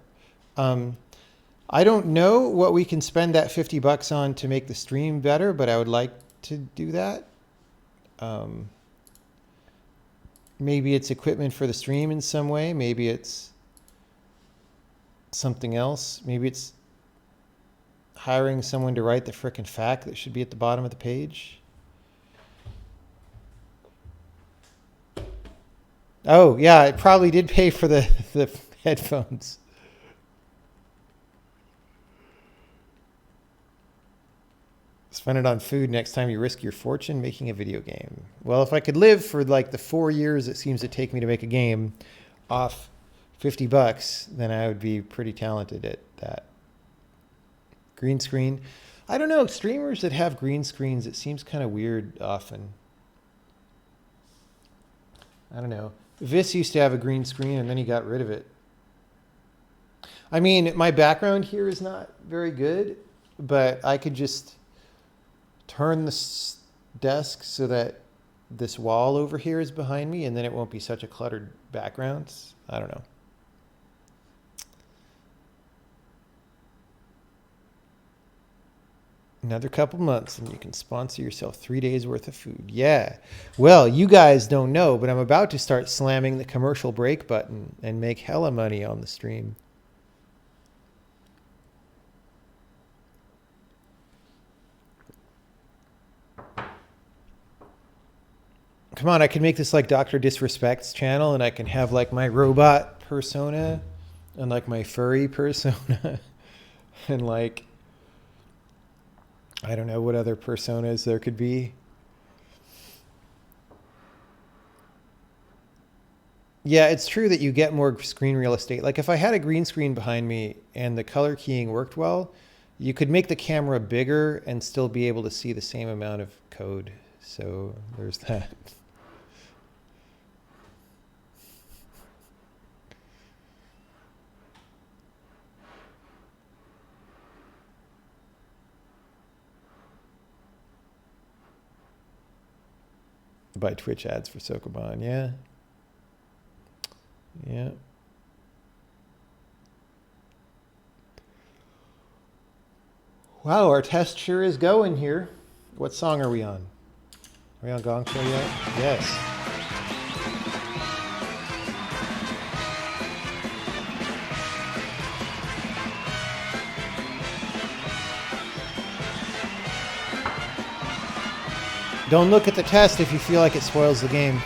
I don't know what we can spend that $50 on to make the stream better, but I would like to do that. Maybe it's equipment for the stream in some way. Maybe it's something else. Maybe it's hiring someone to write the frickin' fact that should be at the bottom of the page. Oh, yeah, it probably did pay for the headphones. Spend it on food next time you risk your fortune making a video game. Well, if I could live for like the 4 years it seems to take me to make a game off $50, then I would be pretty talented at that. Green screen. I don't know, streamers that have green screens, it seems kind of weird often. I don't know. Vis used to have a green screen and then he got rid of it. I mean, my background here is not very good, but I could just turn the desk so that this wall over here is behind me and then it won't be such a cluttered background. I don't know. Another couple months and you can sponsor yourself 3 days worth of food. Yeah. Well, you guys don't know, but I'm about to start slamming the commercial break button and make hella money on the stream. Come on, I can make this like Dr. Disrespect's channel and I can have like my robot persona and like my furry persona and like, I don't know what other personas there could be. Yeah, it's true that you get more screen real estate. Like if I had a green screen behind me and the color keying worked well, you could make the camera bigger and still be able to see the same amount of code. So there's that. Buy Twitch ads for Sokoban, yeah. Yeah. Wow, our test sure is going here. What song are we on? Are we on Gong Show yet? Yes. Don't look at the test if you feel like it spoils the game.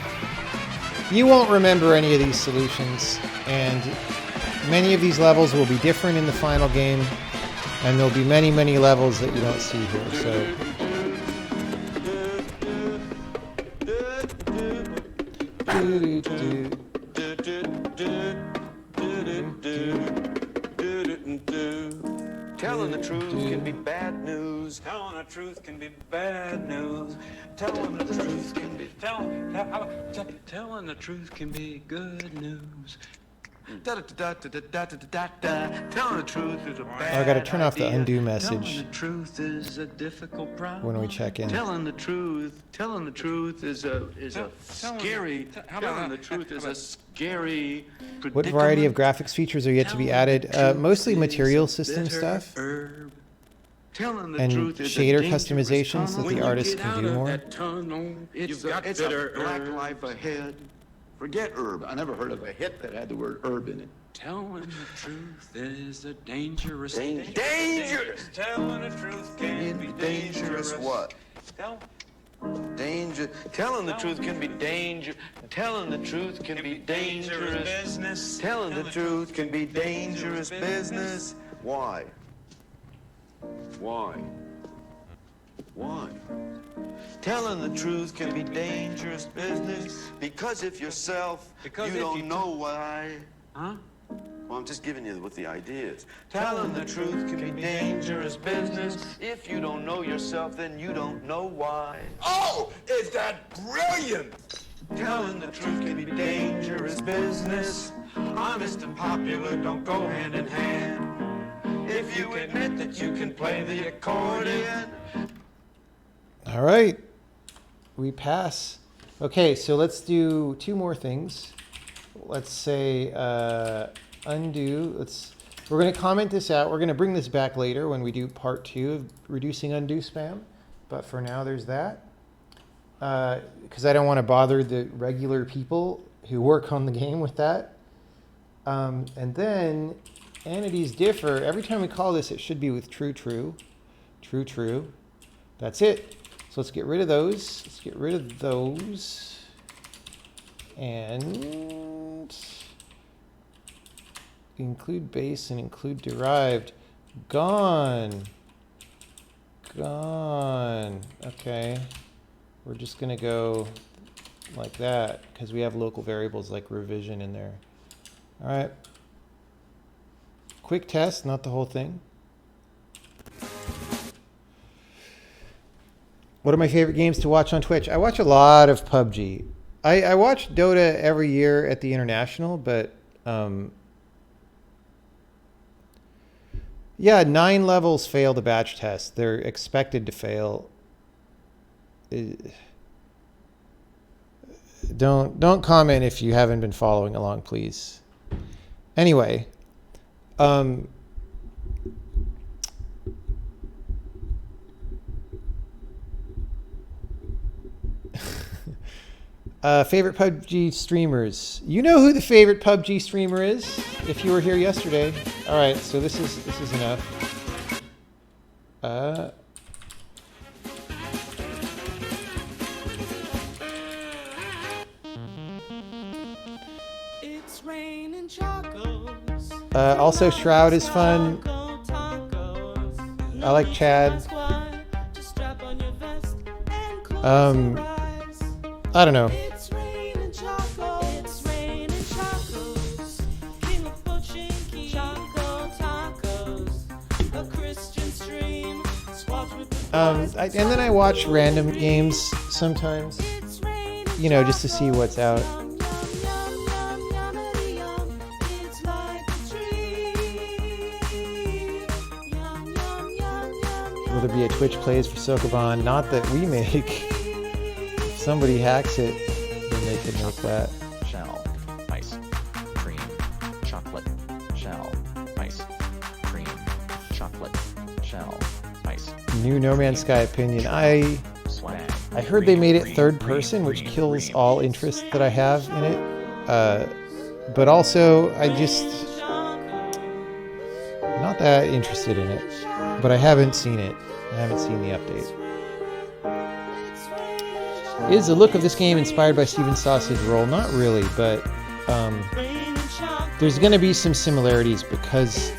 You won't remember any of these solutions, and many of these levels will be different in the final game, and there'll be many, many levels that you don't see here. So. Telling the truth can be bad news. Telling the truth can be bad news. Telling the truth can be telling the truth can be good news. Telling the truth is a bad I gotta turn off the idea. undo message Telling the truth is a difficult problem. when we check in. Telling the truth is a scary. Telling the truth is a scary. What variety of graphics features are yet to be added? Mostly material system stuff and and shader customizations that the artist can do more. It's a black life ahead. Forget herb. I never heard of a hit that had the word herb in it. Telling the truth is a dangerous Dangerous. Telling the truth can be dangerous. What? Danger. Telling the truth can be danger. Telling the truth can be dangerous business. Telling the truth can be dangerous business. Why? Why? Why? Telling the truth can be dangerous business because if yourself, you don't know why. Huh? Well, I'm just giving you what the idea is. Telling the truth can be dangerous business. If you don't know yourself, then you don't know why. Oh, is that brilliant? Telling the truth can be dangerous business. Honest and popular don't go hand in hand. If you admit that you can play the accordion. All right, we pass. Okay, so let's do two more things. Let's say undo. We're going to comment this out. We're going to bring this back later when we do part 2 of reducing undo spam. But for now, there's that. Because I don't want to bother the regular people who work on the game with that. And then entities differ. Every time we call this, it should be with true, true, true, true. That's it. So let's get rid of those. Let's get rid of those. And include base and include derived. Gone. Gone. Okay. We're just going to go like that because we have local variables like revision in there. All right. Quick test, not the whole thing. What are my favorite games to watch on Twitch? I watch a lot of PUBG. I watch Dota every year at the International, but yeah, 9 levels fail the batch test. They're expected to fail. Don't comment if you haven't been following along, please. Anyway, favorite PUBG streamers. You know who the favorite PUBG streamer is if you were here yesterday. All right, so this is enough. It's raining chocos. Also, Shroud is fun. I like Chad. I don't know. It's raining chocos. It's raining chocos. King of poaching, choco tacos. A Christian stream. Squads with the And then I watch random games sometimes, It's raining you know, just to see what's out. yum, yum, yum, yum, yummity, yum. It's like a tree. Yum, yum, yum, yum, Will there be a Twitch plays for Sokoban? Not that we make. If somebody hacks it, then they can make that. Shell, ice, cream, chocolate, shell, ice, cream, chocolate, shell, ice, New No Man's Sky opinion. I swag. heard they made it third person, which kills all interest that I have in it. But also, I just not that interested in it. But I haven't seen it. I haven't seen the update. Is the look of this game inspired by Steven's Sausage Roll? Not really, but there's going to be some similarities because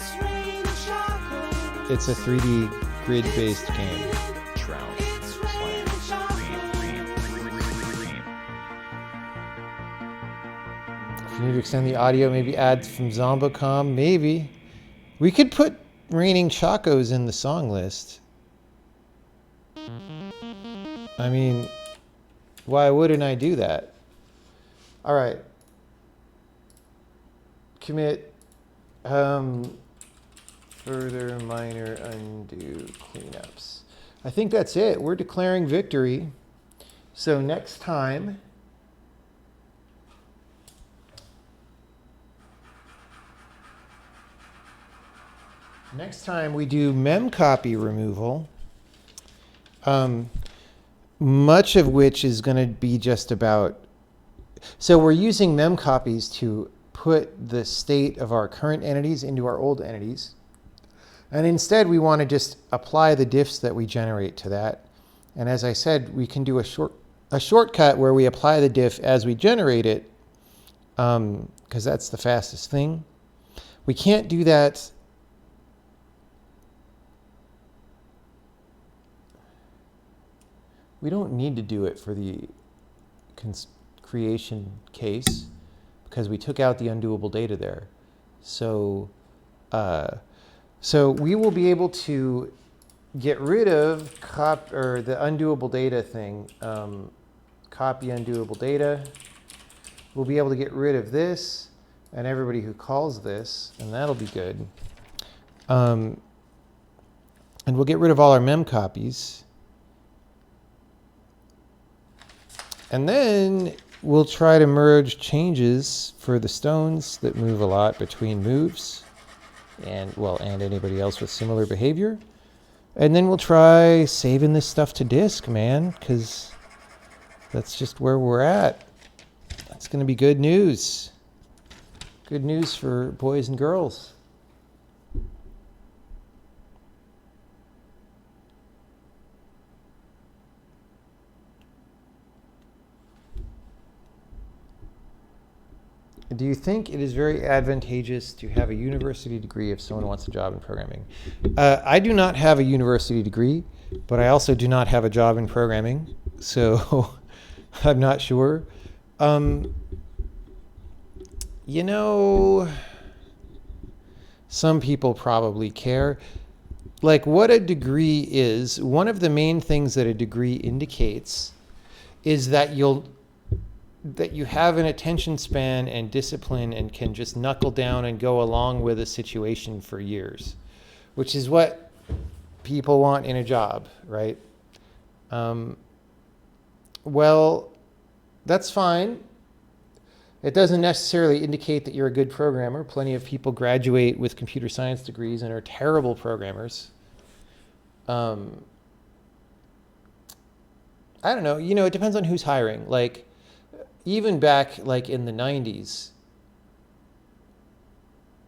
it's a 3D grid-based game. Shroud, swag, cream. If you need to extend the audio, maybe add from Zombocom, maybe. We could put Raining Chacos in the song list. I mean, why wouldn't I do that? All right. Commit further minor undo cleanups. I think that's it. We're declaring victory. So next time, we do memcopy removal, much of which is going to be just about. So we're using memcopies to put the state of our current entities into our old entities. And instead, we want to just apply the diffs that we generate to that. And as I said, we can do a shortcut where we apply the diff as we generate it, because that's the fastest thing. We can't do that. We don't need to do it for the creation case because we took out the undoable data there. So, so we will be able to get rid of the undoable data thing. Copy undoable data. We'll be able to get rid of this and everybody who calls this, and that'll be good. And we'll get rid of all our mem copies. And then we'll try to merge changes for the stones that move a lot between moves and anybody else with similar behavior. And then we'll try saving this stuff to disk, man, because that's just where we're at. That's going to be good news. Good news for boys and girls. Do you think it is very advantageous to have a university degree if someone wants a job in programming? I do not have a university degree, but I also do not have a job in programming, so I'm not sure. You know, some people probably care. Like what a degree is, one of the main things that a degree indicates is that you have an attention span and discipline and can just knuckle down and go along with a situation for years, which is what people want in a job, right? Well, that's fine. It doesn't necessarily indicate that you're a good programmer. Plenty of people graduate with computer science degrees and are terrible programmers. I don't know. It depends on who's hiring. Like, even back like in the 90s,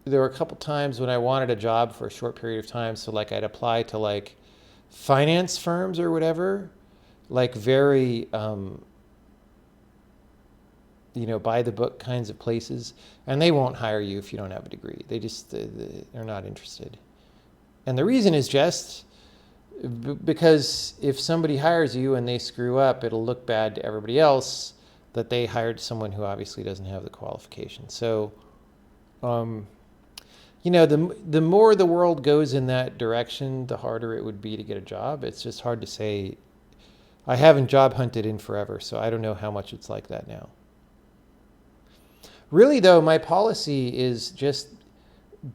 there were a couple times when I wanted a job for a short period of time. So like I'd apply to like finance firms or whatever, like very, by the book kinds of places, and they won't hire you if you don't have a degree. They're not interested. And the reason is just because if somebody hires you and they screw up, it'll look bad to everybody else that they hired someone who obviously doesn't have the qualifications. So, the more the world goes in that direction, the harder it would be to get a job. It's just hard to say. I haven't job hunted in forever, so I don't know how much it's like that now. Really, though, my policy is just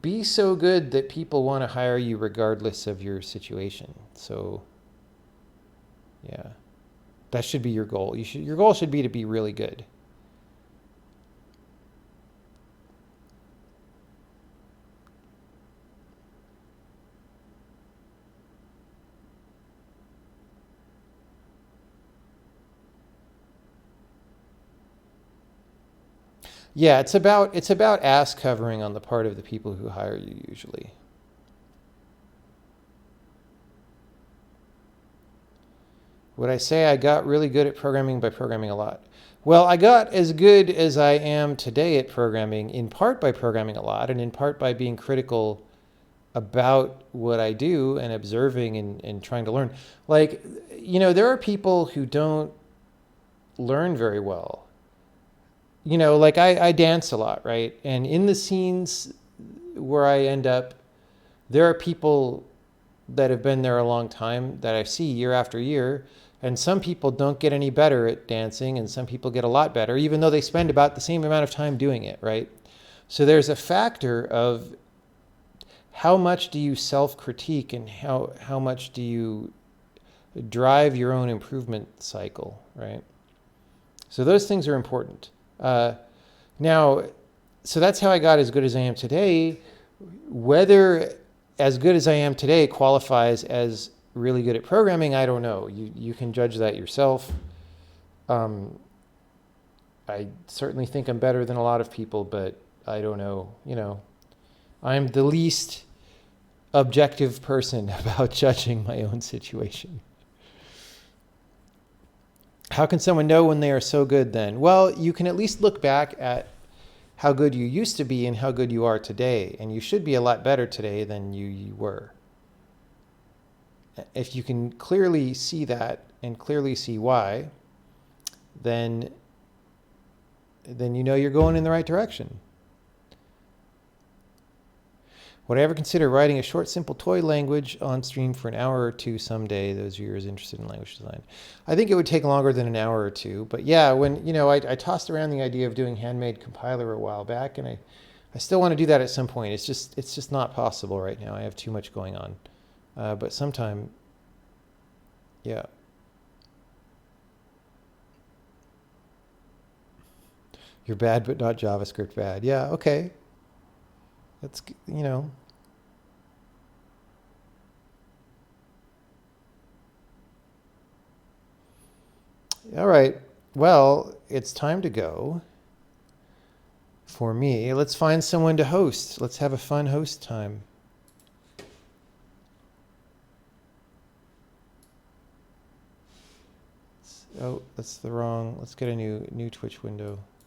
be so good that people want to hire you regardless of your situation. So, yeah, that should be your goal. Your goal should be to be really good. Yeah, it's about ass covering on the part of the people who hire you usually. Would I say I got really good at programming by programming a lot? Well, I got as good as I am today at programming, in part by programming a lot, and in part by being critical about what I do and observing and trying to learn. Like, there are people who don't learn very well. Like I dance a lot, right? And in the scenes where I end up, there are people that have been there a long time that I see year after year. And some people don't get any better at dancing, and some people get a lot better, even though they spend about the same amount of time doing it, right? So there's a factor of how much do you self-critique and how much do you drive your own improvement cycle, right? So those things are important. Now, so that's how I got as good as I am today. Whether as good as I am today qualifies as really good at programming, I don't know. You can judge that yourself. I certainly think I'm better than a lot of people, but I don't know. I'm the least objective person about judging my own situation. How can someone know when they are so good then? Well, you can at least look back at how good you used to be and how good you are today. And you should be a lot better today than you were. If you can clearly see that and clearly see why, then you're going in the right direction. Would I ever consider writing a short, simple toy language on stream for an hour or two someday, those viewers interested in language design? I think it would take longer than an hour or two. But yeah, when, I tossed around the idea of doing handmade compiler a while back, and I still want to do that at some point. It's just not possible right now. I have too much going on. But sometime, yeah. You're bad, but not JavaScript bad. Yeah, okay. That's, All right. Well, it's time to go for me. Let's find someone to host. Let's have a fun host time. Oh, that's the wrong. Let's get a new Twitch window.